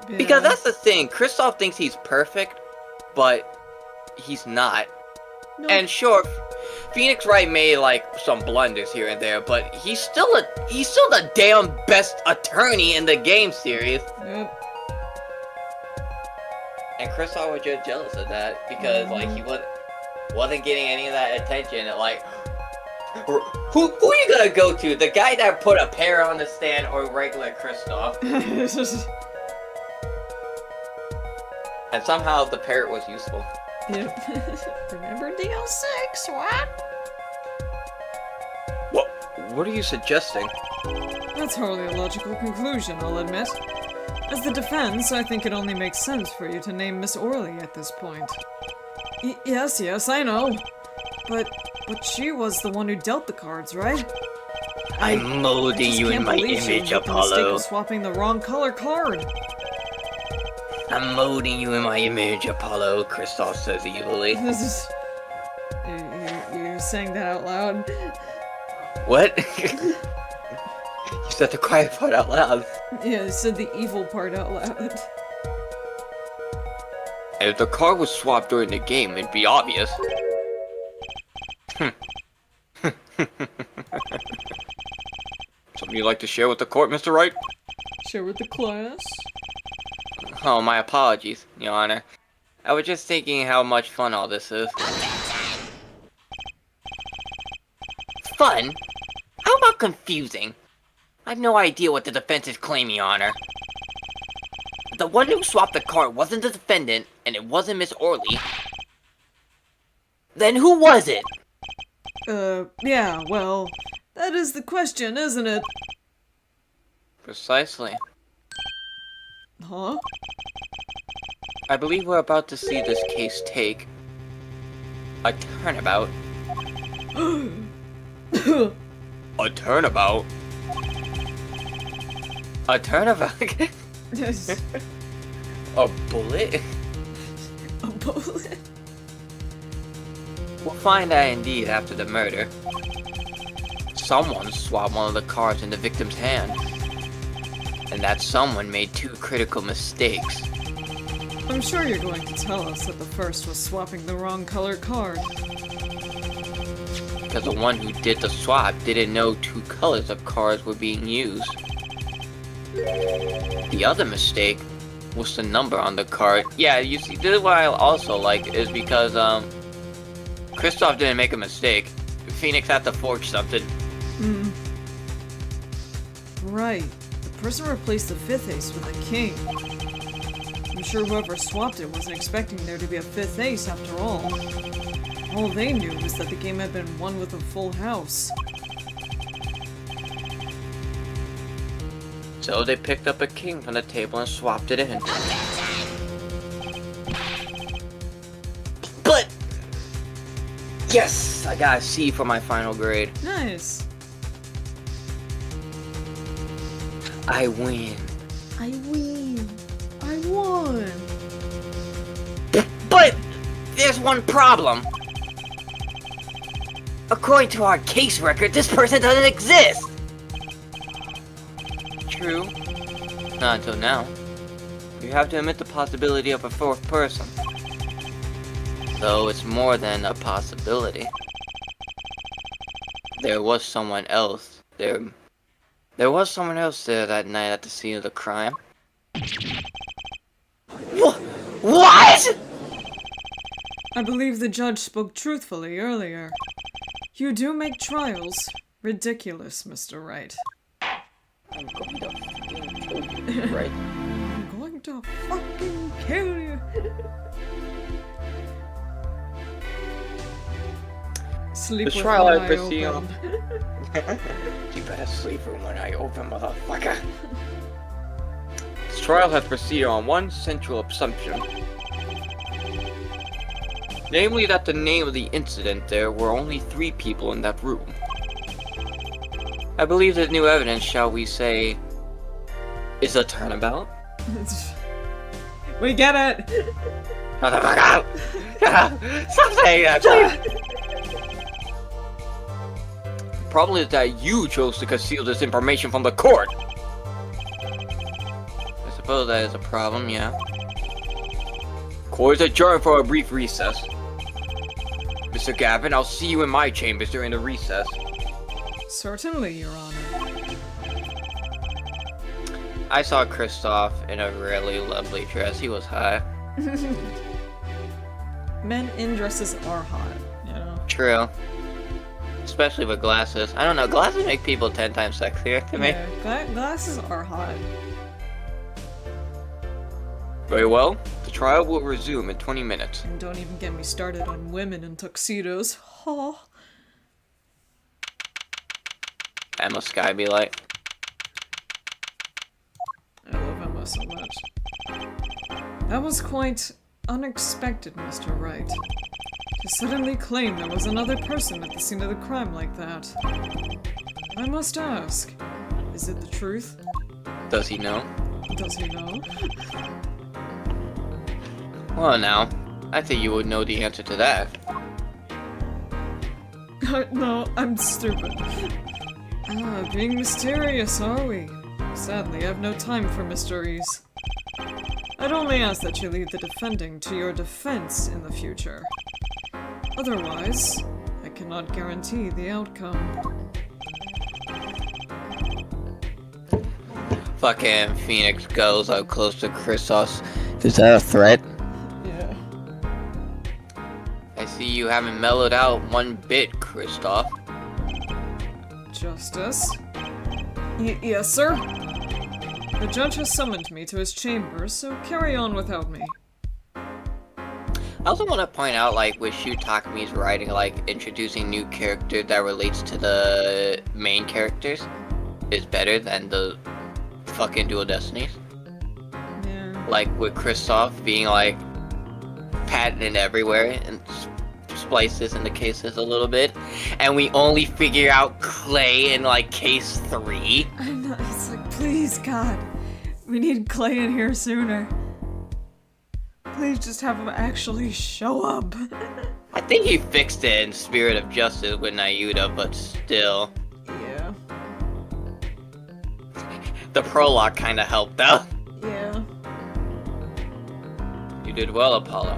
Yeah. Because that's the thing. Kristoff thinks he's perfect, but he's not. No. And sure, Phoenix Wright made like some blunders here and there, but he's still the damn best attorney in the game series. Yep. And Kristoff was just jealous of that because like he wasn't getting any of that attention. And, like, who are you gonna go to? The guy that put a pear on the stand or regular Kristoff? And somehow the parrot was useful. Yep. Remember DL6, what? What are you suggesting? That's hardly a logical conclusion, I'll admit. As the defense, I think it only makes sense for you to name Miss Orly at this point. Yes, I know. But she was the one who dealt the cards, right? I'm molding you in my image, Apollo. Swapping the wrong color card. I'm molding you in my image, Apollo, Kristoff says evilly. You're saying that out loud? What? You said the quiet part out loud. Yeah, you said the evil part out loud. If the card was swapped during the game, it'd be obvious. Something you'd like to share with the court, Mr. Wright? Share with the class? Oh, my apologies, Your Honor. I was just thinking how much fun all this is. Fun? How about confusing? I have no idea what the defense is claiming, Your Honor. The one who swapped the card wasn't the defendant, and it wasn't Miss Orly. Then who was it? Yeah, well, that is the question, isn't it? Precisely. Huh? I believe we're about to see this case take a turnabout. A turnabout? A turnabout? A bullet? A bullet? We'll find that indeed after the murder. Someone swapped one of the cards in the victim's hand. And that someone made two critical mistakes. I'm sure you're going to tell us that the first was swapping the wrong color card. Because the one who did the swap didn't know two colors of cards were being used. The other mistake was the number on the card. Yeah, you see, this is what I also like, is because, Kristoff didn't make a mistake. Phoenix had to forge something. Right. The person replaced the fifth ace with a king. I'm sure whoever swapped it wasn't expecting there to be a fifth ace after all. All they knew was that the game had been won with a full house. So they picked up a king from the table and swapped it in. But yes, I got a C for my final grade. Nice. I win. I win. I won. But there's one problem. According to our case record, this person doesn't exist. True. Not until now. You have to admit the possibility of a fourth person. So it's more than a possibility. There was someone else. There was someone else there that night at the scene of the crime. What? I believe the judge spoke truthfully earlier. You do make trials ridiculous, Mr. Wright. I'm going to fucking kill you, right? I'm going to fucking kill you. Sleep The with trial one I eye proceed open. You better sleep with one eye open, motherfucker. This trial has proceeded on one central assumption. Namely that the name of the incident there were only 3 people in that room. I believe that new evidence, shall we say, is a turnabout? We get it! Motherfucker! Stop saying that! The problem is that you chose to conceal this information from the court! I suppose that is a problem, yeah. Court is adjourned for a brief recess. Mr. Gavin, I'll see you in my chambers during the recess. Certainly, Your Honor. I saw Kristoff in a really lovely dress. He was hot. Men in dresses are hot, you know? True. Especially with glasses. I don't know, glasses make people 10 times sexier to me. Yeah, glasses are hot. Very well. The trial will resume in 20 minutes. And don't even get me started on women in tuxedos. Oh. Emma Sky be like. I love Emma so much. That was quite unexpected, Mr. Wright. To suddenly claim there was another person at the scene of the crime like that. I must ask, is it the truth? Does he know? Does he know? Well now, I think you would know the answer to that. No, I'm stupid. Being mysterious, are we? Sadly, I have no time for mysteries. I'd only ask that you leave the defending to your defense in the future. Otherwise, I cannot guarantee the outcome. Fucking Phoenix goes up close to Kristoff. Is that a threat? Yeah. I see you haven't mellowed out one bit, Kristoff. Justice? Yes, sir? The judge has summoned me to his chambers, so carry on without me. I also want to point out, like, with Shu Takami's writing, like, introducing new character that relates to the main characters is better than the fucking Dual Destinies. Yeah. Like, with Kristoff being, like, patented everywhere and splices into cases a little bit, and we only figure out Clay in, like, case 3. I know, it's like, please, God. We need Clay in here sooner. Please just have him actually show up. I think he fixed it in Spirit of Justice with Nayuta, but still. Yeah. The prologue kinda helped out. Yeah. You did well, Apollo.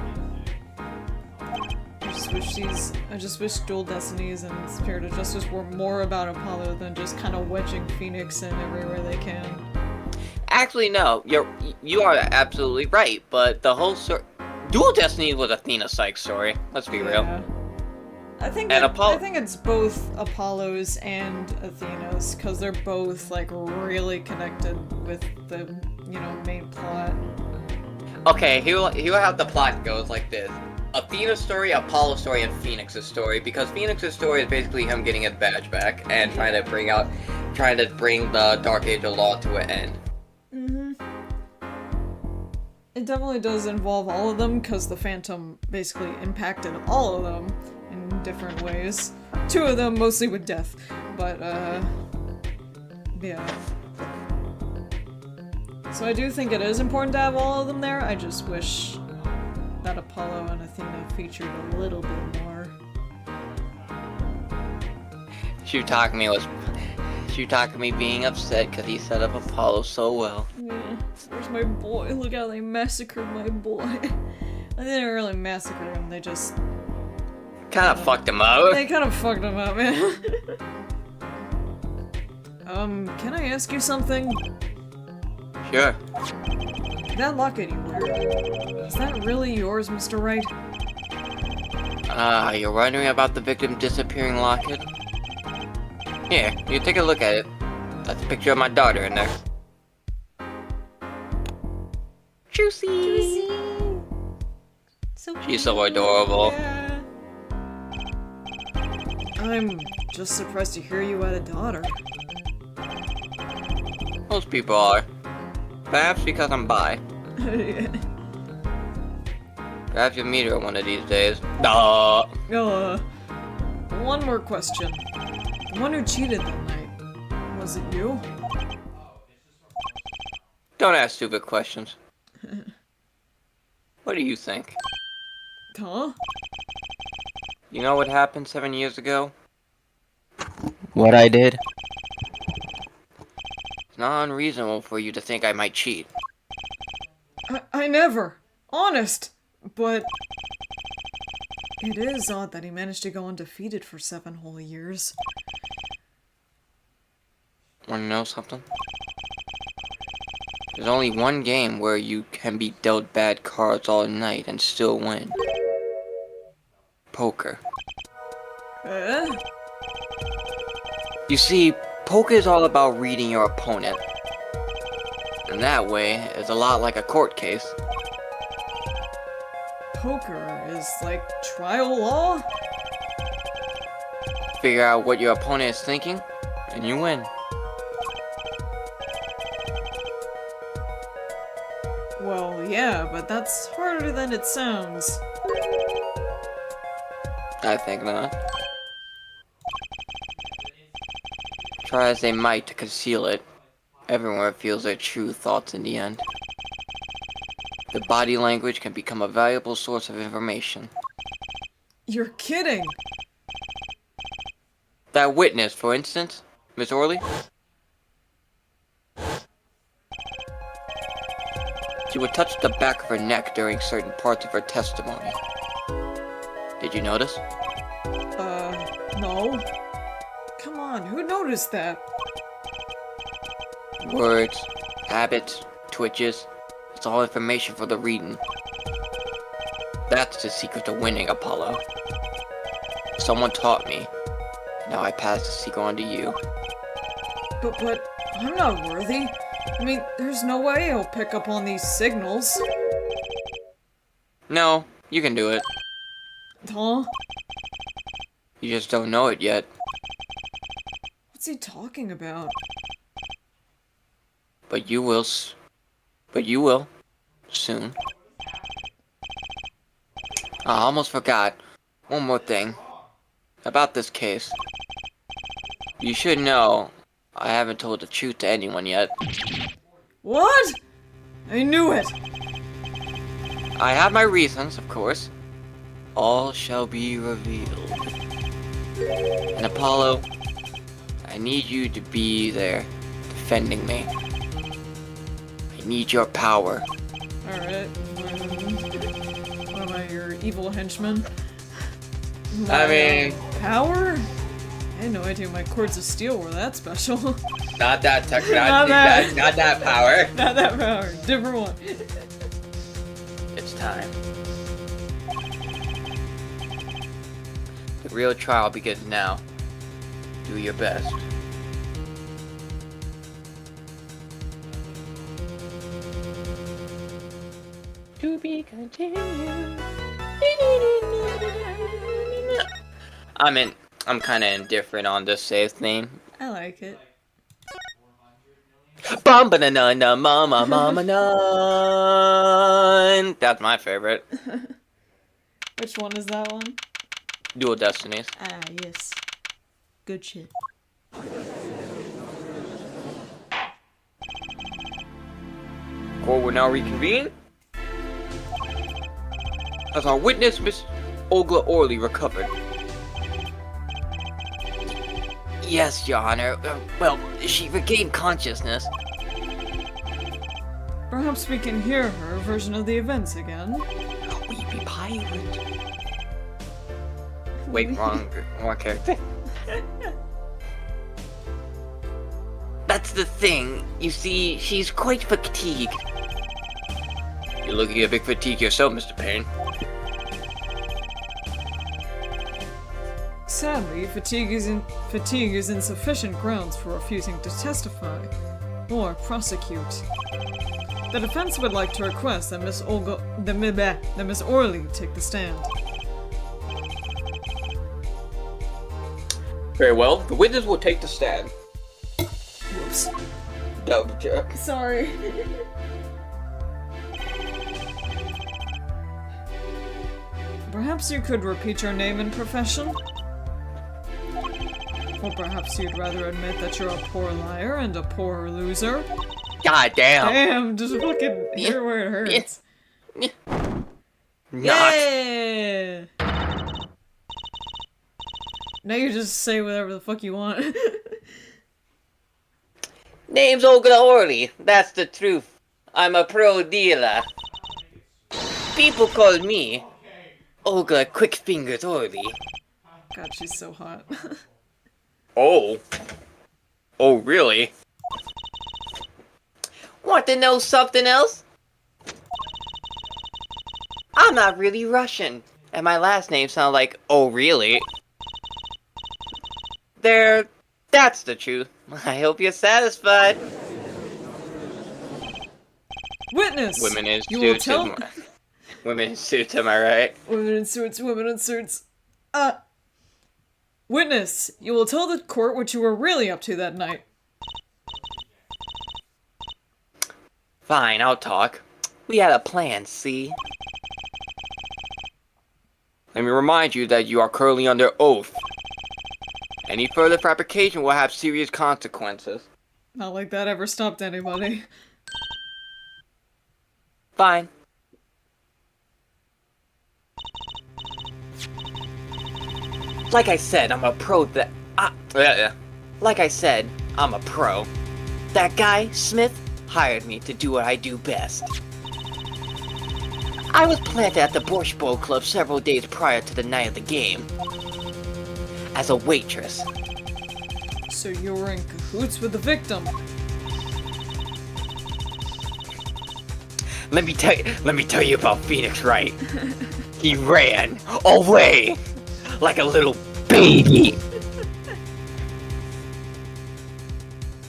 I just wish Dual Destinies and Spirit of Justice were more about Apollo than just kind of wedging Phoenix in everywhere they can. Actually, no, you are absolutely right, but the whole Dual Destiny was Athena Psyche story. Let's be real. I think And it's both Apollo's and Athena's, because they're both like really connected with the main plot. Okay, he'll have the plot goes like this: Athena's story, Apollo's story, and Phoenix's story. Because Phoenix's story is basically him getting his badge back and trying to bring the Dark Age of Law to an end. It definitely does involve all of them, because the Phantom basically impacted all of them in different ways. 2 of them mostly with death, but, yeah. So I do think it is important to have all of them there. I just wish that Apollo and Athena featured a little bit more. Shutakami being upset because he set up Apollo so well. Yeah, where's my boy? Look how they massacred my boy. They didn't really massacre him, they just... Kind of fucked him up. They kind of fucked him up, man. Can I ask you something? Sure. That locket you wear, is that really yours, Mr. Wright? You're wondering about the victim disappearing locket? Here, you take a look at it. That's a picture of my daughter in there. Juicy! Juicy! So She's so adorable. Yeah. I'm just surprised to hear you had a daughter. Most people are. Perhaps because I'm bi. Perhaps you'll meet her one of these days. Duh. One more question. The one who cheated that night, was it you? Don't ask stupid questions. What do you think? Huh? You know what happened 7 years ago? What I did? It's not unreasonable for you to think I might cheat. I never. Honest. But... it is odd that he managed to go undefeated for 7 whole years. Wanna know something? There's only one game where you can be dealt bad cards all night and still win. Poker. You see, poker is all about reading your opponent. And that way, it's a lot like a court case. Poker is like trial law? Figure out what your opponent is thinking, and you win. Well, yeah, but that's harder than it sounds. I think not. Try as they might to conceal it, everyone reveals their true thoughts in the end. The body language can become a valuable source of information. You're kidding! That witness, for instance, Miss Orley? She would touch the back of her neck during certain parts of her testimony. Did you notice? No. Come on, who noticed that? Words, habits, twitches, it's all information for the reading. That's the secret to winning, Apollo. Someone taught me. Now I pass the secret on to you. But, I'm not worthy. I mean, there's no way he'll pick up on these signals. No, you can do it. Huh? You just don't know it yet. What's he talking about? But you will soon. I almost forgot. One more thing. About this case. You should know, I haven't told the truth to anyone yet. What? I knew it! I have my reasons, of course. All shall be revealed. And Apollo, I need you to be there, defending me. I need your power. Alright. What am I, your evil henchman? I mean... Power? I had no idea my cords of steel were that special. Not that Not that. not that power. Not that power. Different one. It's time. The real trial begins now. Do your best. To be continued. I'm kind of indifferent on this save theme. I like it. Bum ba na na mama mama nun. That's my favorite. Which one is that one? Dual Destinies. Ah, yes. Good shit. Court will now reconvene. As our witness, Miss Olga Orley recovered. Yes, Your Honor. Well, she regained consciousness. Perhaps we can hear her version of the events again. We be pirate. Wait, wrong character. That's the thing. You see, she's quite fatigued. You're looking a bit fatigued yourself, Mr. Payne. Sadly, fatigue is insufficient grounds for refusing to testify or prosecute. The defense would like to request that Miss Orley take the stand. Very well. The witness will take the stand. Whoops. Dumb joke. Sorry. Perhaps you could repeat your name and profession? Or perhaps you'd rather admit that you're a poor liar and a poor loser? God damn. Damn, just fucking hear where it hurts. Not. Yeah! Now you just say whatever the fuck you want. Name's Olga Orley. That's the truth. I'm a pro dealer. People call me Olga Quick Fingers Orley. God, she's so hot. Oh. Oh, really? Want to know something else? I'm not really Russian, and my last name sounds like, oh really? That's the truth. I hope you're satisfied. Witness! Women in You will suits. tell- Women in suits, am I right? Women in suits, women in suits. Witness, you will tell the court what you were really up to that night. Fine, I'll talk. We had a plan, see? Let me remind you that you are currently under oath. Any further fabrication will have serious consequences. Not like that ever stopped anybody. Fine. Like I said, I'm a pro that... Yeah. Like I said, I'm a pro. That guy, Smith, hired me to do what I do best. I was planted at the Borscht Bowl Club several days prior to the night of the game. As a waitress. So you were in cahoots with the victim. Let me tell you about Phoenix Wright. He ran away like a little baby.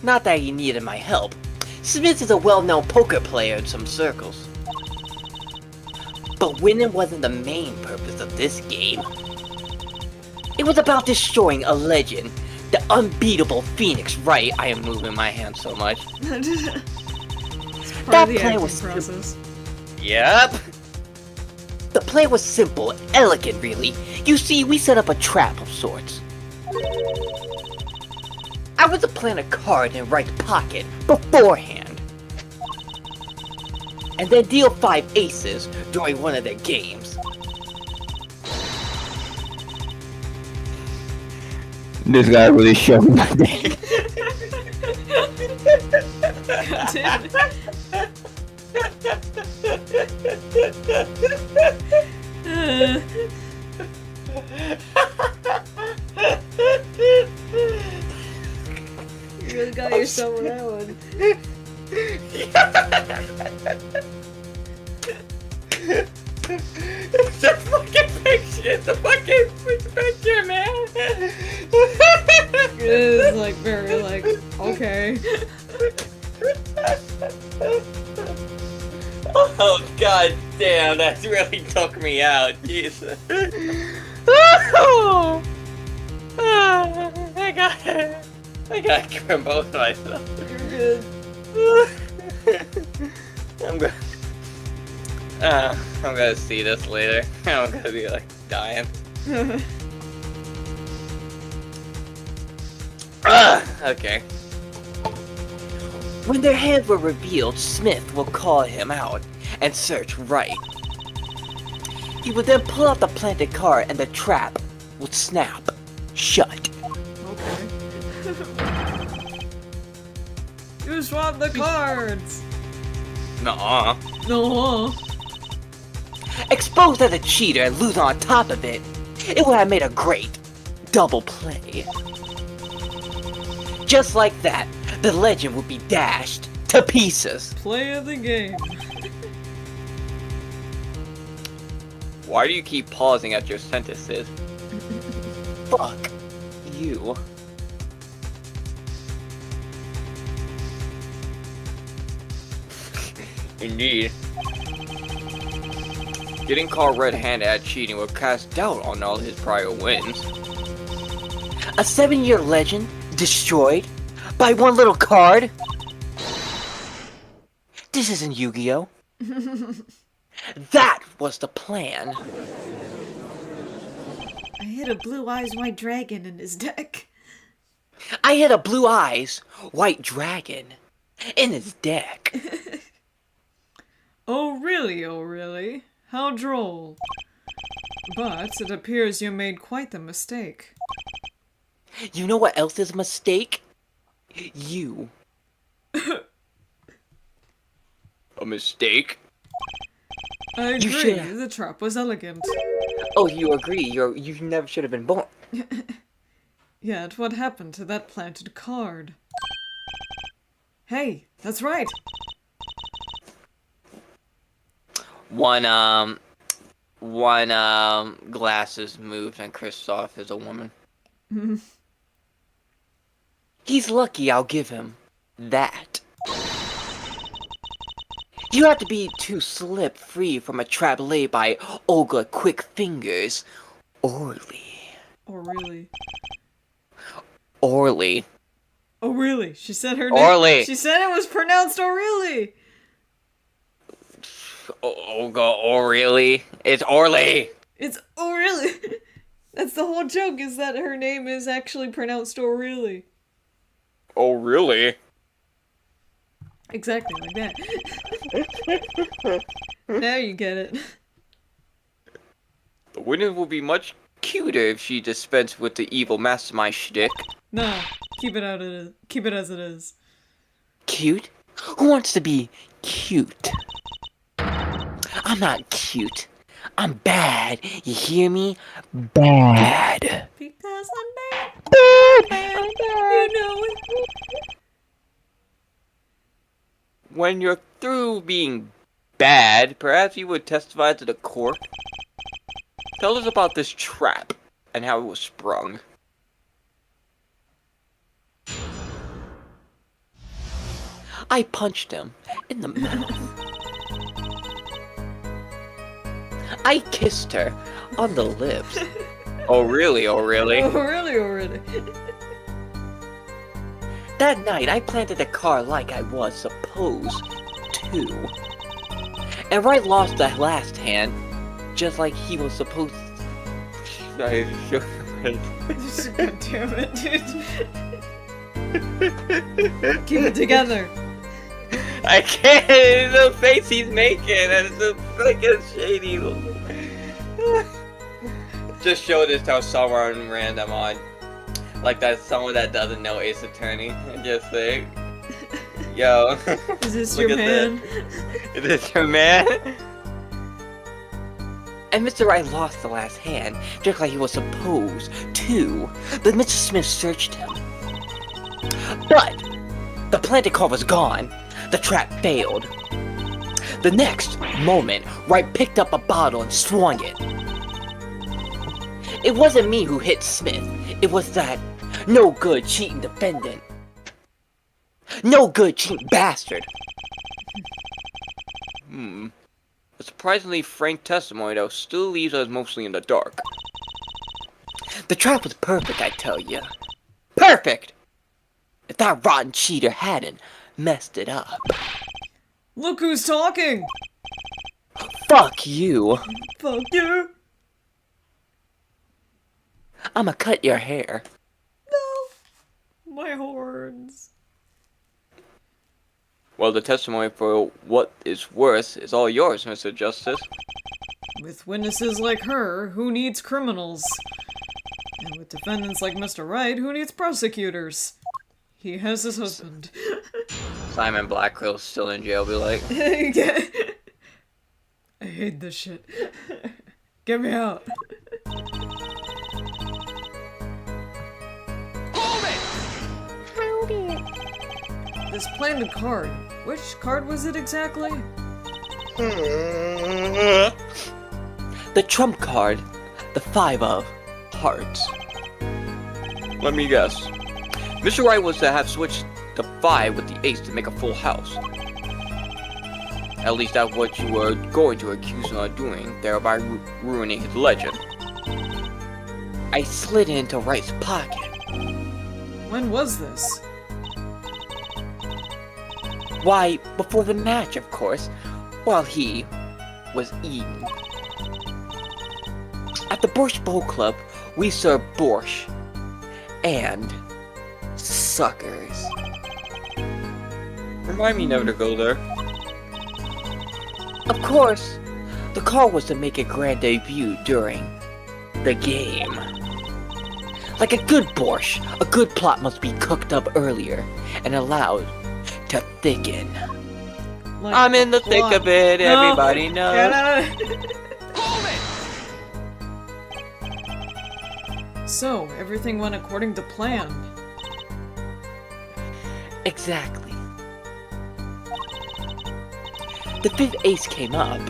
Not that he needed my help. Smith is a well-known poker player in some circles. But winning wasn't the main purpose of this game. It was about destroying a legend, the unbeatable Phoenix Wright. I am moving my hand so much. Part That of the plan acting was process. Yep. The plan was simple, elegant really. You see, we set up a trap of sorts. I was to plant a card in Wright's pocket beforehand. And then deal 5 aces during one of their games. This guy really shoved my dick. God damn it. You really got yourself with that one. It's a fucking picture. It's a fucking picture, man. It is like very like okay. Oh god damn, that really took me out. Jesus. Oh. I got compose myself. You're good. I'm gonna see this later. I'm gonna be like dying. Okay. When their hands were revealed, Smith will call him out and search right. He would then pull out the planted card and the trap would snap shut. Okay. You swapped the cards! Nuh-uh. No. Exposed as a cheater and losing on top of it, it would have made a great double play. Just like that, the legend would be dashed to pieces. Play of the game. Why do you keep pausing at your sentences? Fuck you. Indeed. Getting caught red-handed at cheating will cast doubt on all his prior wins. A 7-year legend destroyed by one little card? This isn't Yu-Gi-Oh! That was the plan. I hit a blue eyes white dragon in his deck. I hit a blue eyes white dragon in his deck. Oh really, oh really? How droll. But it appears you made quite the mistake. You know what else is a mistake? You. A mistake? I You agree, should- the trap was elegant. Oh, you agree? You never should have been born. Yet what happened to that planted card? Hey, that's right! One glasses moved and Kristoff is a woman. He's lucky, I'll give him that. You have to be to slip free from a trap laid by Olga Quick Fingers, Orly. Oh really? Orly. Oh really? She said her name. Orly. She said it was pronounced O'Reilly! Olga O'Reilly? It's Orly! It's O'Reilly! That's the whole joke, is that her name is actually pronounced O'Reilly. Oh, really? Exactly like that. Now you get it. The winner will be much cuter if she dispensed with the evil mastermind shtick. No, keep it as it is. Cute? Who wants to be cute? I'm not cute. I'm bad. You hear me? Bad. Because I'm bad. Bad. You know it. When you're through being bad, perhaps you would testify to the court? Tell us about this trap and how it was sprung. I punched him in the mouth. I kissed her on the lips. Oh, really? Oh, really? Oh really, already? That night, I planted the car like I was supposed to. And Wright lost the last hand, just like he was supposed to. God damn it, dude. Keep it together. I can't! The face he's making, and it's a freaking shady. Just show this to someone random on, like that someone that doesn't know Ace Attorney, and just say, "Yo, Is this look your at man? Is this your man?" And Mr. Wright lost the last hand, just like he was supposed to. But Mr. Smith searched him. But the planted card was gone. The trap failed. The next moment, Wright picked up a bottle and swung it. It wasn't me who hit Smith. It was that no good cheating defendant. No good cheating bastard. A surprisingly frank testimony, though, still leaves us mostly in the dark. The trap was perfect, I tell you. Perfect! If that rotten cheater hadn't messed it up. Look who's talking! Fuck you. Fuck you! I'ma cut your hair. No! My horns. Well, the testimony for what is worse is all yours, Mr. Justice. With witnesses like her, who needs criminals? And with defendants like Mr. Wright, who needs prosecutors? He has his husband. Simon Blackwell's still in jail, be like. I hate this shit. Get me out. This planted card. Which card was it exactly? The trump card, the 5 of hearts. Let me guess. Mr. Wright was to have switched the 5 with the ace to make a full house. At least that's what you were going to accuse him of doing, thereby ruining his legend. I slid into Wright's pocket. When was this? Why, before the match, of course, while he was eating. At the Borscht Bowl Club, we serve borscht and suckers. Remind me never to go there. Of course, the call was to make a grand debut during the game. Like a good borscht, a good plot must be cooked up earlier and allowed to thicken. Like I'm in the thick plot. of it, No. everybody knows. So, everything went according to plan. Exactly. The 5th ace came up,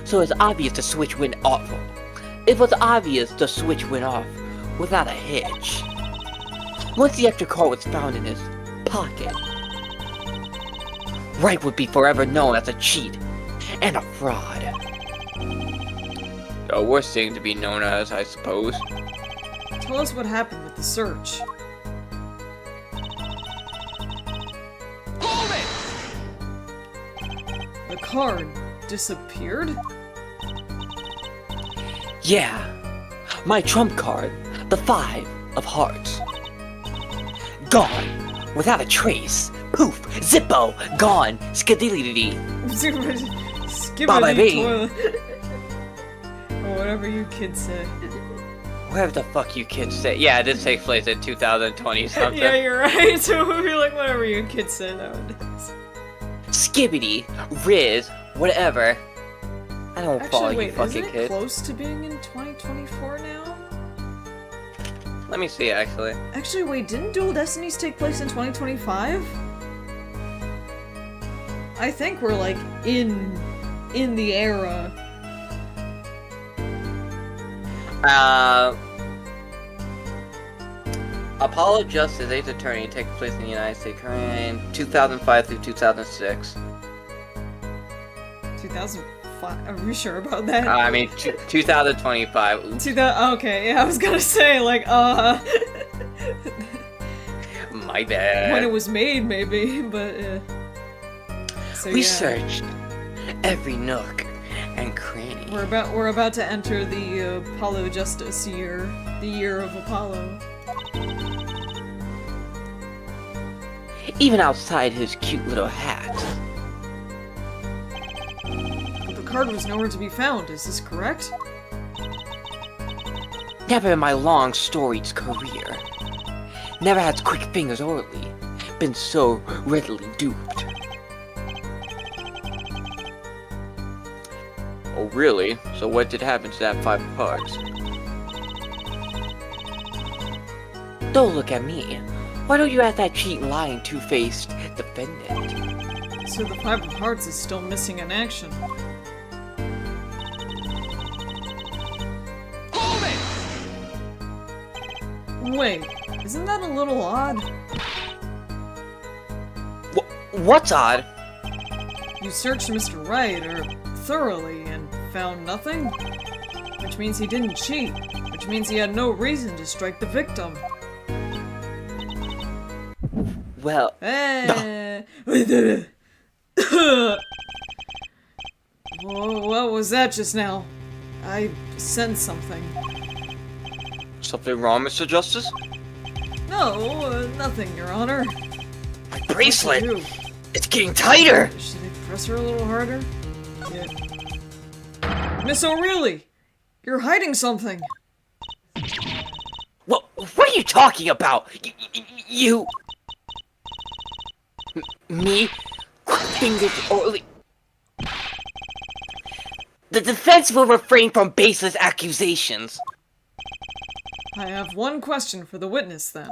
so it's obvious the switch went off. It was obvious the switch went off without a hitch. Once the extra card was found in his pocket, Wright would be forever known as a cheat and a fraud. The worst thing to be known as, I suppose. Tell us what happened with the search. The card disappeared? Yeah, my trump card, the 5 of hearts. Gone, without a trace. Poof, zippo, gone, skadility. Skibbity Bada bing. toilet. Or whatever you kids say. Whatever the fuck you kids say. Yeah, this takes place in 2020 something. Yeah, you're right. So we'll be like, whatever you kids say nowadays. Skibbity, Riz, whatever. I don't follow Actually, you wait, fucking isn't it kids. close to being in 2024 now? Let me see, actually. Actually, wait, didn't Dual Destinies take place in 2025? I think we're like in the era. Apollo Justice Ace Attorney takes place in the United States in 2005 through 2006. 2005? Are we sure about that? I mean, 2025. Oops. Okay, yeah, I was gonna say, like, My bad. when it was made, maybe, but, so, We yeah. searched every nook and cranny. We're about to enter the Apollo Justice year, the year of Apollo. Even outside his cute little hat. But the card was nowhere to be found, is this correct? Never in my long storied career. Never had quick fingers orally been so readily duped. Oh, really? So what did happen to that 5 of hearts? Don't look at me. Why don't you ask that cheating, lying, two-faced defendant? So the 5 of Hearts is still missing in action. Wait, isn't that a little odd? What's odd? You searched Mr. Wright, thoroughly, and found nothing? Which means he didn't cheat. Which means he had no reason to strike the victim. Well, Hey! Whoa, what was that just now? I sensed something. Something wrong, Mr. Justice? No, nothing, Your Honor. my bracelet! You. It's getting tighter! Should I press her a little harder? Yeah. Miss O'Reilly! You're hiding something! What are you talking about? You... Me? Fingers only... The defense will refrain from baseless accusations. I have one question for the witness, then.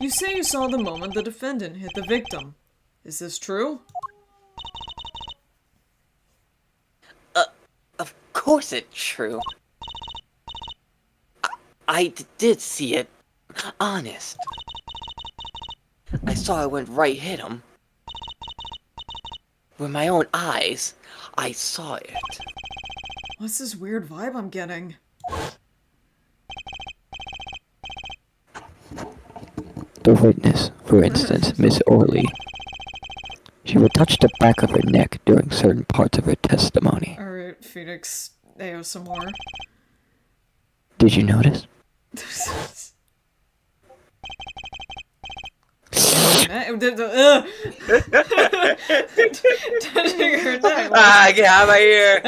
You say you saw the moment the defendant hit the victim. Is this true? Of course it's true. I did see it. Honest. I saw it went right hit him. With my own eyes, I saw it. What's this weird vibe I'm getting? The witness, for instance, Miss Orley. She would touch the back of her neck during certain parts of her testimony. Alright, Phoenix, Ayo some more. Did you notice? Touching her neck. Get out of my ear!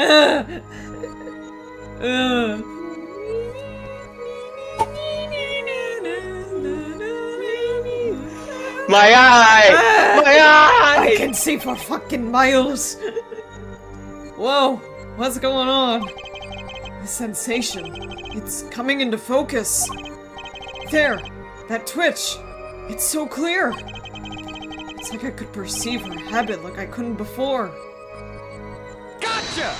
My eye! My I eye! can see for fucking miles. Whoa, what's going on? The sensation. It's coming into focus. There, that twitch. It's so clear. It's like I could perceive her habit like I couldn't before. Gotcha!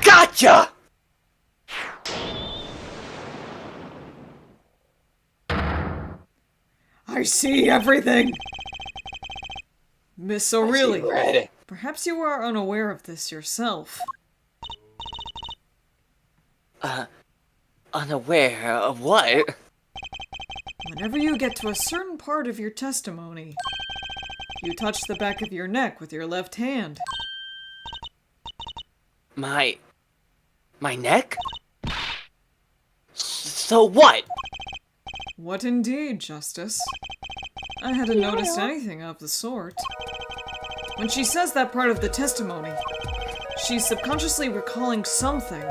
Gotcha! I see everything! Miss O'Reilly, Red. perhaps you are unaware of this yourself. Unaware of what? Whenever you get to a certain part of your testimony, you touch the back of your neck with your left hand. My neck? So what? What indeed, Justice? I hadn't noticed anything of the sort. When she says that part of the testimony, she's subconsciously recalling something.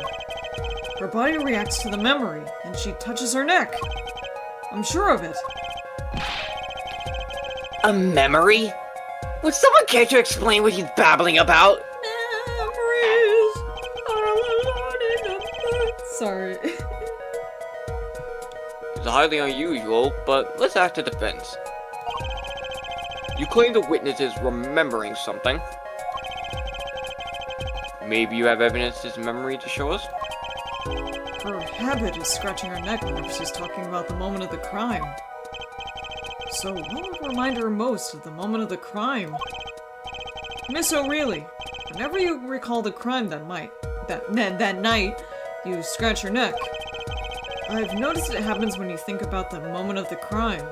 Her body reacts to the memory, and she touches her neck. I'm sure of it. A memory? Would someone care to explain what he's babbling about? Memories are alone in the dark. Sorry. It's highly unusual, but let's act a defense. You claim the witness is remembering something. Maybe you have evidence of his memory to show us? Her habit is scratching her neck whenever she's talking about the moment of the crime. So what would remind her most of the moment of the crime? Miss O'Reilly, whenever you recall the crime that night, you scratch your neck. I've noticed it happens when you think about the moment of the crime.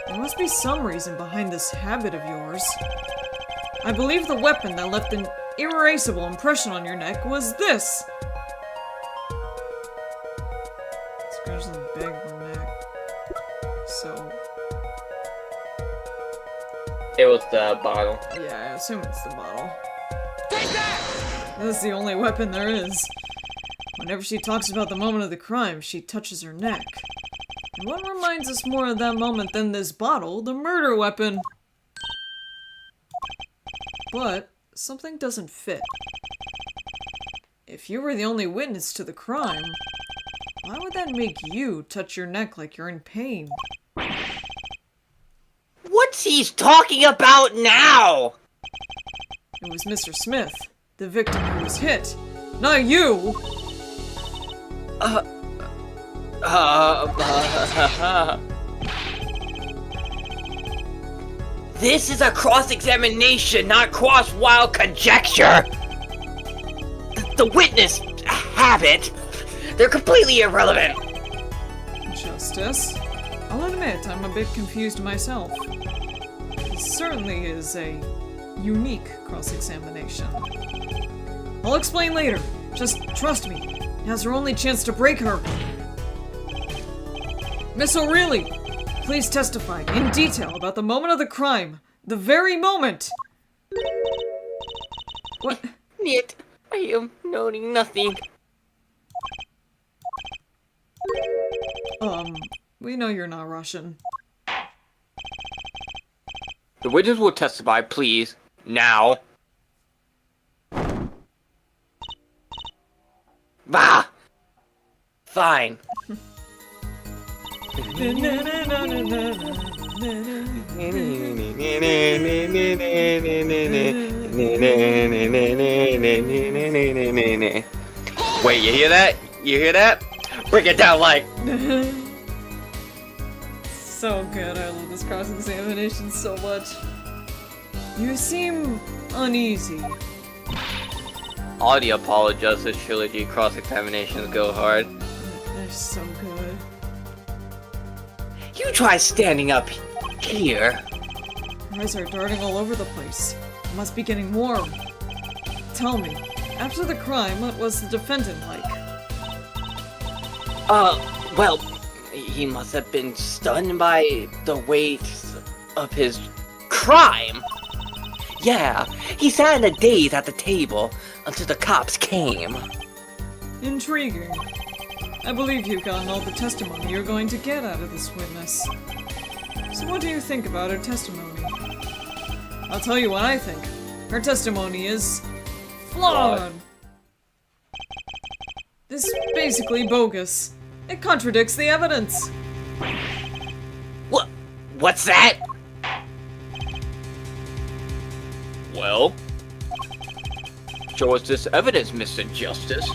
There must be some reason behind this habit of yours. I believe the weapon that left an irreplaceable impression on your neck was this. Scratch the back of the neck. So, It was the bottle. yeah, I assume it's the bottle. Take that! That's the only weapon there is. Whenever she talks about the moment of the crime, she touches her neck. And what reminds us more of that moment than this bottle, the murder weapon? But something doesn't fit. If you were the only witness to the crime, why would that make you touch your neck like you're in pain? What's he talking about now? It was Mr. Smith, the victim who was hit, not you! This is a cross-examination, not cross-wild conjecture! The witness habit, they're completely irrelevant! Justice? I'll admit I'm a bit confused myself. This certainly is a unique cross-examination. I'll explain later. Just trust me. Now's our only chance to break her. Miss O'Reilly, please testify in detail about the moment of the crime, The very moment! What? Yet, I am knowing nothing. We know you're not Russian. The witness will testify, please. Now. Bah! Fine. Wait, you hear that? You hear that? Break it down like... So good, I love this cross-examination so much. You seem uneasy. All the Apollo Justice Trilogy cross-examinations go hard. They're so good. You try standing up here. Your eyes are darting all over the place. It must be getting warm. Tell me, after the crime, what was the defendant like? Well, he must have been stunned by the weight of his crime. Yeah, he sat in a daze at the table until the cops came. Intriguing. I believe you've gotten all the testimony you're going to get out of this witness. So what do you think about her testimony? I'll tell you what I think. Her testimony is... flawed! This is basically bogus. It contradicts the evidence. What's that? Well? Show us this evidence, Mr. Justice.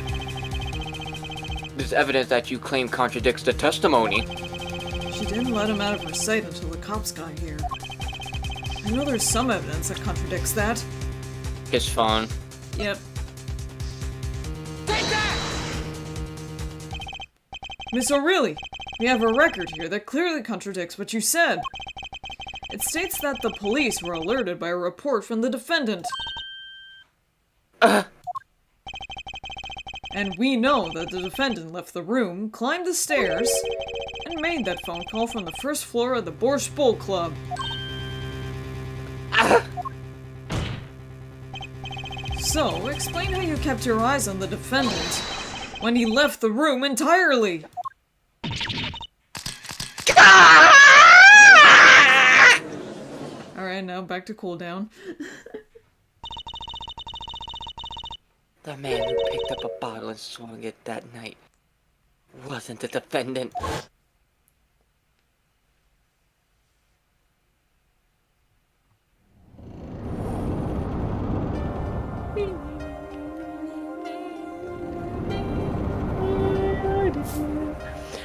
This evidence that you claim contradicts the testimony. She didn't let him out of her sight until the cops got here. I know there's some evidence that contradicts that. His phone. Yep. Miss O'Reilly, we have a record here that clearly contradicts what you said. It states that the police were alerted by a report from the defendant. And we know that the defendant left the room, climbed the stairs, and made that phone call from the first floor of the Borscht Bowl Club. So, explain how you kept your eyes on the defendant when he left the room entirely. Alright, now back to cooldown. The man who picked up a bottle and swung it that night wasn't the defendant.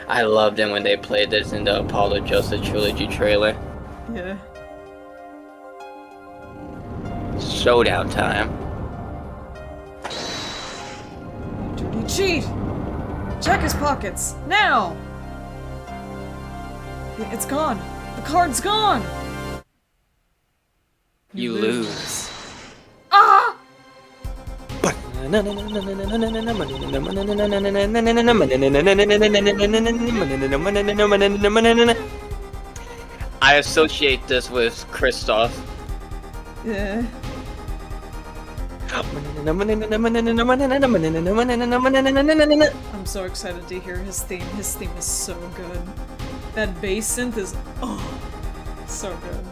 I loved it when they played this in the Apollo Justice Trilogy trailer. Yeah. Showdown time. Dirty cheat! Check his pockets, now! It's gone. The card's gone! You lose. Ah! I associate this with Kristoff. Yeah. I'm so excited to hear his theme. His theme is so good. That bass synth is, so good.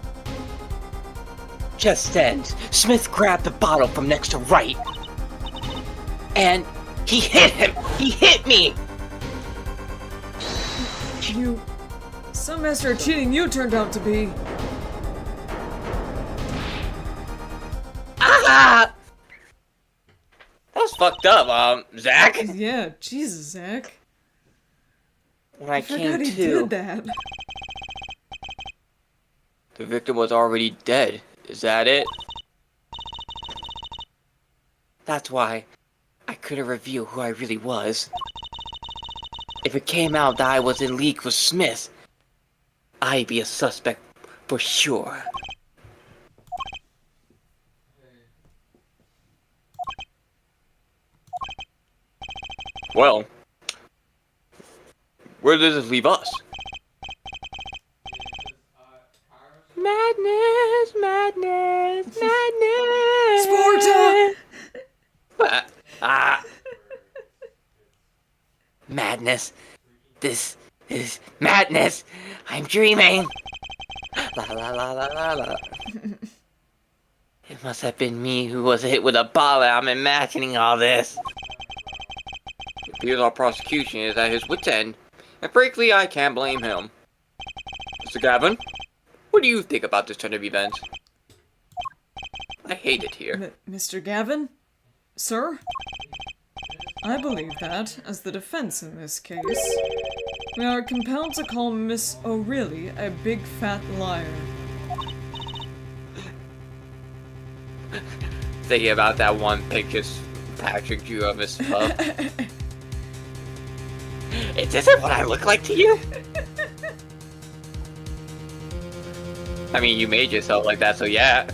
Just then, Smith grabbed the bottle from next to Wright. And he hit him! He hit me! Some master of cheating you turned out to be. Ah! That was fucked up, Zach. Yeah, Jesus, Zach. When I forgot came he to, did that. The victim was already dead. Is that it? that's why I couldn't reveal who I really was. If it came out that I was in league with Smith, I'd be a suspect for sure. Well, where does this leave us? Madness, madness. Madness! Madness! Sparta! Madness. This is madness. I'm dreaming. La la la la la la. It must have been me who was hit with a ball. I'm imagining all this. It appears our prosecution is at his wit's end, and frankly, I can't blame him. Mr. Gavin, what do you think about this turn of events? I hate it here. Mr. Gavin? Sir? I believe that, as the defense in this case, we are compelled to call Miss O'Reilly a big fat liar. Thinking about that one picture Patrick drew of his pup. Is this what I look like to you? I mean, you made yourself like that, so yeah.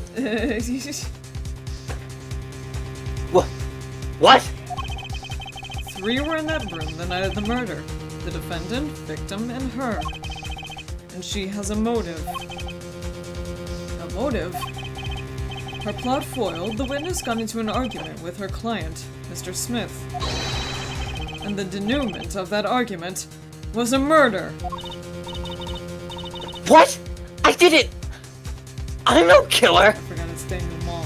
What? 3 were in that room the night of the murder. The defendant, victim, and her. And she has a motive. A motive? Her plot foiled, the witness got into an argument with her client, Mr. Smith. And the denouement of that argument was a murder! What? I didn't! I'm no killer! I forgot it's Daniel Mall.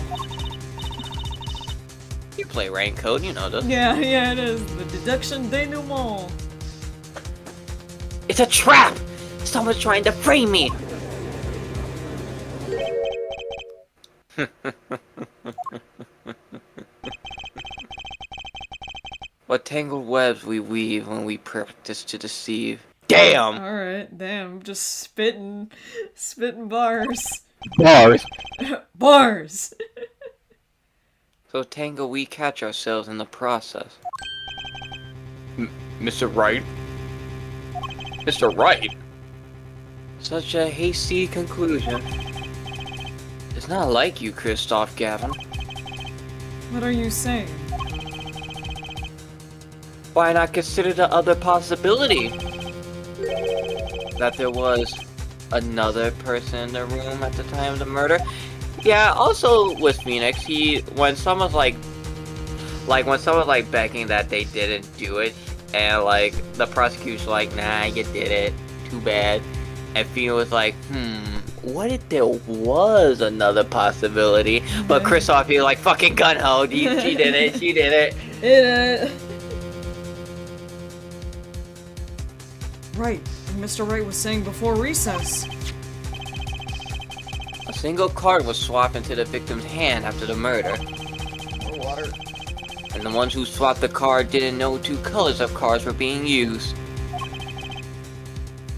You play rank code, you know this. Yeah, it is. The deduction denouement. It's a trap! Someone's trying to frame me! What tangled webs we weave when we practice to deceive. Damn! Alright, damn, just spitting bars. Bars. Bars! So tangle we catch ourselves in the process. Mr. Wright? Mr. Wright? Such a hasty conclusion. It's not like you, Christoph Gavin. What are you saying? Why not consider the other possibility? That there was another person in the room at the time of the murder? Yeah, also with Phoenix, when someone's begging that they didn't do it, and like, the prosecution's like, nah, you did it, too bad. And Phoenix was like, what if there was another possibility? But Christoph, he like, fucking gun-ho, she did it, she did it. Right, and Mr. Wright was saying before recess. A single card was swapped into the victim's hand after the murder. More water. And the ones who swapped the card didn't know 2 colors of cards were being used.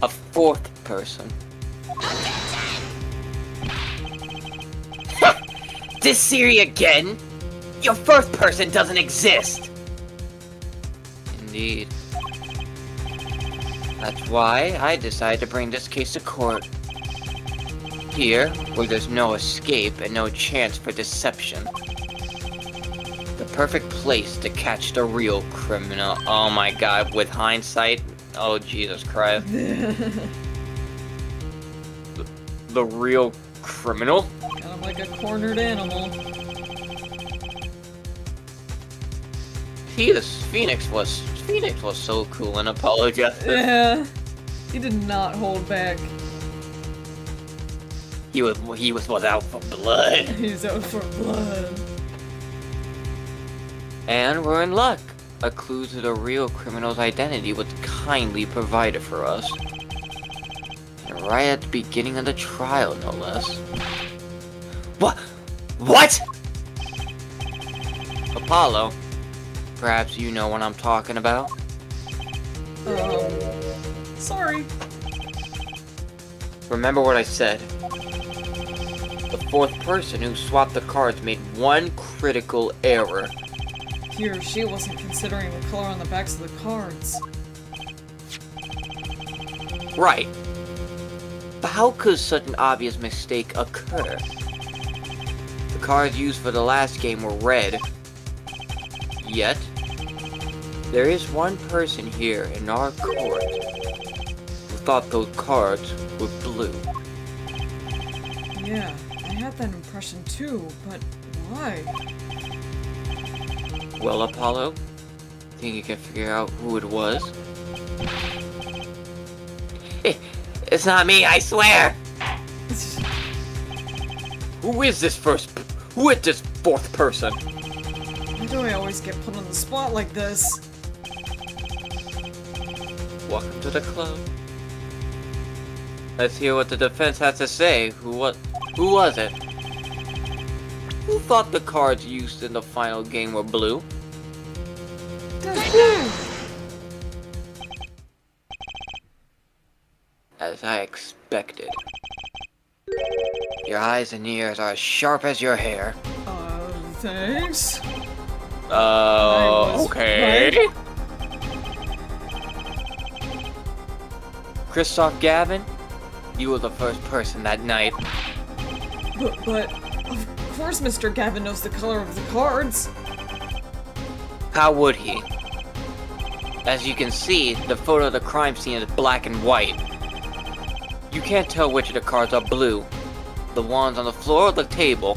A 4th person. This Siri again? Your first person doesn't exist! Indeed. That's why I decided to bring this case to court. Here, where there's no escape and no chance for deception. The perfect place to catch the real criminal. Oh my god, with hindsight? Oh Jesus Christ. The real criminal? Kind of like a cornered animal. Phoenix was so cool and apologetic. Yeah. He did not hold back. He was out for blood. He's out for blood. And we're in luck. A clue to the real criminal's identity was kindly provided for us. And right at the beginning of the trial, no less. What? Apollo, perhaps you know what I'm talking about? Sorry. Remember what I said. The 4th person who swapped the cards made one critical error. He or she wasn't considering the color on the backs of the cards. Right. But how could such an obvious mistake occur? The cards used for the last game were red. Yet, there is one person here in our court who thought those cards were blue. Yeah, I had that impression too, but why? Well, Apollo, think you can figure out who it was? It's not me, I swear! Who is this fourth person? Why do I always get put on the spot like this? Welcome to the club. Let's hear what the defense has to say. Who was it? Who thought the cards used in the final game were blue? As I expected. Your eyes and ears are as sharp as your hair. Thanks. I was Okay. Christoph Gavin, you were the first person that night. But of course Mr. Gavin knows the color of the cards. How would he? As you can see, the photo of the crime scene is black and white. You can't tell which of the cards are blue. The ones on the floor or the table.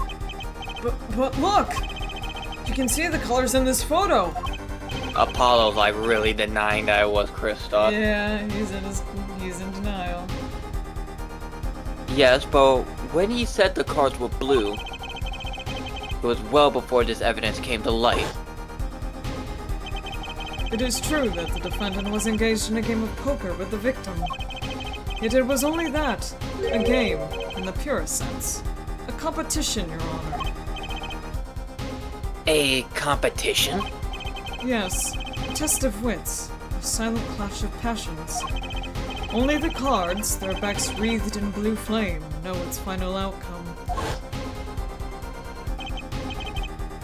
But look! You can see the colors in this photo. Apollo's like really denying that it was Christoph. Yeah, he's in denial. Yes, but when he said the cards were blue, it was well before this evidence came to light. It is true that the defendant was engaged in a game of poker with the victim. Yet it was only that, a game, in the purest sense. A competition, Your Honor. A competition? Yes, a test of wits, a silent clash of passions. Only the cards, their backs wreathed in blue flame, know its final outcome.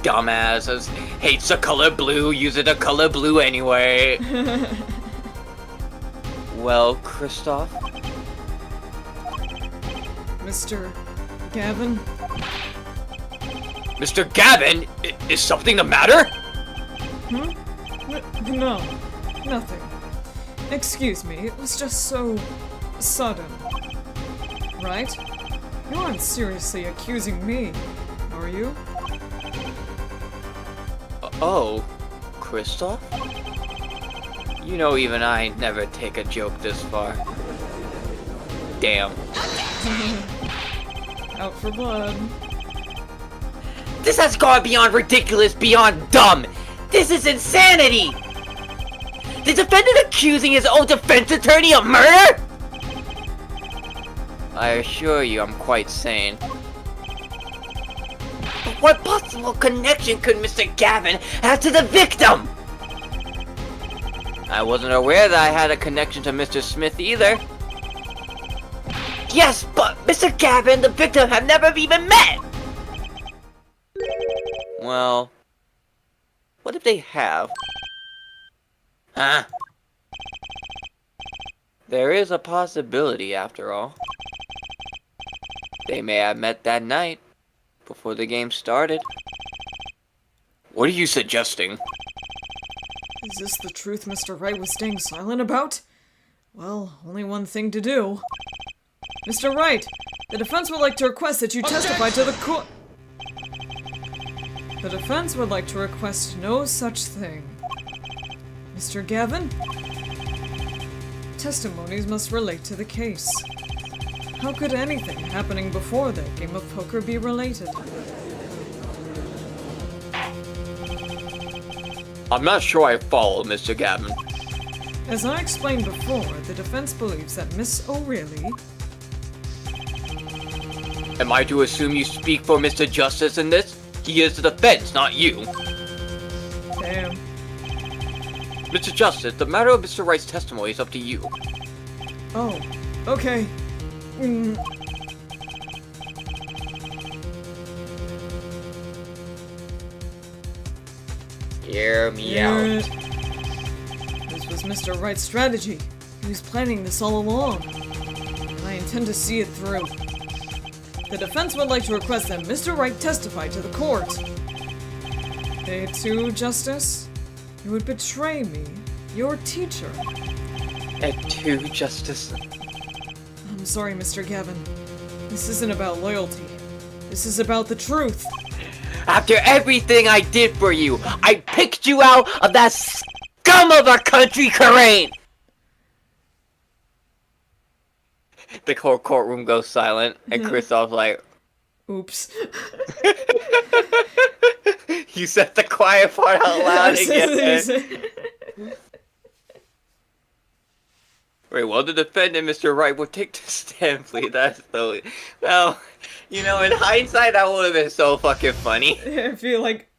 Dumbasses hates the color blue, uses the color blue anyway. Well, Christoph? Mr. Gavin? Mr. Gavin, is something the matter? No, nothing. Excuse me, it was just so sudden. Right? You aren't seriously accusing me, are you? Oh, Christoph? You know even I never take a joke this far. Damn. Out for blood. This has gone beyond ridiculous, beyond dumb! This is insanity! The defendant accusing his own defense attorney of murder?! I assure you I'm quite sane. But what possible connection could Mr. Gavin have to the victim? I wasn't aware that I had a connection to Mr. Smith either. Yes, but Mr. Gavin and the victim have never even met! Well, what if they have? Huh? There is a possibility, after all. They may have met that night, before the game started. What are you suggesting? Is this the truth Mr. Wright was staying silent about? Well, only one thing to do. Mr. Wright, the defense would like to request that you testify to the court. The defense would like to request no such thing. Mr. Gavin? Testimonies must relate to the case. How could anything happening before that game of poker be related? I'm not sure I follow, Mr. Gavin. As I explained before, the defense believes that Miss O'Reilly... Am I to assume you speak for Mr. Justice in this? He is the defense, not you. Damn. Mr. Justice, the matter of Mr. Wright's testimony is up to you. Oh, okay. Hear me out. This was Mr. Wright's strategy. He was planning this all along. And I intend to see it through. The defense would like to request that Mr. Wright testify to the court. They too, Justice? You would betray me, your teacher. And two, Justice. I'm sorry, Mr. Gavin. This isn't about loyalty. This is about the truth. After everything I did for you, I picked you out of that scum of a country, Karain! The whole courtroom goes silent, and Kristoff's like, Oops. you said the quiet part out loud again. Very well, the defendant, Mr. Wright, will take the stand, please. That's so... Well, you know, in hindsight, that would have been so fucking funny. I feel like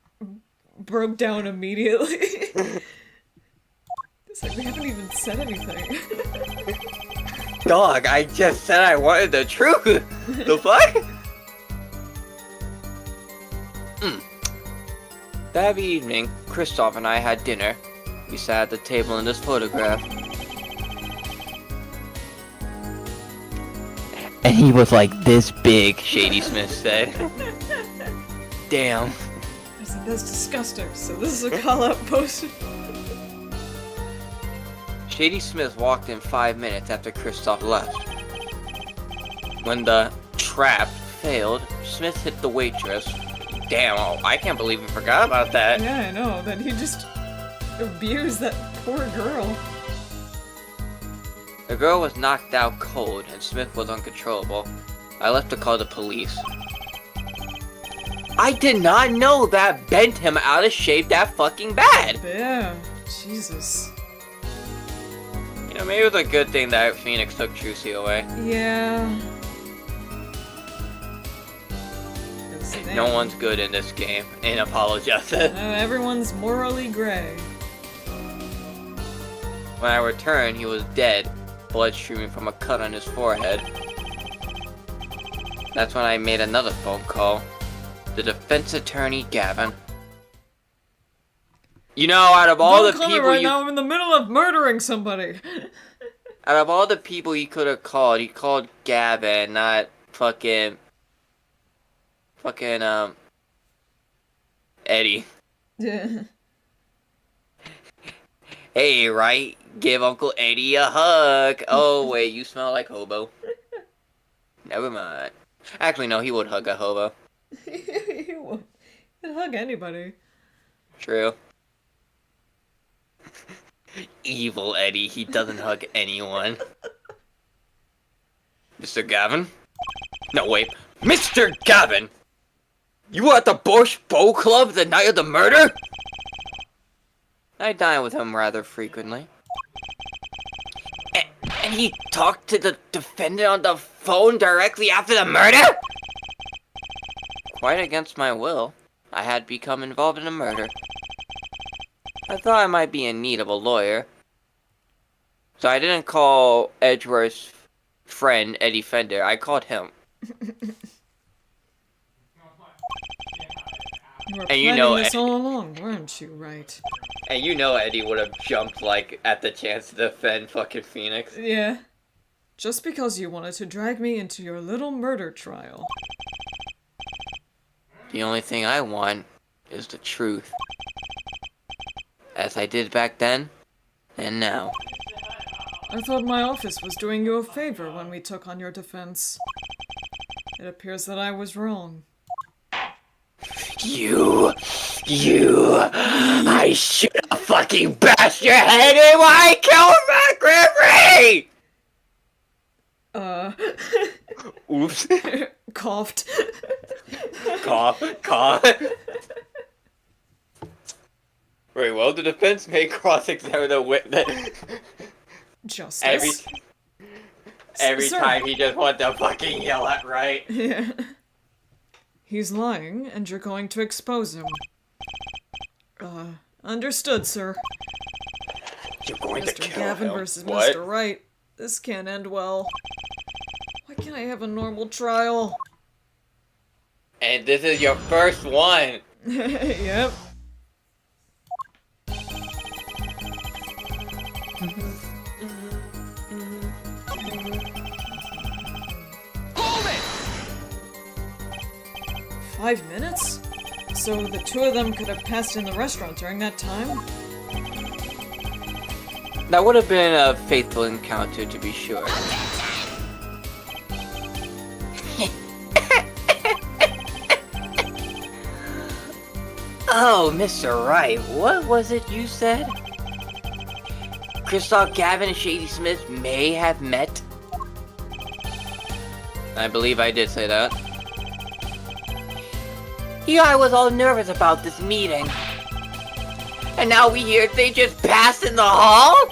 broke down immediately. It's like we haven't even said anything. Dog, I just said I wanted the truth. The fuck? That evening, Kristoff and I had dinner. We sat at the table in this photograph. And he was like this big. Shady Smith said. Damn. I said, that's disgusting, so this is a call-out post. Shady Smith walked in 5 minutes after Kristoff left. When the trap failed, Smith hit the waitress. Damn, oh, I can't believe we forgot about that. Yeah, I know, then he just abused that poor girl. The girl was knocked out cold, and Smith was uncontrollable. I left to call the police. I did not know that bent him out of shape that fucking bad! But yeah, Jesus. You know, maybe it was a good thing that Phoenix took Trucy away. Yeah. No one's good in this game, in Apollo Justice. Everyone's morally gray. When I returned, he was dead, blood streaming from a cut on his forehead. That's when I made another phone call. The defense attorney, Gavin. You know, out of all the people right now, I'm in the middle of murdering somebody. Out of all the people he could have called, he called Gavin, not fucking, Eddie. Yeah. Hey, right? Give Uncle Eddie a hug. Oh, wait, you smell like hobo. Never mind. Actually, no, he would hug a hobo. He would. He'd hug anybody. True. Evil Eddie, he doesn't hug anyone. Mr. Gavin? No, wait. Mr. Gavin! You were at the Borscht Bow Club the night of the murder? I dine with him rather frequently. And he talked to the defendant on the phone directly after the murder? Quite against my will, I had become involved in a murder. I thought I might be in need of a lawyer. So I didn't call Edgeworth's friend, Eddie Fender. I called him. You were And you planning know this Eddie- all along, weren't you, right? And you know Eddie would have jumped, like, at the chance to defend fucking Phoenix. Yeah. Just because you wanted to drag me into your little murder trial. The only thing I want is the truth. As I did back then, and now. I thought my office was doing you a favor when we took on your defense. It appears that I was wrong. I should have fucking bashed your head in while I killed Mac Griffey! Oops. Coughed. Cough. Very well, the defense may cross-examine the witness. Justice. Every Sir. time he just wants to fucking yell at right. Yeah. He's lying, and you're going to expose him. Understood, sir. You're going to Mr. kill Gavin him. versus What? Mr. Wright. This can't end well. Why can't I have a normal trial? And this is your first one. Yep. Hold it! 5 minutes? So the two of them could have passed in the restaurant during that time? That would have been a faithful encounter, to be sure. Oh, Mr. Wright, what was it you said? Kristoff, Gavin, and Shady Smith may have met? I believe I did say that. Yeah, I was all nervous about this meeting. And now we hear they just passed in the hall?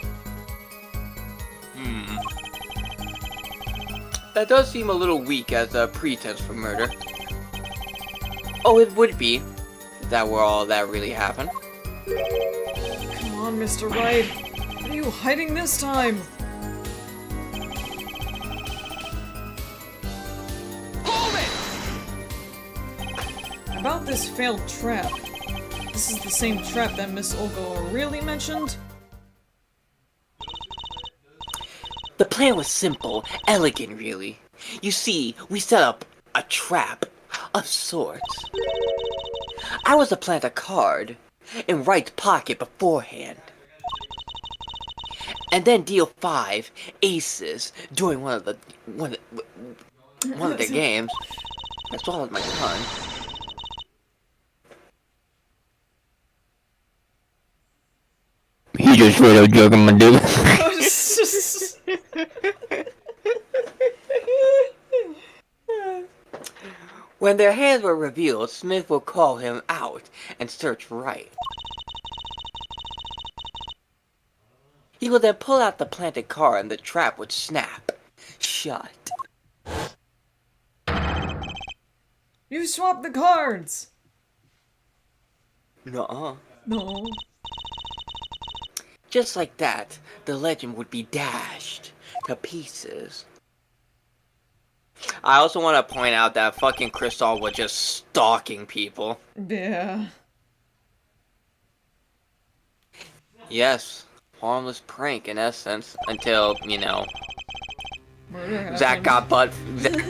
That does seem a little weak as a pretense for murder. Oh, it would be. If that were all that really happened. Come on, Mr. Wright. What are you hiding this time? Hold it! About this failed trap. This is the same trap that Miss Olga really mentioned? The plan was simple, elegant really. You see, we set up a trap of sorts. I was to plant a card in Wright's pocket beforehand. And then deal 5 aces during one of the games. I swallowed my tongue. He just straight up joking, my dude. When their hands were revealed, Smith will call him out and search Wright. He would then pull out the planted card and the trap would snap shut. You swapped the cards! Nuh-uh. No. Just like that, the legend would be dashed to pieces. I also want to point out that fucking Crystal was just stalking people. Yeah. Yes, harmless prank in essence, until, you know, Murder Zach happened.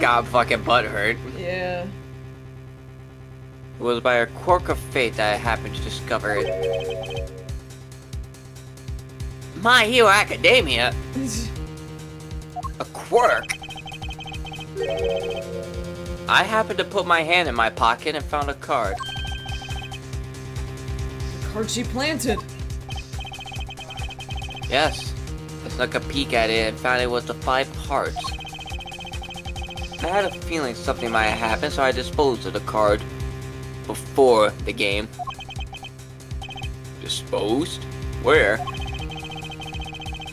got fucking butthurt. Yeah. It was by a quirk of fate that I happened to discover it. My Hero Academia? A quirk? I happened to put my hand in my pocket and found a card. The card she planted. Yes, I snuck a peek at it and found it was the 5 hearts. I had a feeling something might happen, so I disposed of the card before the game. Disposed? Where?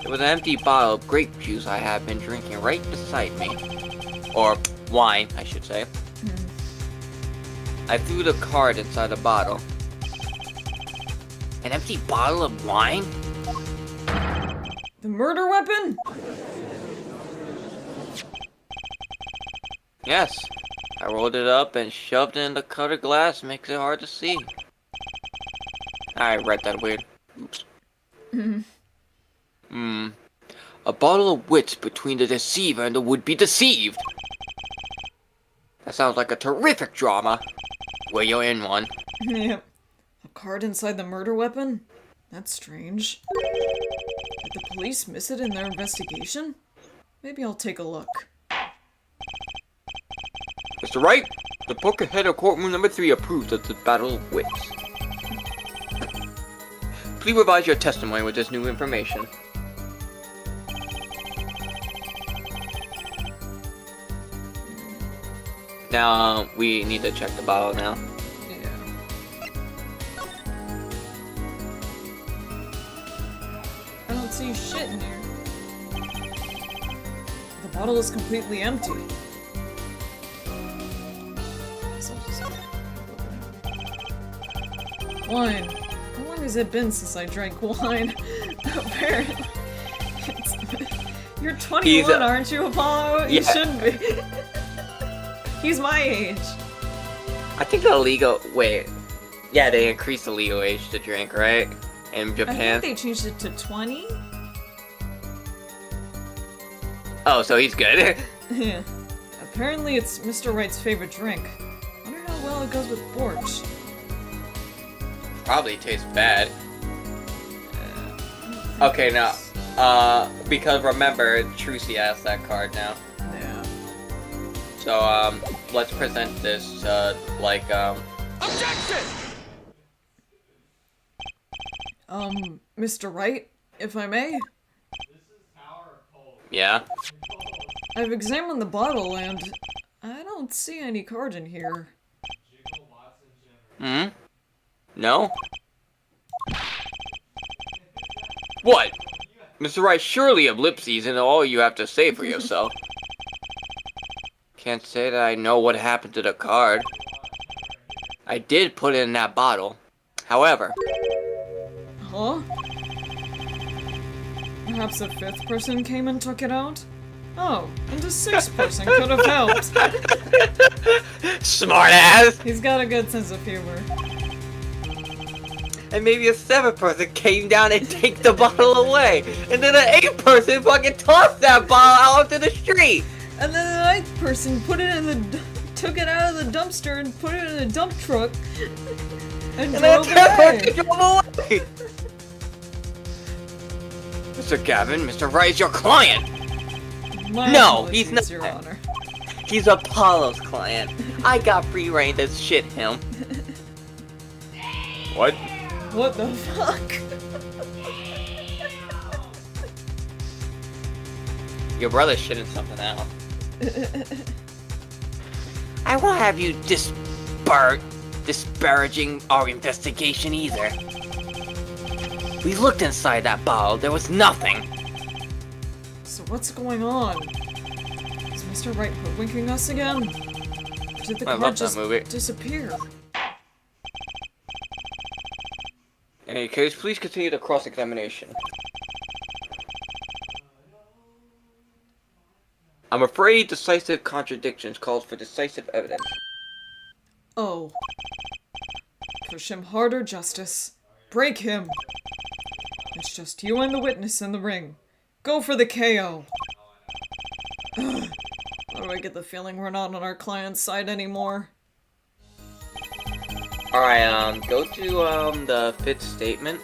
There was an empty bottle of grape juice I had been drinking right beside me. Or wine, I should say. I threw the card inside the bottle. An empty bottle of wine? The murder weapon? Yes, I rolled it up and shoved it in the colored glass, makes it hard to see. I read that weird. Oops. A bottle of wits between the deceiver and the would-be deceived. That sounds like a terrific drama. Well, you're in one. Yep. A card inside the murder weapon? That's strange. Did the police miss it in their investigation? Maybe I'll take a look. Mr. Wright, the book ahead of courtroom number 3 approves of the battle of wits. Please revise your testimony with this new information. Now, we need to check the bottle now. Yeah. I don't see shit in here. The bottle is completely empty. So I'll just wine. How long has it been since I drank wine? Apparently. You're 21, aren't you, Apollo? You Yeah. shouldn't be. He's my age. I think the legal... Wait. Yeah, they increased the legal age to drink, right? In I Japan. think they changed it to 20. Oh, so he's good. Yeah. Apparently it's Mr. Wright's favorite drink. Wonder how well it goes with Borch. Probably tastes bad. Okay, now, because remember, Trucy has that card now. Yeah. So, let's present this, Objection! Mr. Wright, if I may? Yeah? I've examined the bottle and I don't see any card in here. Hmm? No? What? Mr. Wright, surely ellipses and all you have to say for yourself. Can't say that I know what happened to the card. I did put it in that bottle. However, Huh? Perhaps a fifth person came and took it out? Oh, and a sixth person could have helped. smart ass! He's got a good sense of humor. And maybe a seventh person came down and take the bottle away. And then an eighth person fucking tossed that bottle out onto the street. And then the ninth person put it in the took it out of the dumpster and put it in a dump truck and And then drove a tenth away. person drove away. Mr. Gavin, Mr. Wright is your client. My No, he's apologies, not. Your Honor. He's Apollo's client. I got free reign to shit him. What? What the fuck? Your brother's shitting something out. I won't have you disparaging our investigation either. We looked inside that bottle. There was nothing. So what's going on? Is Mr. Wright hoodwinking us again? Or did the I card love that just movie. disappear? In any case, please continue the cross-examination. I'm afraid decisive contradictions calls for decisive evidence. Oh. Push him harder, Justice. Break him. It's just you and the witness in the ring. Go for the KO. Ugh. Why do I get the feeling we're not on our client's side anymore? Alright, go to, the fifth statement.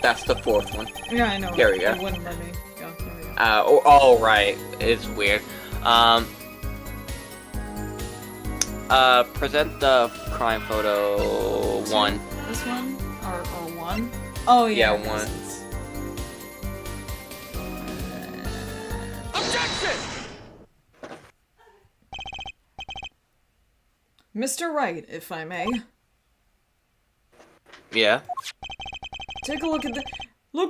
That's the fourth one. Yeah, I know. There we go. It wouldn't let me. Yeah, there we go. Oh, right. It's weird. Present the crime photo 1. This one? Or one? Oh, yeah. Yeah, one. Objection! Mr. Wright, if I may. Yeah. Take a look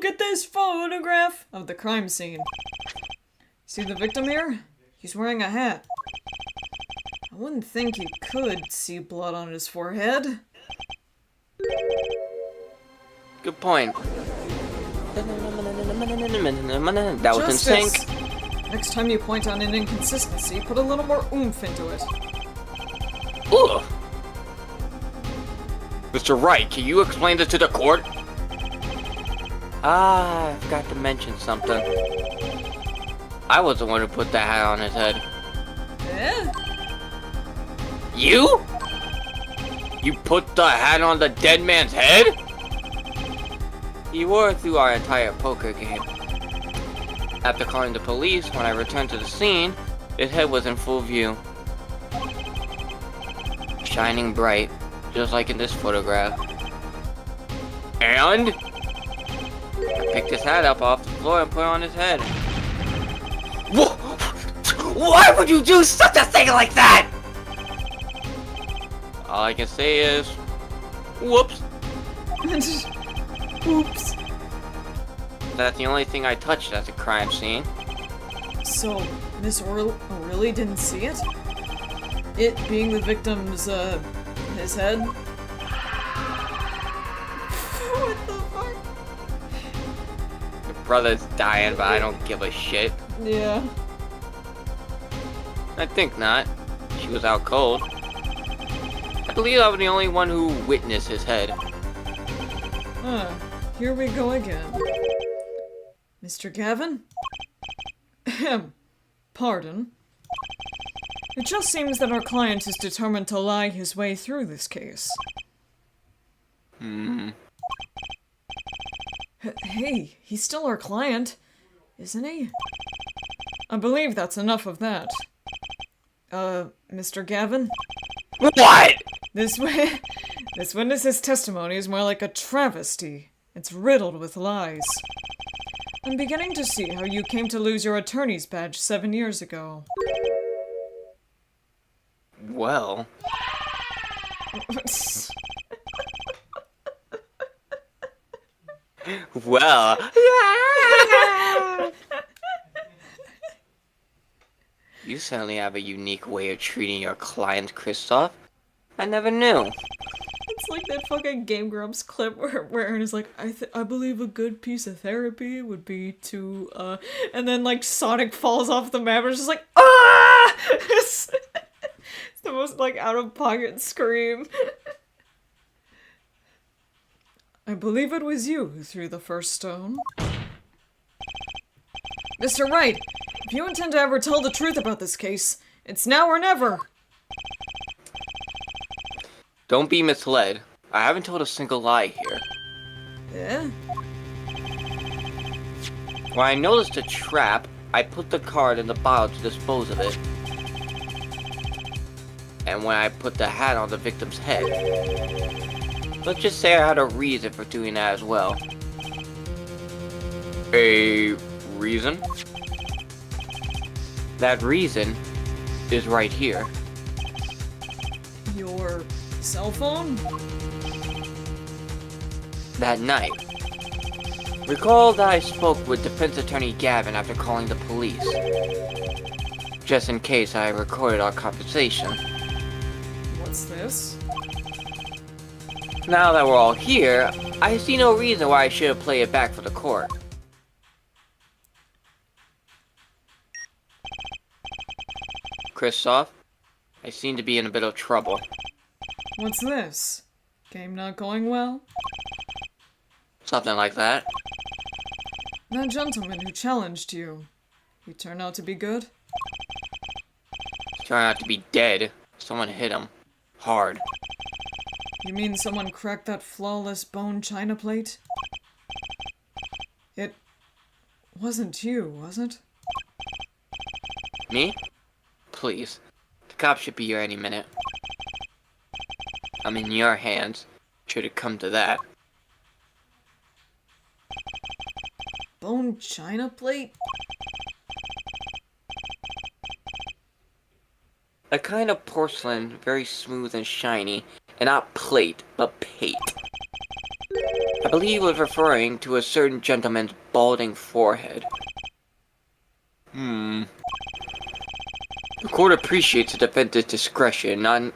at this photograph of the crime scene. See the victim here? He's wearing a hat. I wouldn't think you could see blood on his forehead. Good point. That was in Justice. sync. Next time you point out an inconsistency, put a little more oomph into it. Ugh. Mr. Wright, can you explain this to the court? I forgot to mention something. I was the one who put that hat on his head. Eh? You? You put the hat on the dead man's head? He wore it through our entire poker game. After calling the police, when I returned to the scene, his head was in full view. Shining bright, just like in this photograph. And I picked his hat up off the floor and put it on his head. Why would you do such a thing like that? All I can say is, whoops. Oops. That's the only thing I touched at the crime scene. So, Miss O'Reilly didn't see it? It being the victim's, his head? What the fuck? Your brother's dying, but I don't give a shit. Yeah. I think not. She was out cold. I believe I was the only one who witnessed his head. Here we go again. Mr. Gavin? Ahem. Pardon. It just seems that our client is determined to lie his way through this case. Hey, he's still our client, isn't he? I believe that's enough of that. Mr. Gavin? What? This witness's testimony is more like a travesty. It's riddled with lies. I'm beginning to see how you came to lose your attorney's badge 7 years ago. Well, well. You certainly have a unique way of treating your client, Kristoff. I never knew. It's like that fucking Game Grumps clip where Aaron is like, I believe a good piece of therapy would be to, and then like Sonic falls off the map and it's just like, ah! It's the most like out-of-pocket scream. I believe it was you who threw the first stone. Mr. Wright, if you intend to ever tell the truth about this case, it's now or never. Don't be misled. I haven't told a single lie here. Yeah? When I noticed a trap, I put the card in the bottle to dispose of it. And when I put the hat on the victim's head, let's just say I had a reason for doing that as well. A reason? That reason is right here. Your cell phone? That night. Recall that I spoke with Defense Attorney Gavin after calling the police. Just in case I recorded our conversation. What's this? Now that we're all here, I see no reason why I should play it back for the court. Kristoff, I seem to be in a bit of trouble. What's this? Game not going well? Something like that. That gentleman who challenged you, he turned out to be good? Turned out to be dead. Someone hit him. Hard. You mean someone cracked that flawless bone china plate? It wasn't you, was it? Me? Please. The cops should be here any minute. I'm in your hands, should it come to that. Bone china plate? A kind of porcelain, very smooth and shiny, and not plate, but pate. I believe he was referring to a certain gentleman's balding forehead. The court appreciates the defendant's discretion on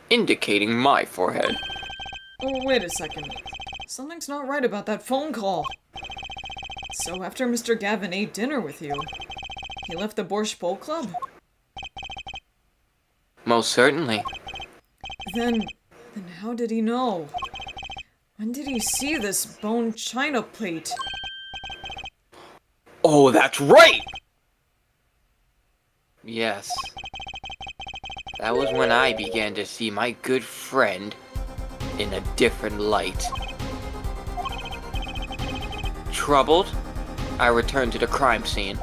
indicating my forehead. Oh, wait a second. Something's not right about that phone call. So after Mr. Gavin ate dinner with you, he left the Borscht Bowl Club? Most certainly. Then how did he know? When did he see this bone china plate? Oh, that's right! Yes. That was when I began to see my good friend in a different light. Troubled, I returned to the crime scene.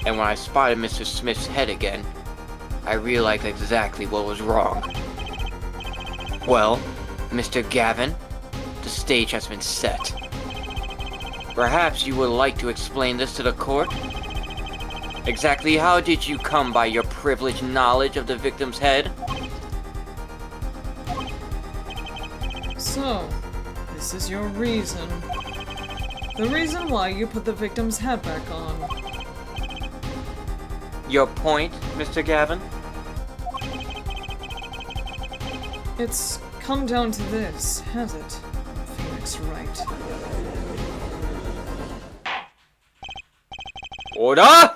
And when I spotted Mr. Smith's head again, I realized exactly what was wrong. Well, Mr. Gavin, the stage has been set. Perhaps you would like to explain this to the court? Exactly how did you come by your privileged knowledge of the victim's head? So, this is your reason. The reason why you put the victim's hat back on. Your point, Mr. Gavin? It's come down to this, has it? Phoenix Wright. Order?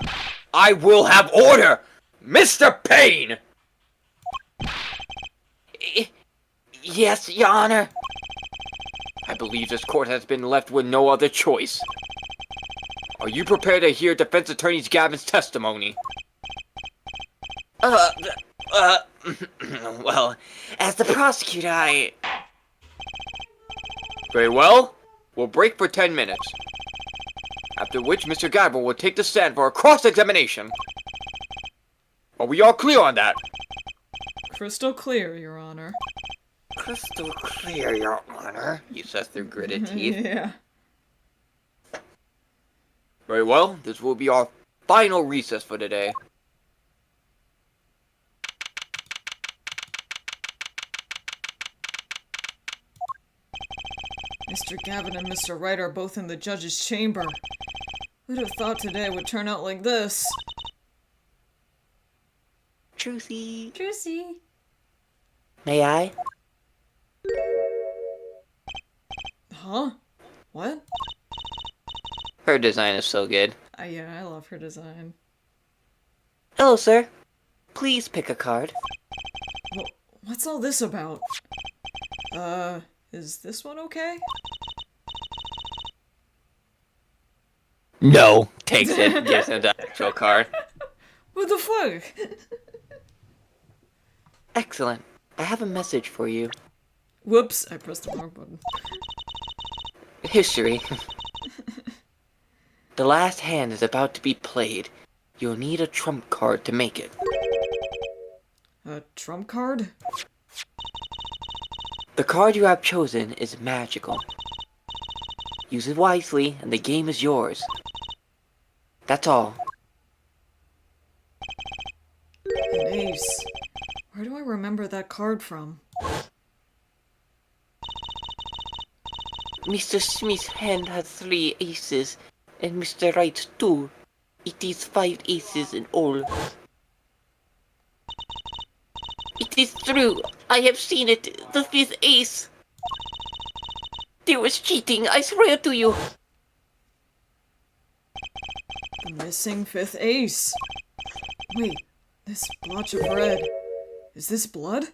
I will have order! Mr. Payne! Yes, Your Honor. I believe this court has been left with no other choice. Are you prepared to hear Defense Attorney Gavin's testimony? Well, as the prosecutor, I... Very well. We'll break for 10 minutes. After which Mr. Gavin will take the stand for a cross-examination. Are we all clear on that? Crystal clear, Your Honor. Crystal clear, Your Honor, he says through gritted teeth. Yeah. Very well, this will be our final recess for today. Mr. Gavin and Mr. Wright are both in the judge's chamber. Who'd have thought today would turn out like this? Trucy. Juicy. May I? Huh? What? Her design is so good. Yeah, I love her design. Hello, sir. Please pick a card. What's all this about? Is this one okay? No. Takes it, gives him the actual card. What the fuck? Excellent. I have a message for you. Whoops, I pressed the wrong button. History. The last hand is about to be played. You'll need a trump card to make it. A trump card? The card you have chosen is magical. Use it wisely, and the game is yours. That's all. An ace. Where do I remember that card from? Mr. Smith's hand has 3 aces, and Mr. Wright's 2. It is 5 aces in all. It is true. I have seen it. The 5th ace. There was cheating, I swear to you. The missing 5th ace. Wait, this blotch of red. Is this blood?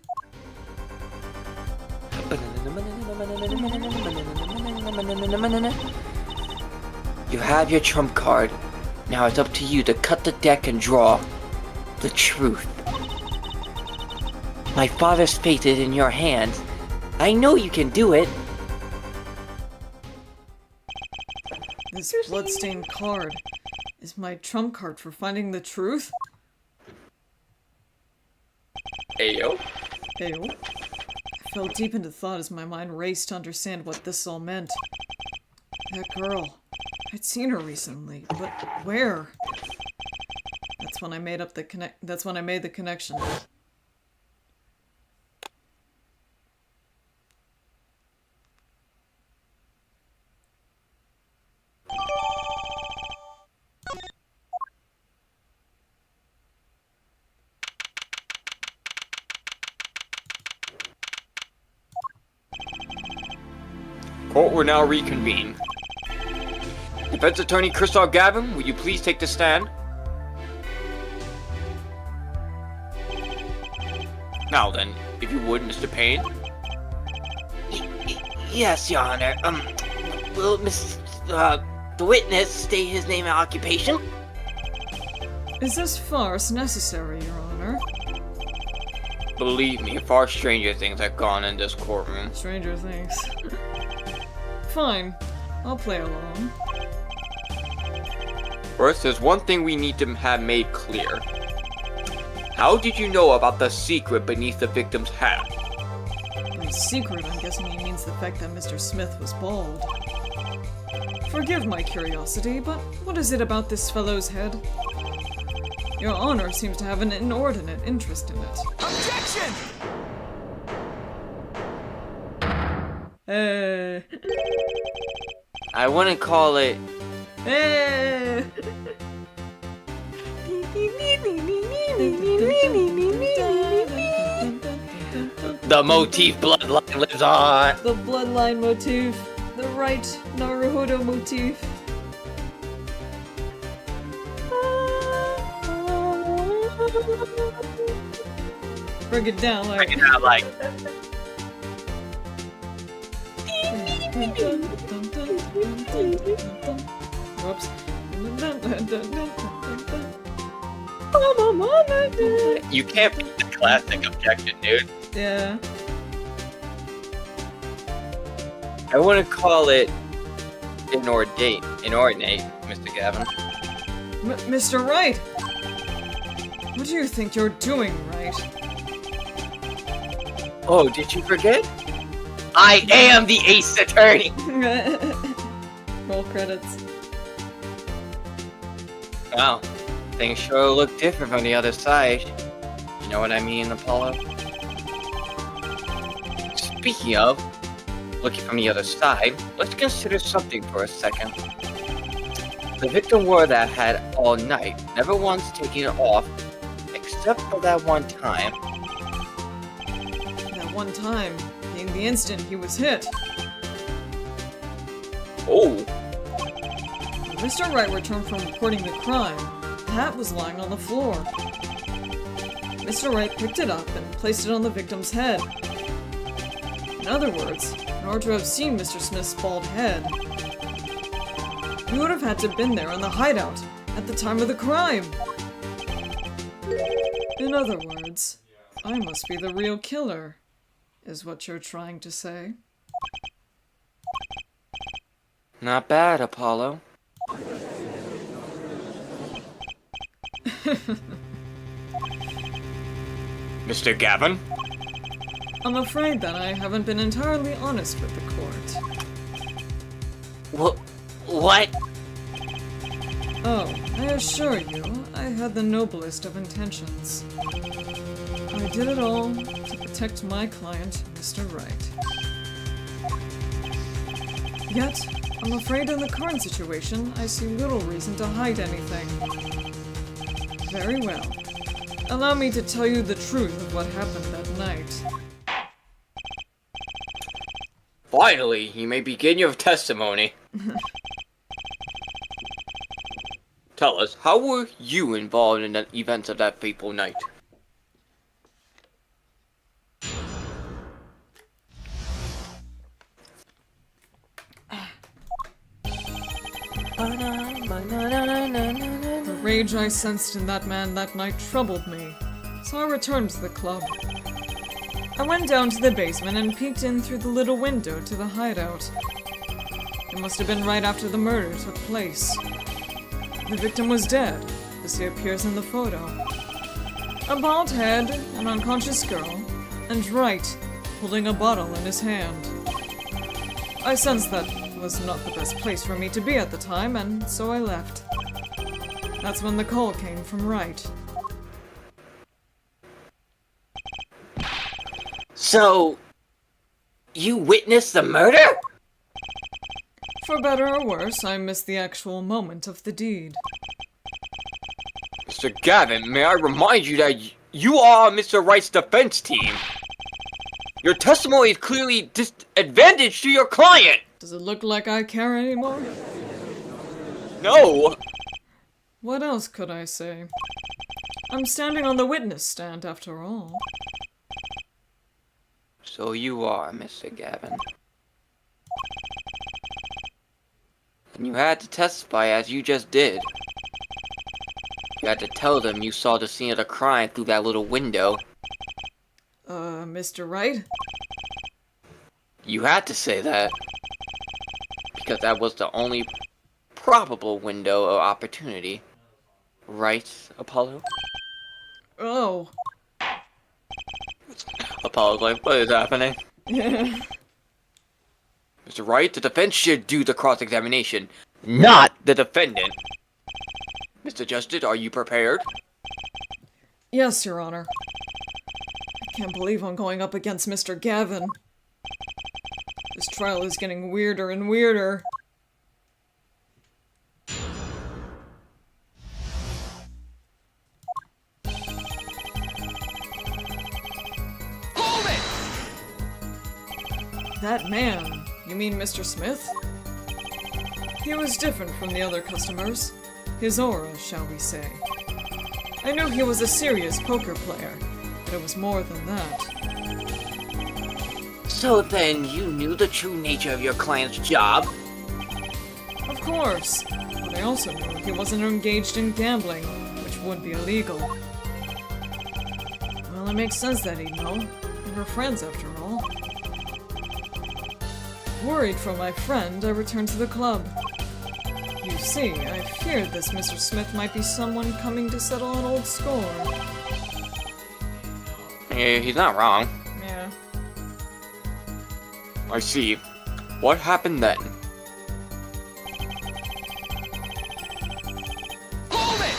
You have your trump card. Now it's up to you to cut the deck and draw the truth. My father's fate is in your hands. I know you can do it. This bloodstained card is my trump card for finding the truth? Ayo. Ew. I fell deep into thought as my mind raced to understand what this all meant. That girl. I'd seen her recently, but where? That's when I made the connection. Court will now reconvene. Defense Attorney Christoph Gavin, will you please take the stand? Now then, if you would, Mr. Payne. Yes, Your Honor. Will the witness state his name and occupation? Is this farce necessary, Your Honor? Believe me, far stranger things have gone in this courtroom. Stranger things. Fine. I'll play along. First, there's one thing we need to have made clear. How did you know about the secret beneath the victim's hat? By secret, I'm guessing he means the fact that Mr. Smith was bald. Forgive my curiosity, but what is it about this fellow's head? Your Honor seems to have an inordinate interest in it. Objection! I wouldn't call it... The motif bloodline lives on! The bloodline motif. The right Naruhodo motif. Break it down like... Break it down like... Whoops. You can't beat the classic objection, dude. Yeah. I wouldn't call it inordinate, Mr. Gavin. Mr. Wright! What do you think you're doing, Wright? Oh, did you forget? I am the ace attorney! Roll credits. Wow, things sure look different from the other side. You know what I mean, Apollo? Speaking of looking from the other side, let's consider something for a second. The victim wore that hat all night, never once taking it off, except for that one time. That one time being the instant he was hit. Oh, When Mr. Wright returned from reporting the crime, the hat was lying on the floor. Mr. Wright picked it up and placed it on the victim's head. In other words, in order to have seen Mr. Smith's bald head, you would have had to have been there in the hideout at the time of the crime. In other words, I must be the real killer, is what you're trying to say. not bad, Apollo. Mr. Gavin? I'm afraid that I haven't been entirely honest with the court. What? Oh, I assure you, I had the noblest of intentions. I did it all to protect my client, Mr. Wright. Yet, I'm afraid in the current situation, I see little reason to hide anything. Very well. Allow me to tell you the truth of what happened that night. Finally, you may begin your testimony. Tell us, how were you involved in the events of that fateful night? The rage I sensed in that man that night troubled me, so I returned to the club. I went down to the basement and peeked in through the little window to the hideout. It must have been right after the murder took place. The victim was dead, as he appears in the photo. A bald head, an unconscious girl, and Wright, holding a bottle in his hand. I sensed that was not the best place for me to be at the time, and so I left. That's when the call came from Wright. So, you witnessed the murder? For better or worse, I missed the actual moment of the deed. Mr. Gavin, may I remind you that you are Mr. Wright's defense team? Your testimony is clearly disadvantage to your client! Does it look like I care anymore? No! What else could I say? I'm standing on the witness stand after all. So you are, Mr. Gavin. And you had to testify as you just did. You had to tell them you saw the scene of the crime through that little window. Mr. Wright? You had to say that. Because that was the only probable window of opportunity. Right, Apollo? Oh. Apollo's like, what is happening? Yeah. Mr. Wright, the defense should do the cross-examination, not the defendant. Mr. Justice, are you prepared? Yes, Your Honor. I can't believe I'm going up against Mr. Gavin. This trial is getting weirder and weirder. Hold it! That man, you mean Mr. Smith? He was different from the other customers. His aura, shall we say. I knew he was a serious poker player, but it was more than that. So then, you knew the true nature of your client's job? Of course, but I also knew he wasn't engaged in gambling, which would be illegal. Well, it makes sense that he'd know. We were friends after all. Worried for my friend, I returned to the club. You see, I feared this Mr. Smith might be someone coming to settle an old score. Yeah, he's not wrong. Yeah. I see. What happened then? Hold it!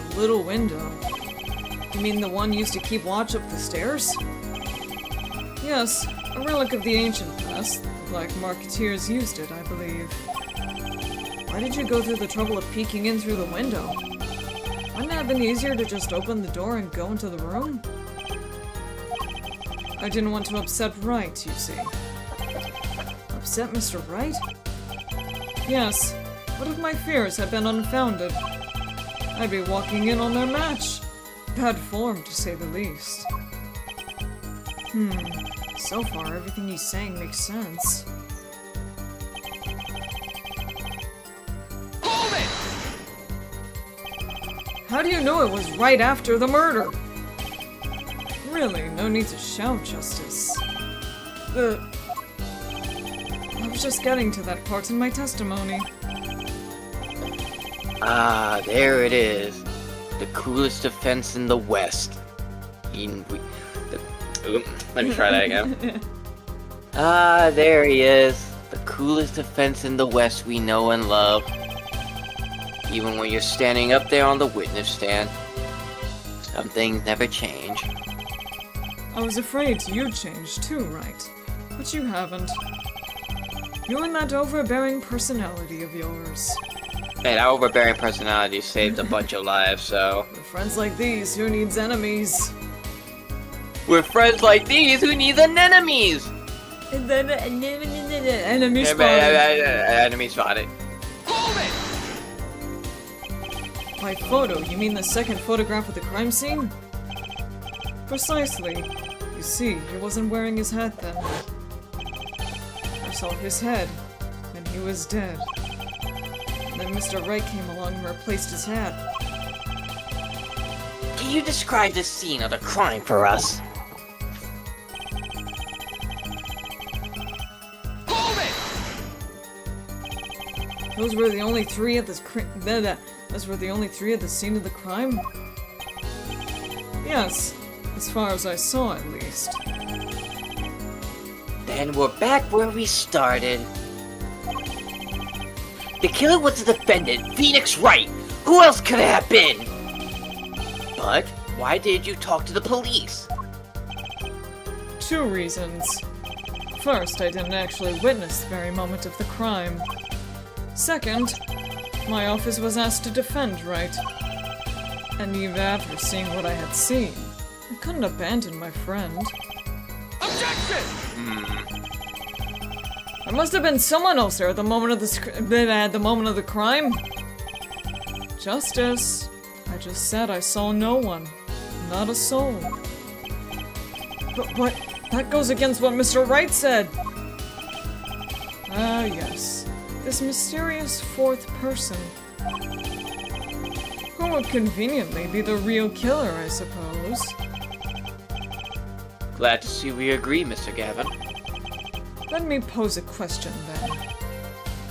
The little window. You mean the one used to keep watch up the stairs? Yes, a relic of the ancient past. The Black Marketeers used it, I believe. Why did you go through the trouble of peeking in through the window? Wouldn't it have been easier to just open the door and go into the room? I didn't want to upset Wright, you see. Upset Mr. Wright? Yes. What if my fears had been unfounded? I'd be walking in on their match. Bad form, to say the least. So far, everything he's saying makes sense. Hold it! How do you know it was right after the murder? Really, no need to shout, Justice. I was just getting to that part in my testimony. Ah, there it is. The coolest defense in the West. Let me try that again. Ah, there he is. The coolest defense in the West we know and love. Even when you're standing up there on the witness stand, some things never change. I was afraid you'd change too, right? But you haven't. You and that overbearing personality of yours. Hey, that overbearing personality saved a bunch of lives, so... With friends like these, who needs enemies? With friends like these, who needs anemones? And then enemy spotted. Enemy spotted. Hold it! By photo, you mean the second photograph of the crime scene? Precisely. You see, he wasn't wearing his hat then. I saw his head, and he was dead. Then Mr. Wright came along and replaced his hat. Can you describe the scene of the crime for us? Hold it! Those were the only three at this Those were the only three at the scene of the crime? Yes, as far as I saw at least. Then we're back where we started. The killer was the defendant, Phoenix Wright. Who else could it have been? But why did you talk to the police? 2 reasons. First, I didn't actually witness the very moment of the crime. Second, my office was asked to defend Wright. And even after seeing what I had seen, I couldn't abandon my friend. Objection! There must have been someone else there at the moment of the crime. Justice. I just said I saw no one. Not a soul. But that goes against what Mr. Wright said. Ah, yes. This mysterious 4th person. Who would conveniently be the real killer, I suppose. Glad to see we agree, Mr. Gavin. Let me pose a question then.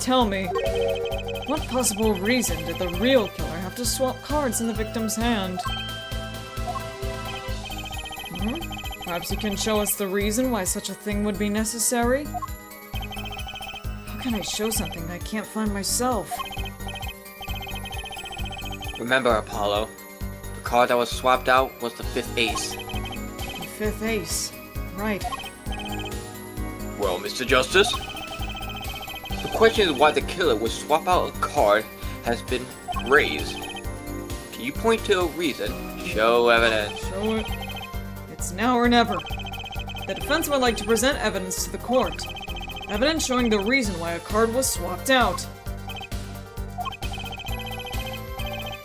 Tell me, what possible reason did the real killer have to swap cards in the victim's hand? Perhaps you can show us the reason why such a thing would be necessary? How can I show something I can't find myself? Remember, Apollo, the card that was swapped out was the 5th ace. The 5th ace. Right. Well, Mr. Justice, the question is why the killer would swap out a card has been raised. Can you point to a reason? Show evidence. Show it. It's now or never. The defense would like to present evidence to the court. Evidence showing the reason why a card was swapped out.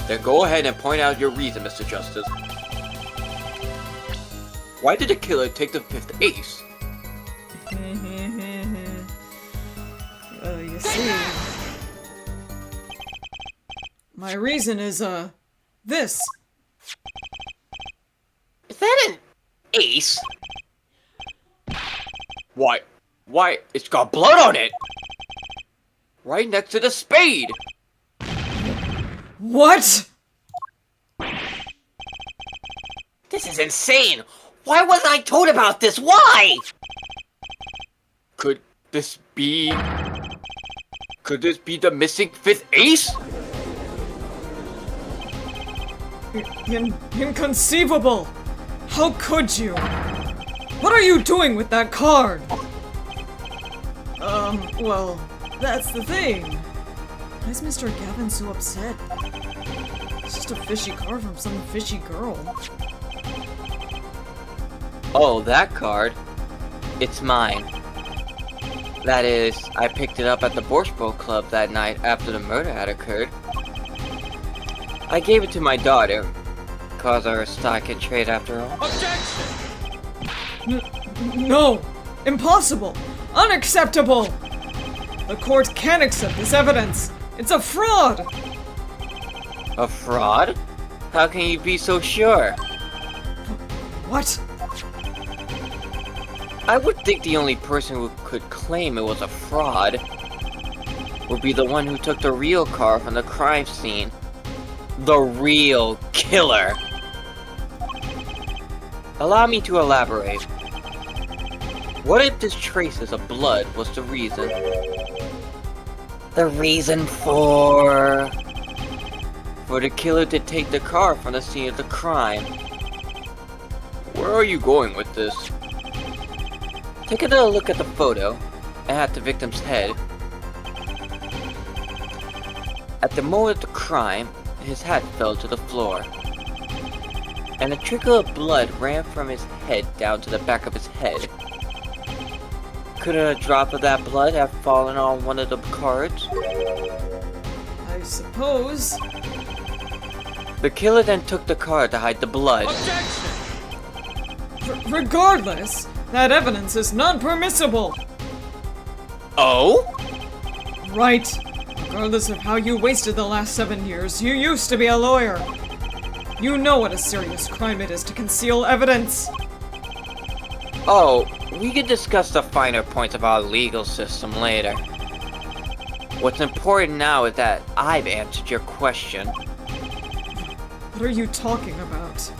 Then go ahead and point out your reason, Mr. Justice. Why did the killer take the 5th ace? You see... My reason is, this. Is that an ace? Why, it's got blood on it! Right next to the spade! What?! This is insane! Why wasn't I told about this? Why? Could this be... Could this be the missing fifth ace? Inconceivable! How could you? What are you doing with that card? Well, that's the thing. Why is Mr. Gavin so upset? It's just a fishy card from some fishy girl. Oh, that card? It's mine. That is, I picked it up at the Borscht Bowl Club that night after the murder had occurred. I gave it to my daughter, cause our stock and trade after all. Objection! No! Impossible! Unacceptable! The court can't accept this evidence! It's a fraud! A fraud? How can you be so sure? What? I would think the only person who could claim it was a fraud would be the one who took the real car from the crime scene. The real killer. Allow me to elaborate. What if this traces of blood was the reason? The reason for the killer to take the car from the scene of the crime. Where are you going with this? Take another look at the photo and at the victim's head. At the moment of the crime, his hat fell to the floor, and a trickle of blood ran from his head down to the back of his head. Couldn't a drop of that blood have fallen on one of the cards? I suppose. The killer then took the card to hide the blood. Objection! Regardless, that evidence is non-permissible! Oh? Right. Regardless of how you wasted the last 7 years, you used to be a lawyer. You know what a serious crime it is to conceal evidence. Oh, we can discuss the finer points of our legal system later. What's important now is that I've answered your question. What are you talking about?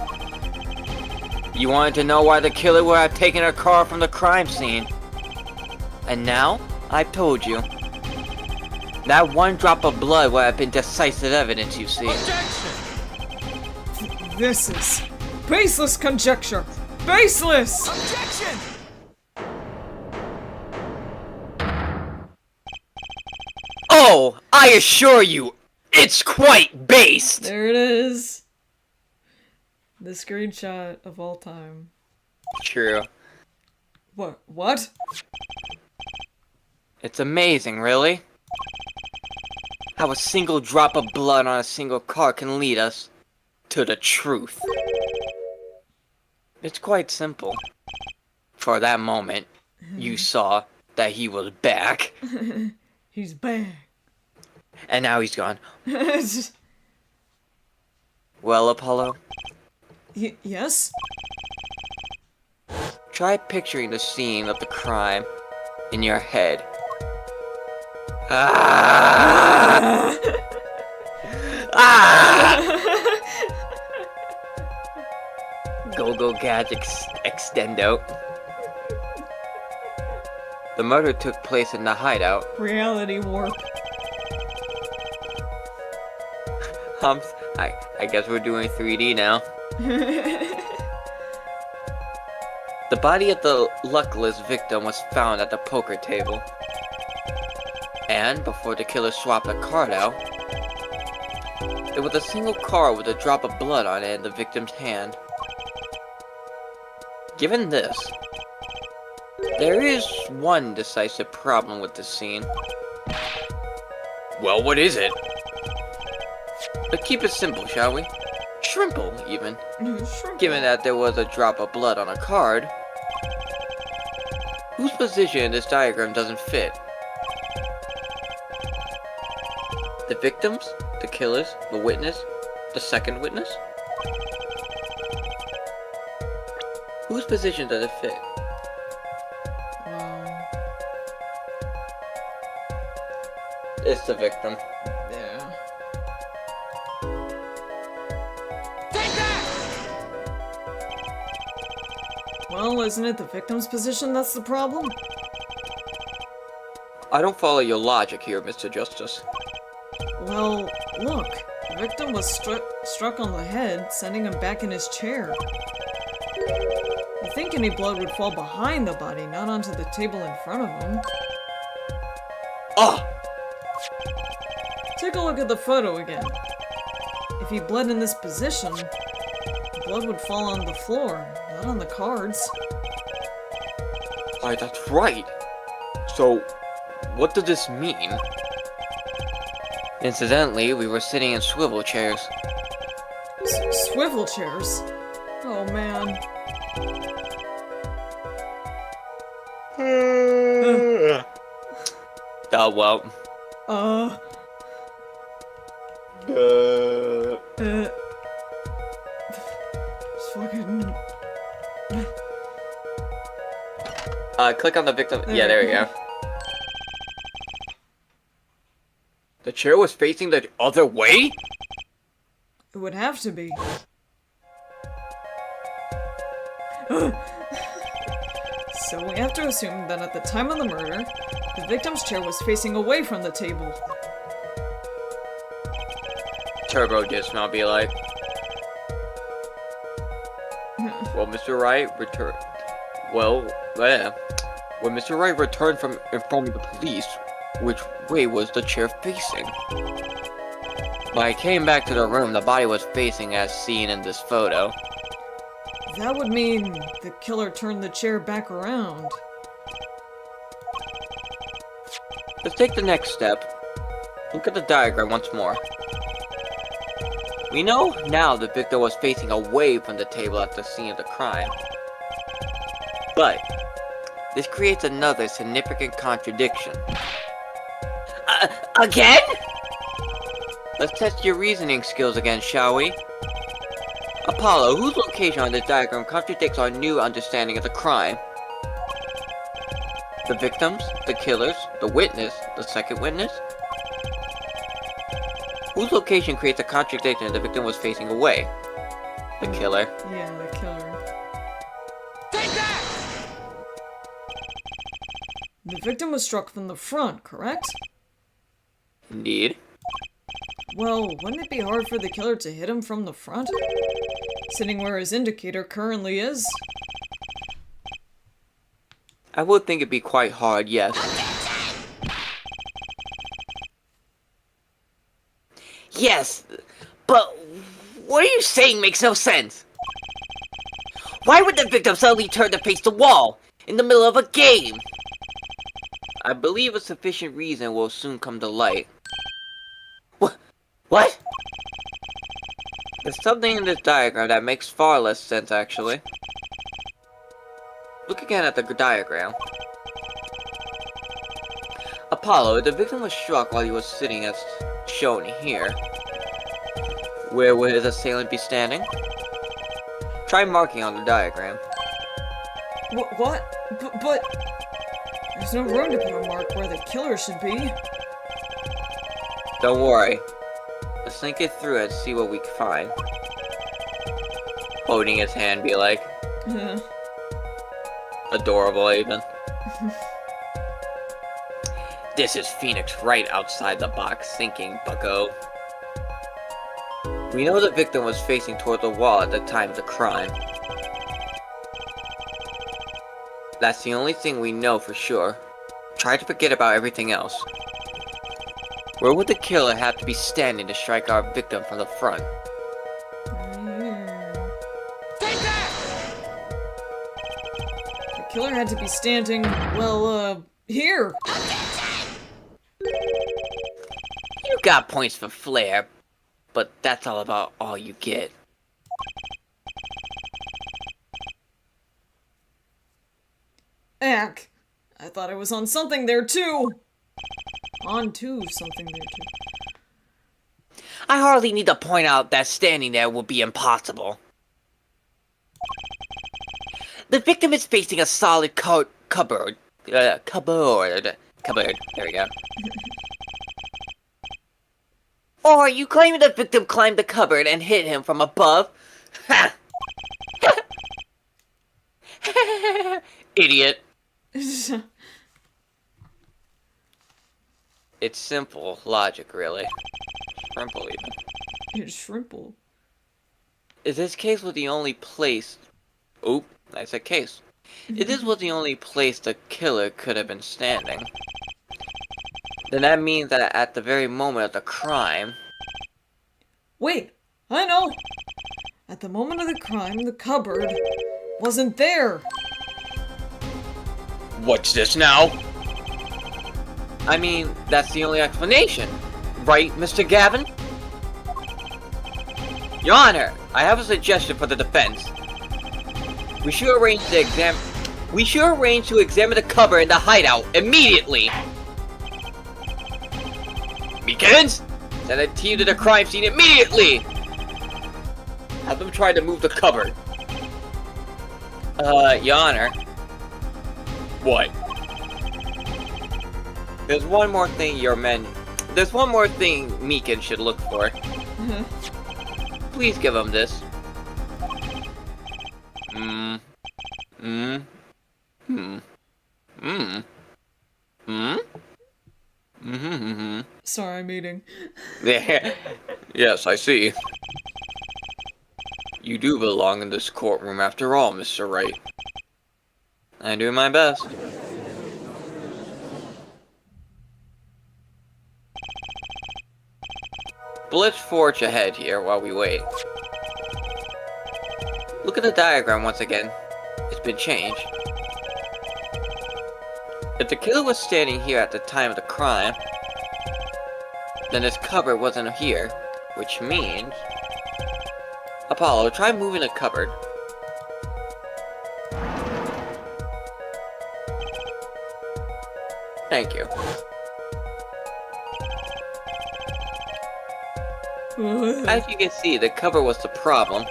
You wanted to know why the killer would have taken a car from the crime scene. And now, I've told you. That one drop of blood would have been decisive evidence, you see. Objection! This is baseless conjecture! Baseless! Objection! Oh, I assure you, it's quite based! There it is. The screenshot of all time. True. What? It's amazing, really. How a single drop of blood on a single car can lead us to the truth. It's quite simple. For that moment, you saw that he was back, He's back. and now he's gone. Well, Apollo, Yes? try picturing the scene of the crime in your head. Ah! Ah! Go gadget extendo. The murder took place in the hideout. Reality warp. I guess we're doing 3D now. The body of the luckless victim was found at the poker table. And before the killer swapped the card out, it was a single card with a drop of blood on it in the victim's hand. Given this, there is one decisive problem with this scene. Well, what is it? But keep it simple, shall we? Shrimple, even. Given that there was a drop of blood on a card, whose position in this diagram doesn't fit? The victims? The killers? The witness? The second witness? Whose position does it fit? It's the victim. Yeah. Take that! Well, isn't it the victim's position that's the problem? I don't follow your logic here, Mr. Justice. Well, look. The victim was struck on the head, sending him back in his chair. You think any blood would fall behind the body, not onto the table in front of him. Oh! Take a look at the photo again. If he bled in this position, the blood would fall on the floor, not on the cards. Why, that's right. So, what does this mean? Incidentally, we were sitting in swivel chairs. Swivel chairs? Oh man. Oh, well. Fucking... Click on the victim. Yeah, there we go. The chair was facing the other way? It would have to be. So we have to assume that at the time of the murder, the victim's chair was facing away from the table. Turbo just not be like. Well, Mr. Wright returned. Well, yeah. When Mr. Wright returned from informing the police, which way was the chair facing? When I came back to the room, the body was facing as seen in this photo. That would mean the killer turned the chair back around. Let's take the next step. Look at the diagram once more. We know now the victim was facing away from the table at the scene of the crime. But this creates another significant contradiction. Again? Let's test your reasoning skills again, shall we? Apollo, whose location on this diagram contradicts our new understanding of the crime? The victims, the killers, the witness, the second witness? Whose location creates a contradiction if the victim was facing away? The killer. Yeah, the killer. Take that! The victim was struck from the front, correct? Indeed. Well, wouldn't it be hard for the killer to hit him from the front? Sitting where his indicator currently is? I would think it'd be quite hard, yes. Yes, but what are you saying makes no sense. Why would the victim suddenly turn to face the wall in the middle of a game? I believe a sufficient reason will soon come to light. What? There's something in this diagram that makes far less sense, actually. Look again at the diagram. Apollo, the victim was struck while he was sitting as shown here. Where would his assailant be standing? Try marking on the diagram. What? But... There's no room to put a mark where the killer should be. Don't worry. Let's think it through and see what we can find. Holding his hand, be like, adorable even. This is Phoenix right outside the box thinking, bucko. We know the victim was facing toward the wall at the time of the crime. That's the only thing we know for sure. Try to forget about everything else. Where would the killer have to be standing to strike our victim from the front? Take that! The killer had to be standing, well, here. You got points for flair, but that's all you get. Ack. I thought I was on something there too. On to something there too. I hardly need to point out that standing there would be impossible. The victim is facing a solid cupboard. Cupboard. There we go. Or are you claiming the victim climbed the cupboard and hit him from above? Ha! Idiot. It's simple logic, really. Simple, even. It's shrimple. If this case was the only place... Oop, I said case. If this was the only place the killer could have been standing, then that means that at the very moment of the crime... Wait, I know! At the moment of the crime, the cupboard wasn't there! What's this now? I mean, that's the only explanation. Right, Mr. Gavin? Your Honor, I have a suggestion for the defense. We should arrange to examine the cupboard in the hideout immediately. Meekins, send a team to the crime scene immediately. Have them try to move the cupboard. Your Honor. What? There's one more thing Meekins should look for. Please give him this. Sorry, I'm eating. Yes, I see. You do belong in this courtroom after all, Mr. Wright. I do my best. But let's forge ahead here while we wait. Look at the diagram once again. It's been changed. If the killer was standing here at the time of the crime, then this cupboard wasn't here, which means... Apollo, try moving the cupboard. Thank you. As you can see, the cupboard was the problem.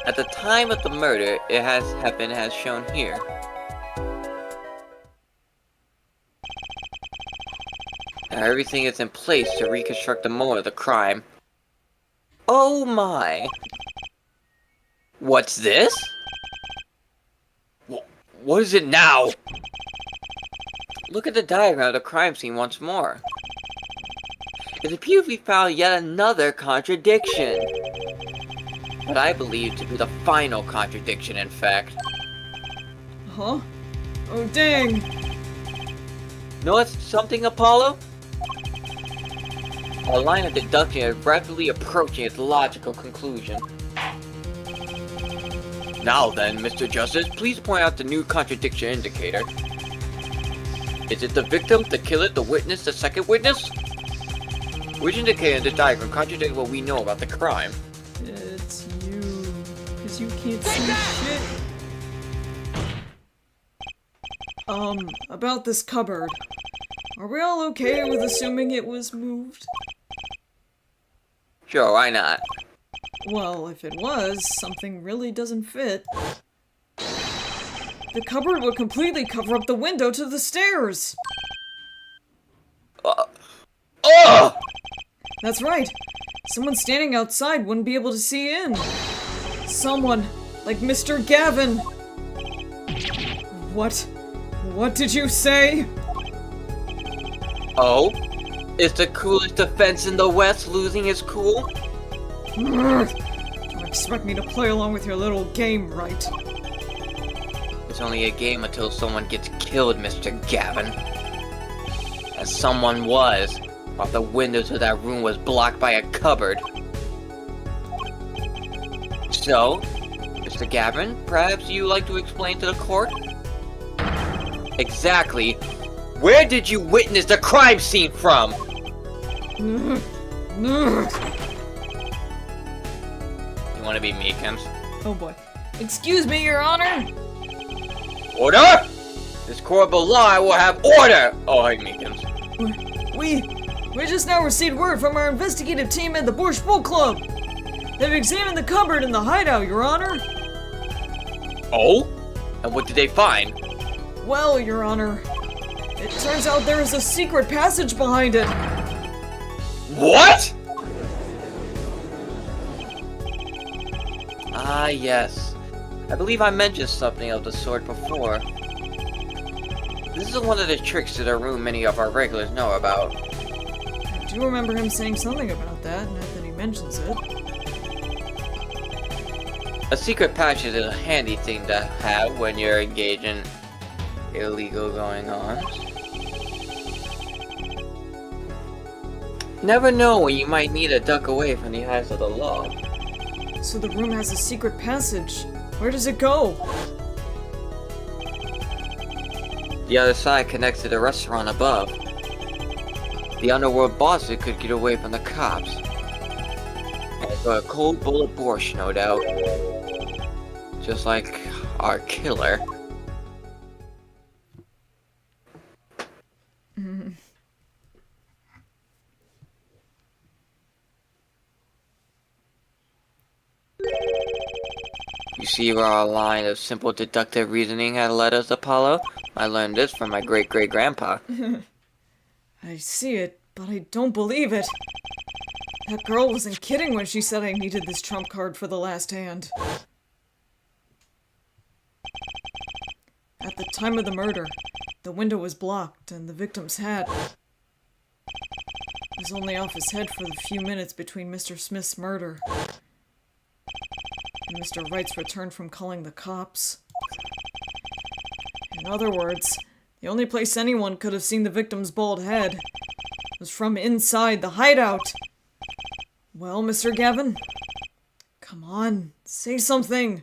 At the time of the murder, it has happened as shown here. Now everything is in place to reconstruct the moment of the crime. Oh my! What's this? What is it now? Look at the diagram of the crime scene once more. It appears we found yet another contradiction. What I believe to be the final contradiction, in fact. Huh? Oh, dang! Know what's something, Apollo? Our line of deduction is rapidly approaching its logical conclusion. Now then, Mr. Justice, please point out the new contradiction indicator. Is it the victim, the killer, the witness, the second witness? Which indicator in the diagram contradicts what we know about the crime? It's you. Because you can't see shit. About this cupboard. Are we all okay with assuming it was moved? Sure, why not? Well, if it was, something really doesn't fit. The cupboard would completely cover up the window to the stairs! That's right! Someone standing outside wouldn't be able to see in! Someone like Mr. Gavin! What? What did you say? Oh? Is the coolest defense in the West losing his cool? Don't expect me to play along with your little game, right? It's only a game until someone gets killed, Mr. Gavin. As someone was, while the window to that room was blocked by a cupboard. So, Mr. Gavin, perhaps you'd like to explain to the court? Exactly. Where did you witness the crime scene from? You want to be Meekins? Oh boy. Excuse me, Your Honor! Order! This court below will have order! Oh, hey, Meekins. We just now received word from our investigative team at the Borscht Bowl Club! They've examined the cupboard in the hideout, Your Honor! Oh? And what did they find? Well, Your Honor, it turns out there is a secret passage behind it! What?! Ah, yes. I believe I mentioned something of the sort before. This is one of the tricks to the room many of our regulars know about. I do remember him saying something about that, not that he mentions it. A secret passage is a handy thing to have when you're engaged in illegal going-ons. Never know when you might need to duck away from the eyes of the law. So the room has a secret passage. Where does it go? The other side connects to the restaurant above. The underworld boss could get away from the cops. And for a cold bullet Borscht, no doubt. Just like our killer. You see where our line of simple deductive reasoning had led us, Apollo? I learned this from my great-great-grandpa. I see it, but I don't believe it. That girl wasn't kidding when she said I needed this trump card for the last hand. At the time of the murder, the window was blocked and the victim's hat was only off his head for the few minutes between Mr. Smith's murder and Mr. Wright's return from calling the cops. In other words, the only place anyone could have seen the victim's bald head was from inside the hideout. Well, Mr. Gavin? Come on, say something.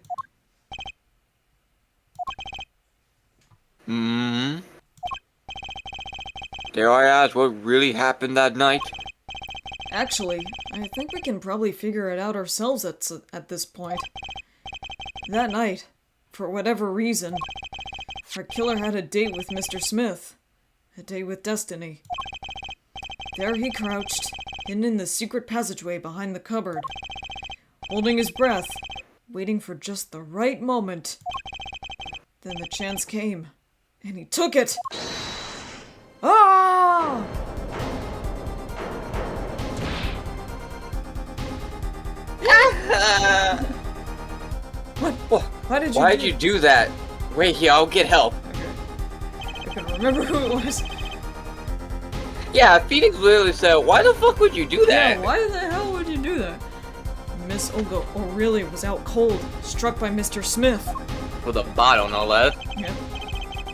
Dare I ask what really happened that night? Actually, I think we can probably figure it out ourselves at this point. That night, for whatever reason, our killer had a date with Mr. Smith. A date with destiny. There he crouched, hidden in the secret passageway behind the cupboard, holding his breath, waiting for just the right moment. Then the chance came, and he took it! Ah! What? Why did you do that? Wait here, I'll get help. Okay. I can remember who it was. Yeah, Phoenix literally said, why the fuck would you do that? Yeah, why the hell would you do that? Miss Olga O'Reilly was out cold, struck by Mr. Smith. With a bottle, no less. Yeah.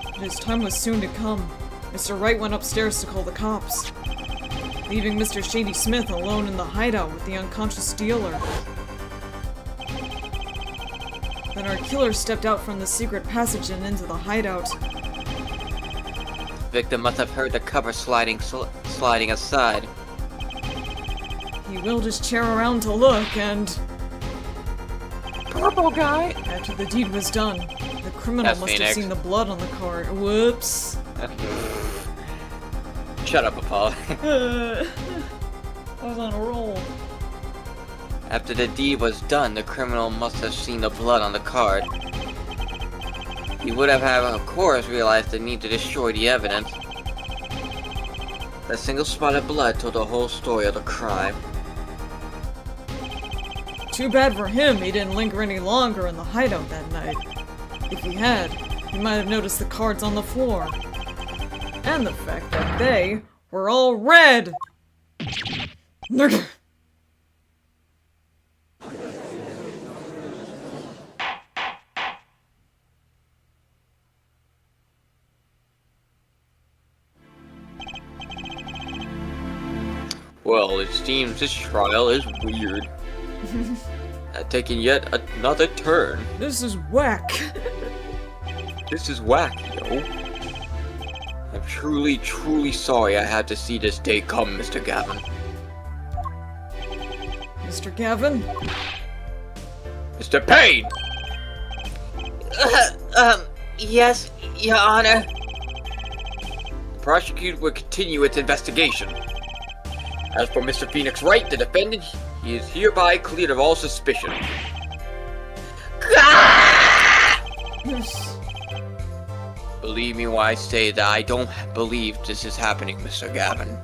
But his time was soon to come. Mr. Wright went upstairs to call the cops, leaving Mr. Shady Smith alone in the hideout with the unconscious dealer. Then our killer stepped out from the secret passage and into the hideout. Victim must have heard the cover sliding aside. He wheeled his chair around to look and... Purple guy! After the deed was done, the criminal That's must have Phoenix. seen the blood on the card. Whoops. Shut up, Apollo. I was on a roll. After the deed was done, the criminal must have seen the blood on the card. He would have, of course, realized the need to destroy the evidence. That single spot of blood told the whole story of the crime. Too bad for him he didn't linger any longer in the hideout that night. If he had, he might have noticed the cards on the floor. And the fact that they were all red! Well, it seems this trial is weird. Taking yet another turn. This is whack. This is whack, yo. I'm truly, truly sorry I had to see this day come, Mr. Gavin. Mr. Gavin? Mr. Payne! Yes, Your Honor. The prosecutor will continue its investigation. As for Mr. Phoenix Wright, the defendant, he is hereby cleared of all suspicion. Believe me when I say that I don't believe this is happening, Mr. Gavin.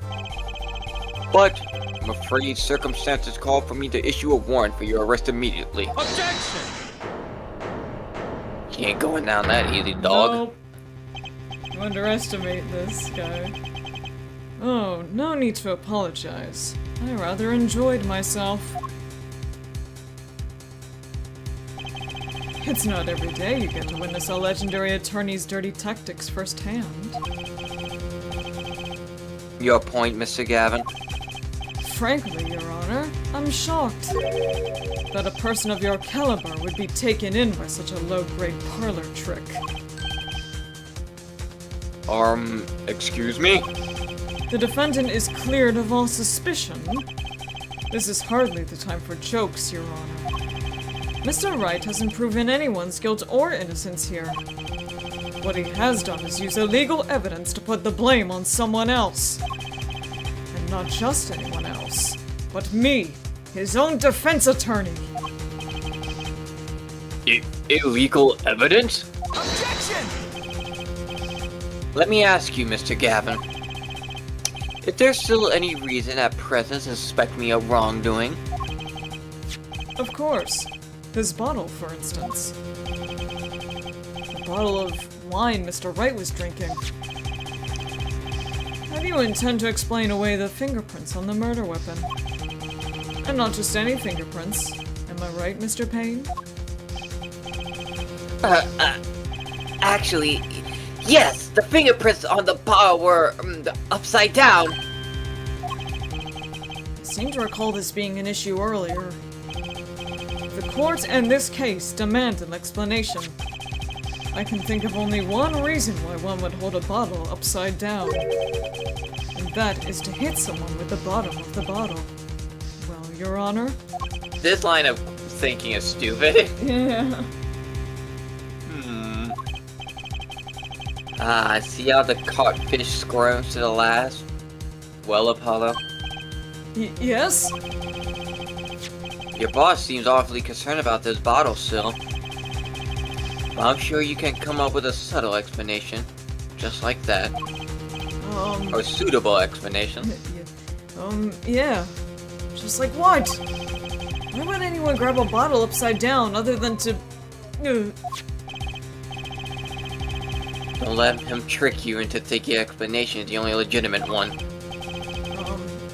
But I'm afraid circumstances call for me to issue a warrant for your arrest immediately. Objection! You ain't going down that easy, dog. Nope. You underestimate this guy. Oh, no need to apologize. I rather enjoyed myself. It's not every day you get to witness a legendary attorney's dirty tactics firsthand. Your point, Mr. Gavin? Frankly, Your Honor, I'm shocked that a person of your caliber would be taken in by such a low-grade parlor trick. Excuse me? The defendant is cleared of all suspicion. This is hardly the time for jokes, Your Honor. Mr. Wright hasn't proven anyone's guilt or innocence here. What he has done is use illegal evidence to put the blame on someone else. And not just anyone else, but me, his own defense attorney. Illegal evidence? Objection! Let me ask you, Mr. Gavin. Is there still any reason at present to suspect me of wrongdoing? Of course. This bottle, for instance. The bottle of wine Mr. Wright was drinking. How do you intend to explain away the fingerprints on the murder weapon? And not just any fingerprints. Am I right, Mr. Payne? Actually, yes, the fingerprints on the bottle were upside down. I seem to recall this being an issue earlier. The court and this case demand an explanation. I can think of only one reason why one would hold a bottle upside down. And that is to hit someone with the bottom of the bottle. Well, Your Honor? This line of thinking is stupid. Yeah. See how the caught fish squirms to the last? Well, Apollo, Yes? your boss seems awfully concerned about this bottle still. I'm sure you can come up with a subtle explanation, just like that. Or suitable explanation. Yeah. Just like what? Why would anyone grab a bottle upside down other than to... Don't let him trick you into thinking the explanation is the only legitimate one.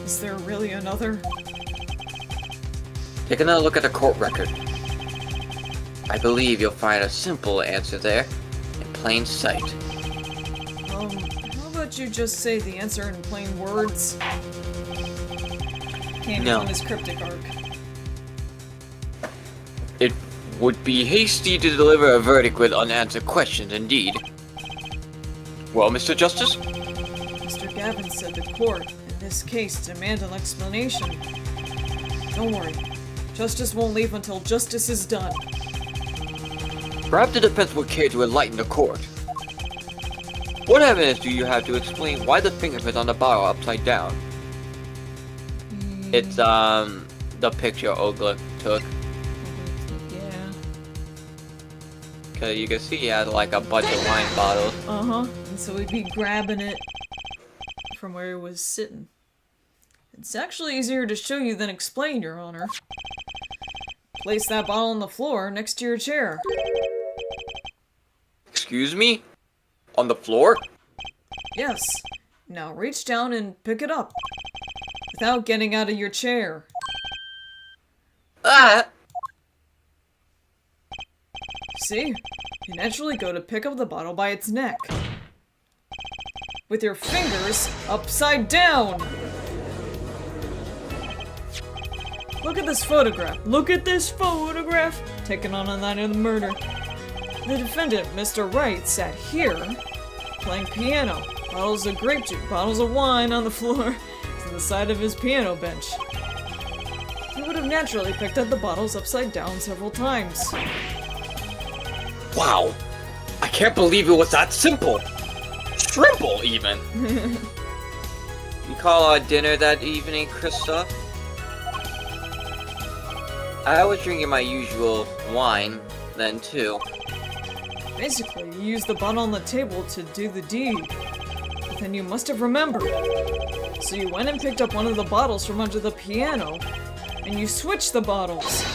Is there really another? Take another look at the court record. I believe you'll find a simple answer there, in plain sight. How about you just say the answer in plain words? Came No. from his cryptic arc. It would be hasty to deliver a verdict with unanswered questions, indeed. Well, Mr. Justice? Mr. Gavin said the court, in this case, demand an explanation. Don't worry. Justice won't leave until justice is done. Perhaps the defense would care to enlighten the court. What evidence do you have to explain why the fingerprint on the bottle are upside down? It's, the picture Ogla took. Yeah. Cause you can see he had like a bunch of wine bottles. Uh-huh. And so he'd be grabbing it from where he was sitting. It's actually easier to show you than explain, Your Honor. Place that bottle on the floor next to your chair. Excuse me? On the floor? Yes. Now reach down and pick it up. Without getting out of your chair. Ah! See? You naturally go to pick up the bottle by its neck. With your fingers upside down! Look at this photograph. Look at this photograph! Taken on a night of the murder. The defendant, Mr. Wright, sat here, playing piano. Bottles of grape juice, bottles of wine on the floor to the side of his piano bench. He would have naturally picked up the bottles upside down several times. Wow! I can't believe it was that simple! Triple, even! You call our dinner that evening, Kristoff? I was drinking my usual wine then, too. Basically, you used the bottle on the table to do the deed. But then you must have remembered. So you went and picked up one of the bottles from under the piano, and you switched the bottles.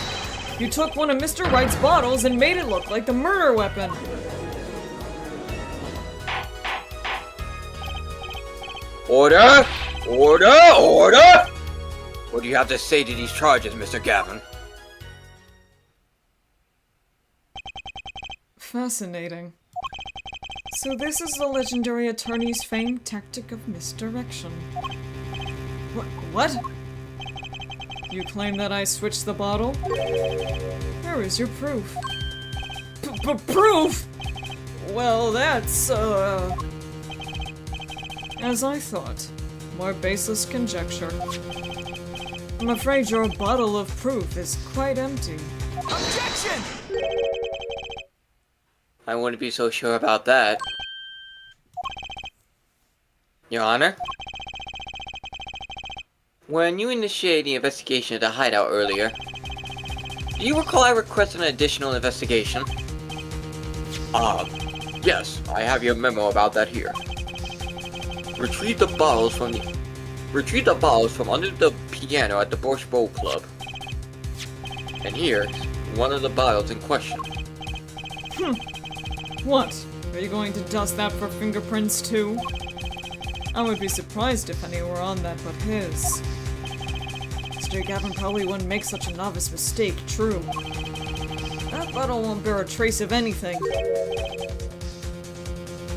You took one of Mr. Wright's bottles and made it look like the murder weapon. Order! Order! Order! What do you have to say to these charges, Mr. Gavin? Fascinating. So this is the legendary attorney's famed tactic of misdirection. What? You claim that I switched the bottle? Where is your proof? Proof? Well, that's, as I thought. More baseless conjecture. I'm afraid your bottle of proof is quite empty. Objection! I wouldn't be so sure about that. Your Honor? When you initiated the investigation at the hideout earlier, do you recall I requested an additional investigation? Yes, I have your memo about that here. Retrieve the bottles from under the piano at the Borscht Bowl Club. And here's one of the bottles in question. What? Are you going to dust that for fingerprints too? I would be surprised if any were on that but his. Mr. Gavin probably wouldn't make such a novice mistake, true. That bottle won't bear a trace of anything.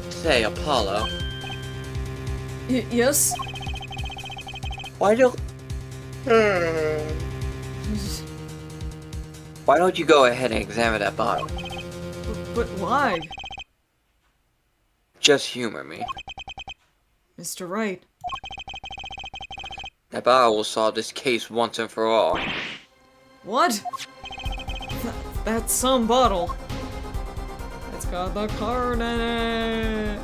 Say, Apollo. Yes? Why don't you go ahead and examine that bottle? But why? Just humor me. Mr. Wright. That bottle will solve this case once and for all. What? That's some bottle. It's got the card in it.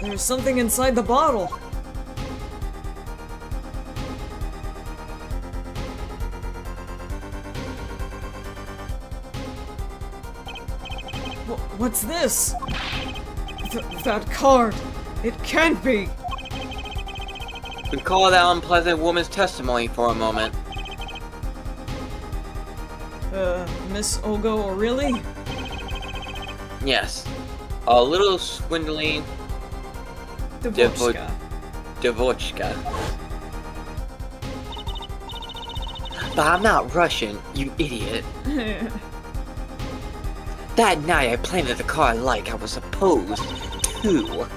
There's something inside the bottle. What's this? That card. It can't be. Recall that unpleasant woman's testimony for a moment. Miss Ogo O'Reilly? Yes. A little swindling Dvochka. Dvochka. But I'm not Russian, you idiot. That night I planted the car like I was supposed to.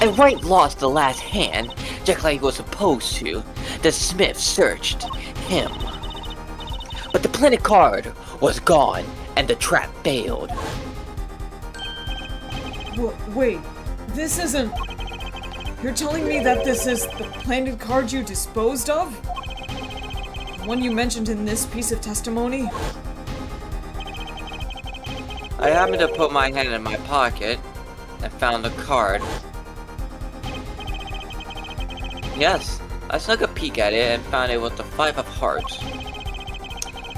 And Wright lost the last hand, just like he was supposed to. The Smith searched him. But the planted card was gone, and the trap failed. Wait, this isn't... You're telling me that this is the planted card you disposed of? The one you mentioned in this piece of testimony? I happened to put my hand in my pocket and found the card. Yes, I snuck a peek at it and found it was the 5 of hearts.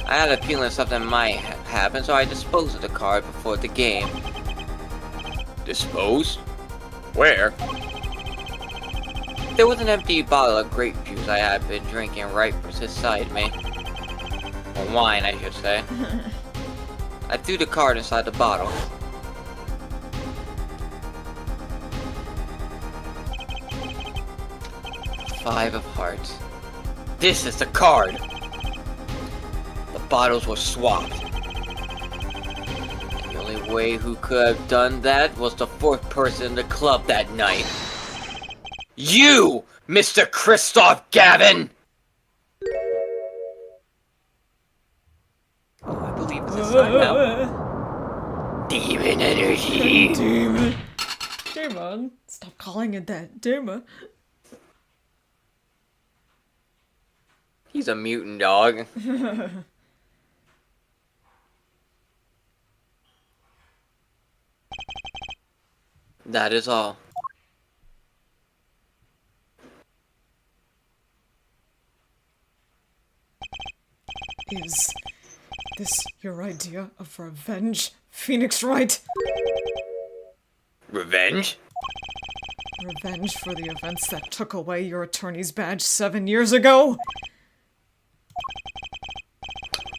I had a feeling something might happen, so I disposed of the card before the game. Disposed? Where? There was an empty bottle of grape juice I had been drinking right beside me. Or wine, I should say. I threw the card inside the bottle. Five of hearts. This is the card! The bottles were swapped. The only way who could have done that was the 4th person in the club that night. You, Mr. Christoph Gavin! Oh, I believe this is time now. Demon energy! Demon. Demon. Stop calling it that. Demon. He's a mutant dog. That is all. Is this your idea of revenge, Phoenix Wright? Revenge? Revenge for the events that took away your attorney's badge 7 years ago?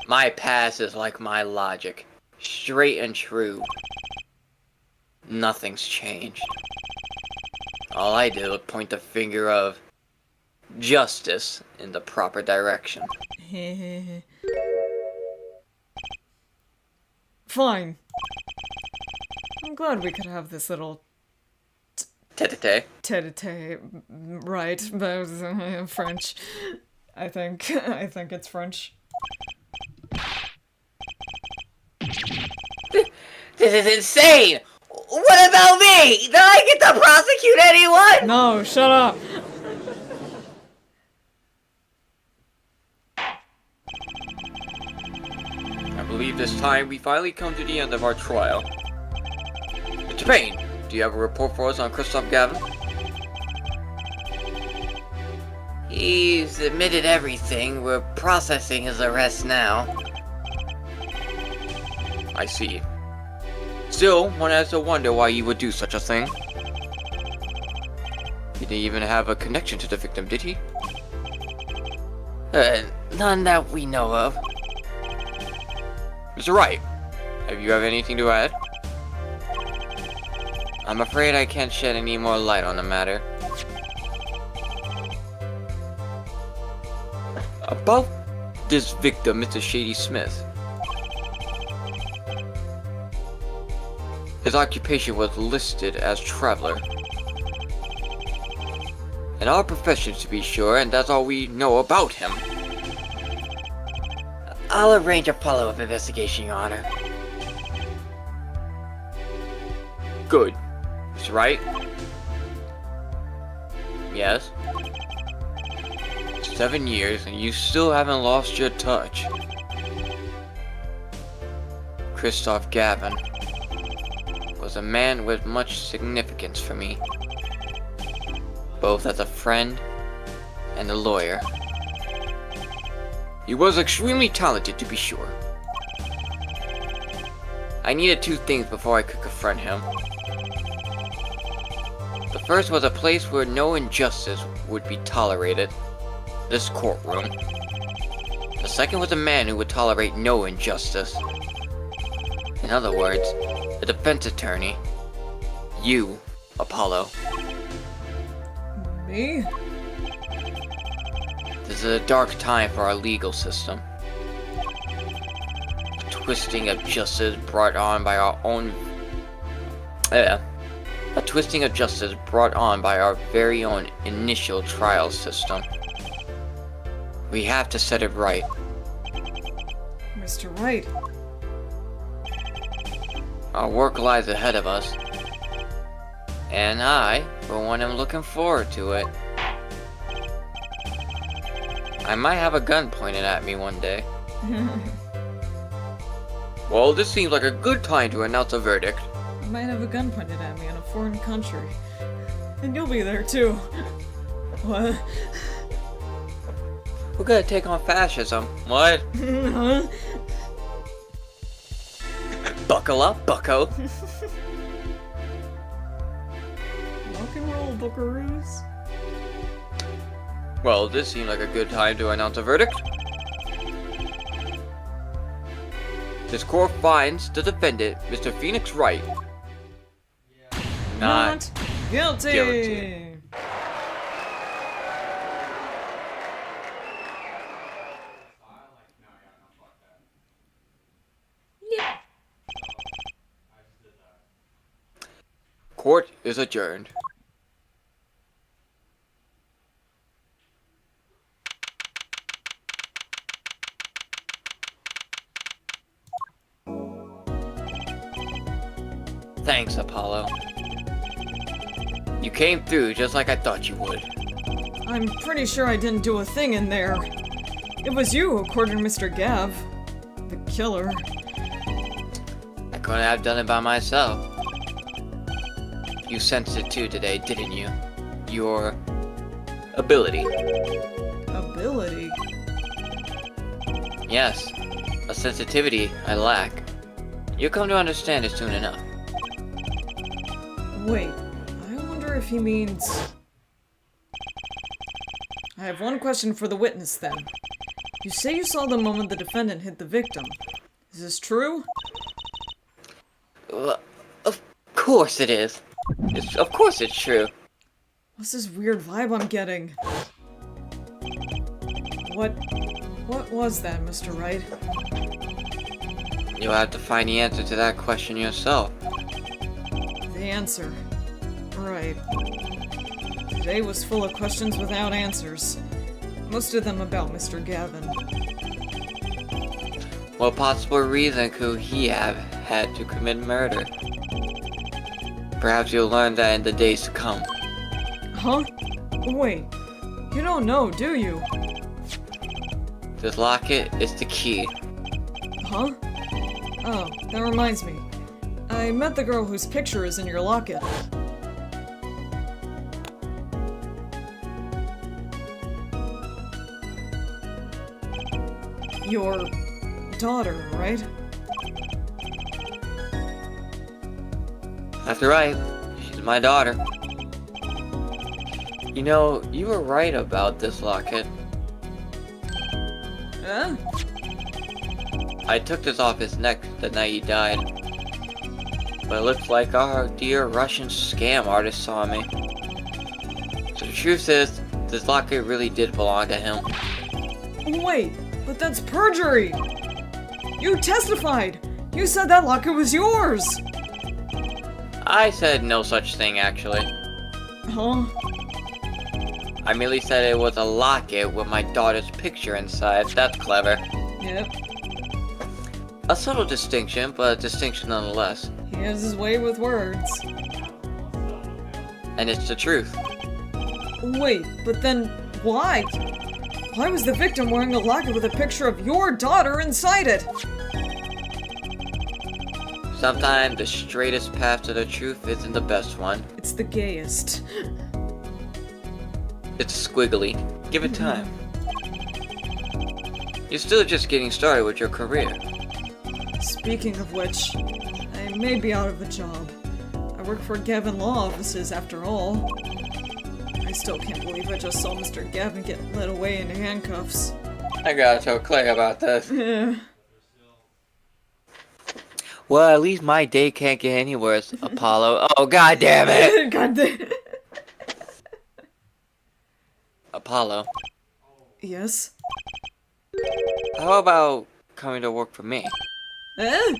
My past is like my logic. Straight and true. Nothing's changed. All I do is point the finger of justice in the proper direction. Fine. I'm glad we could have this little Tete. tete-a-tete, right? That was French. I think it's French. This is insane! What about me? Did I get to prosecute anyone? No, shut up! I believe this time we finally come to the end of our trial. Mr. Payne, do you have a report for us on Christoph Gavin? He's admitted everything. We're processing his arrest now. I see. Still, one has to wonder why you would do such a thing. He didn't even have a connection to the victim, did he? None that we know of. Mr. Wright, have you anything to add? I'm afraid I can't shed any more light on the matter. About this victim, Mr. Shady Smith. His occupation was listed as traveler. In our profession, to be sure, and that's all we know about him. I'll arrange a follow-up investigation, Your Honor. Good. Mr. Wright? Yes? 7 years and you still haven't lost your touch. Christoph Gavin was a man with much significance for me, both as a friend and a lawyer. He was extremely talented, to be sure. I needed 2 things before I could confront him. The first was a place where no injustice would be tolerated, this courtroom. The second was a man who would tolerate no injustice. In other words, a defense attorney. You, Apollo. Me? This is a dark time for our legal system. The twisting of justice brought on by our own... a twisting of justice brought on by our very own initial trial system. We have to set it right. Mr. Wright. Our work lies ahead of us. And I, for one, am looking forward to it. I might have a gun pointed at me one day. Well, this seems like a good time to announce a verdict. I might have a gun pointed at me in a foreign country. And you'll be there too. What? We're gonna take on fascism. What? Huh? Buckle up, bucko. Rock and roll, buckaroos. Well, this seemed like a good time to announce a verdict. This court finds the defendant, Mr. Phoenix Wright, not guilty. guilty. Court is adjourned. Thanks, Apollo. You came through just like I thought you would. I'm pretty sure I didn't do a thing in there. It was you who cornered Mr. Gav. The killer. I couldn't have done it by myself. You sensed it too today, didn't you? Your ability. Ability? Yes, a sensitivity I lack. You'll come to understand it soon enough. Wait, I wonder if he means... I have one question for the witness then. You say you saw the moment the defendant hit the victim. Is this true? Well, of course it is. Of course it's true. What's this weird vibe I'm getting? What was that, Mr. Wright? You'll have to find the answer to that question yourself. The answer. Right. Today was full of questions without answers. Most of them about Mr. Gavin. What possible reason could he have had to commit murder? Perhaps you'll learn that in the days to come. Huh? Wait. You don't know, do you? This locket is the key. Huh? Oh, that reminds me. I met the girl whose picture is in your locket. Your daughter, right? That's right. She's my daughter. You know, you were right about this locket. Huh? I took this off his neck the night he died. But it looks like our dear Russian scam artist saw me. So the truth is, this locket really did belong to him. Wait, but that's perjury! You testified! You said that locket was yours! I said no such thing, actually. Huh? I merely said it was a locket with my daughter's picture inside. That's clever. Yep. A subtle distinction, but a distinction nonetheless. He has his way with words. And it's the truth. Wait, but then why? Why was the victim wearing a locket with a picture of your daughter inside it? Sometimes the straightest path to the truth isn't the best one. It's the gayest. It's squiggly. Give it time. You're still just getting started with your career. Speaking of which, I may be out of a job. I work for Gavin Law Offices after all. I still can't believe I just saw Mr. Gavin get led away in handcuffs. I gotta tell Clay about this. Eh. Well, at least my day can't get any worse, Apollo. Oh, god damn it! God damn. Apollo, Yes? how about coming to work for me? Eh?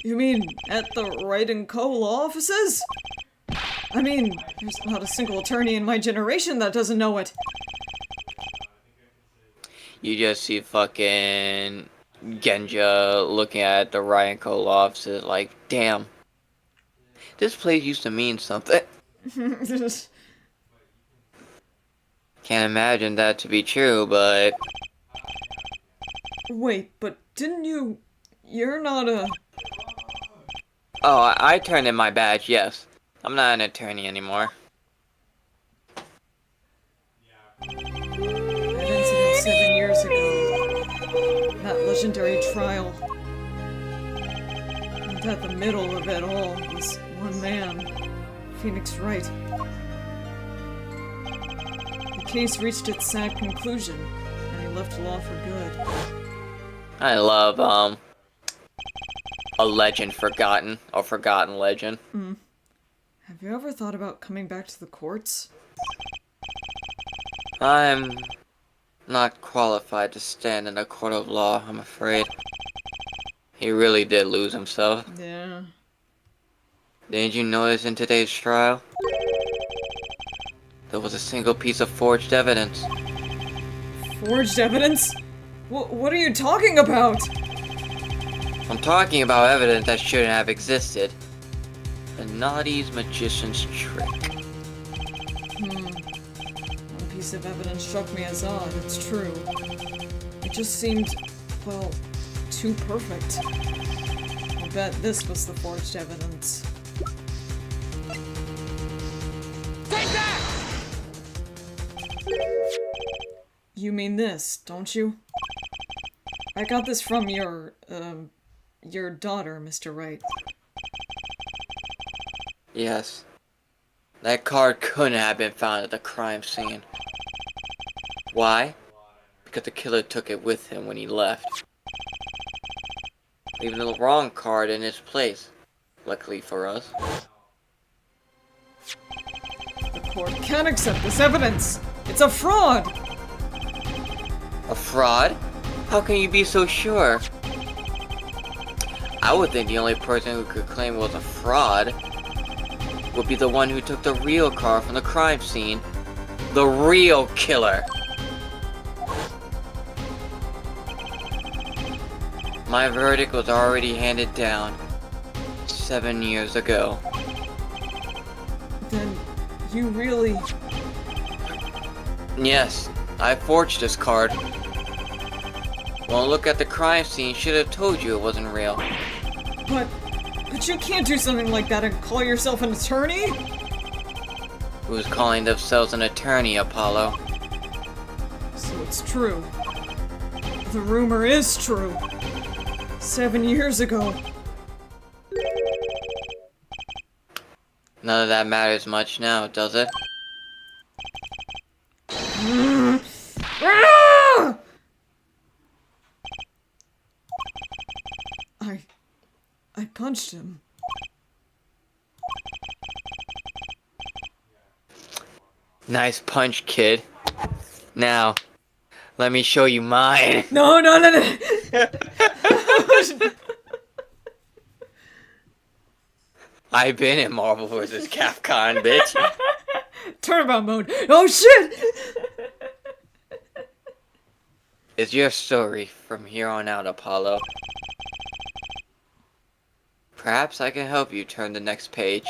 You mean at the Wright & Co. law offices? I mean, there's not a single attorney in my generation that doesn't know it. You just see fucking Genja looking at the Ryan Cole offices like, damn. This place used to mean something. Can't imagine that to be true, but... Wait, but didn't you... You're not a... Oh, I turned in my badge, yes. I'm not an attorney anymore. That incident 7 years ago. That legendary trial. And at the middle of it all was one man. Phoenix Wright. The case reached its sad conclusion, and he left law for good. I love, a legend forgotten, a forgotten legend. Have you ever thought about coming back to the courts? I'm not qualified to stand in a court of law, I'm afraid. He really did lose himself. Yeah. Didn't you notice in today's trial? There was a single piece of forged evidence. Forged evidence? What are you talking about? I'm talking about evidence that shouldn't have existed. The naughty's magician's trick. One piece of evidence struck me as odd, it's true. It just seemed, well, too perfect. I bet this was the forged evidence. Take that! You mean this, don't you? I got this from your daughter, Mr. Wright. Yes. That card couldn't have been found at the crime scene. Why? Because the killer took it with him when he left. Leaving the wrong card in its place. Luckily for us. The court can't accept this evidence. It's a fraud. A fraud? How can you be so sure? I would think the only person who could claim it was a fraud would be the one who took the real car from the crime scene. The real killer. My verdict was already handed down 7 years ago. Then you really... Yes, I forged this card. One look at the crime scene should have told you it wasn't real. But you can't do something like that and call yourself an attorney? Who's calling themselves an attorney, Apollo? So it's true. The rumor is true. 7 years ago. None of that matters much now, does it? I punched him. Nice punch, kid. Now, let me show you mine. No. I've been in Marvel vs. Capcom, bitch. Turnabout mode. Oh shit! It's your story from here on out, Apollo. Perhaps I can help you turn the next page,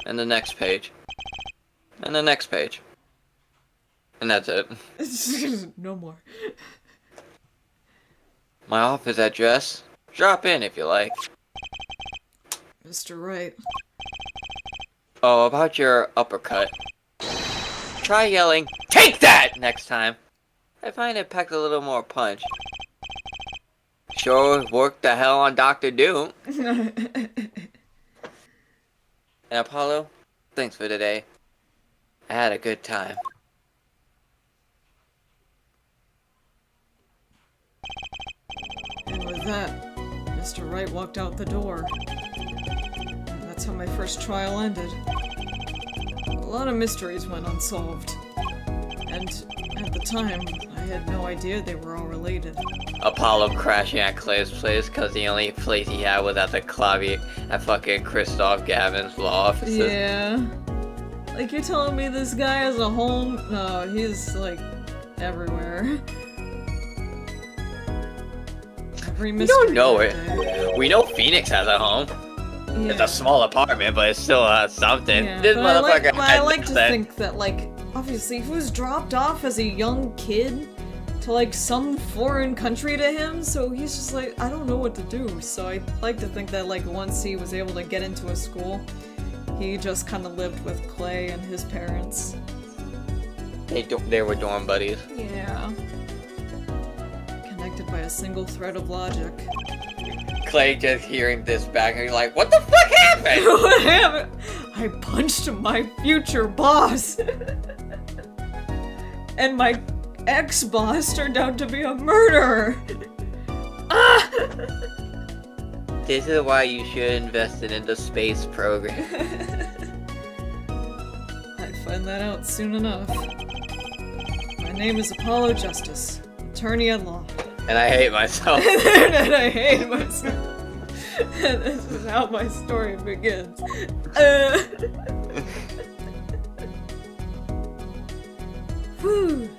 and the next page, and the next page. And that's it. No more. My office address. Drop in if you like. Mr. Wright. Oh, about your uppercut. Try yelling, "Take that!" next time. I find it packed a little more punch. Sure worked the hell on Dr. Doom. And Apollo, thanks for today. I had a good time. And with that, Mr. Wright walked out the door. And that's how my first trial ended. A lot of mysteries went unsolved. And at the time, I had no idea they were all related. Apollo crashing at Clay's place because the only place he had was at the lobby at fucking Christoph Gavin's law offices. Yeah. Like, you're telling me this guy has a home? No, he's, like, everywhere. Every We mystery don't know that it. day. We know Phoenix has a home. Yeah. It's a small apartment, but it's still something. Yeah, This but I like, motherfucker but I had like to that. think that, like, obviously, if he was dropped off as a young kid to, like, some foreign country to him, so he's just like, I don't know what to do. So I like to think that, like, once he was able to get into a school, he just kind of lived with Clay and his parents. They were dorm buddies. Yeah. Connected by a single thread of logic. Clay just hearing this back and he's like, what the fuck happened? What happened? I punched my future boss! And my ex-boss turned out to be a murderer! Ah! This is why you should invest in the space program. I'd find that out soon enough. My name is Apollo Justice, attorney at law. And I hate myself. And I hate myself. And this is how my story begins. Whew.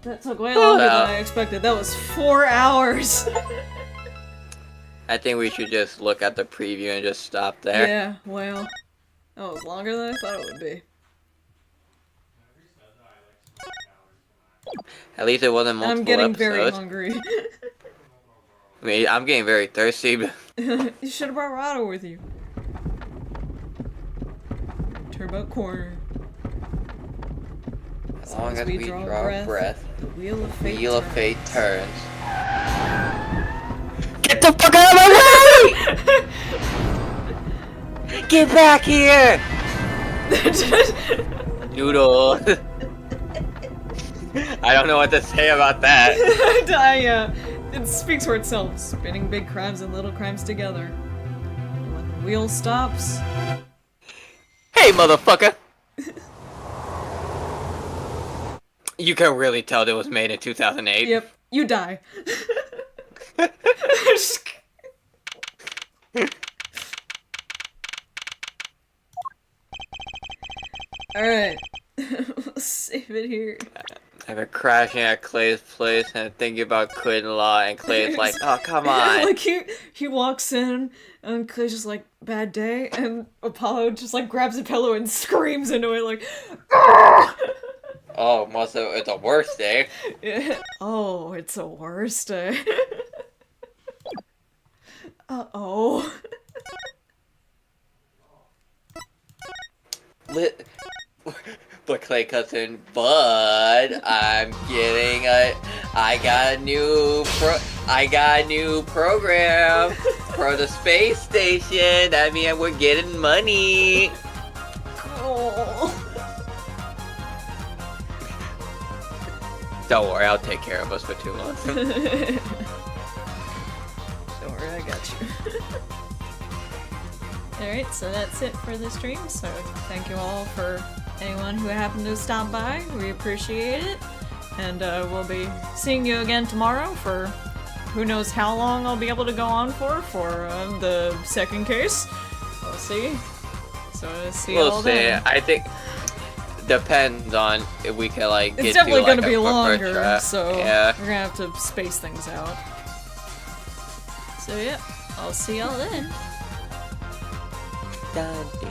That took way longer than I expected. That was 4 hours. I think we should just look at the preview and just stop there. Yeah, well, that was longer than I thought it would be. At least it wasn't multiple I'm getting episodes. very hungry. I mean, I'm getting very thirsty. But You should have brought Rado with you. Turbout corner. as long as we draw breath, the wheel of fate. Wheel of turns. Fate turns. Get the fuck out of my way! Get back here! Noodle. I don't know what to say about that. It speaks for itself. Spinning big crimes and little crimes together. When the wheel stops. Hey, motherfucker! You can really tell it was made in 2008. Yep, you die. Alright. Let's save it here. I've been crashing at Clay's place and thinking about quitting law, and Clay's like, oh, come on. Like, he walks in, and Clay's just like, bad day, and Apollo just, like, grabs a pillow and screams into it, like, "Argh!" Oh, it's a worse day. Oh, it's a worse day. Uh-oh. But Clay cuts in, but I got a new program for the space station. That means we're getting money. Oh. Don't worry, I'll take care of us for 2 months. Don't worry, I got you. Alright, so that's it for the stream, so thank you all for anyone who happened to stop by. We appreciate it. And we'll be seeing you again tomorrow for who knows how long I'll be able to go on for the second case. We'll see. So see you all then. I think depends on if we can like It's get definitely to, gonna like, be a longer, first so yeah. we're gonna have to space things out. So yeah, I'll see y'all then. Dante.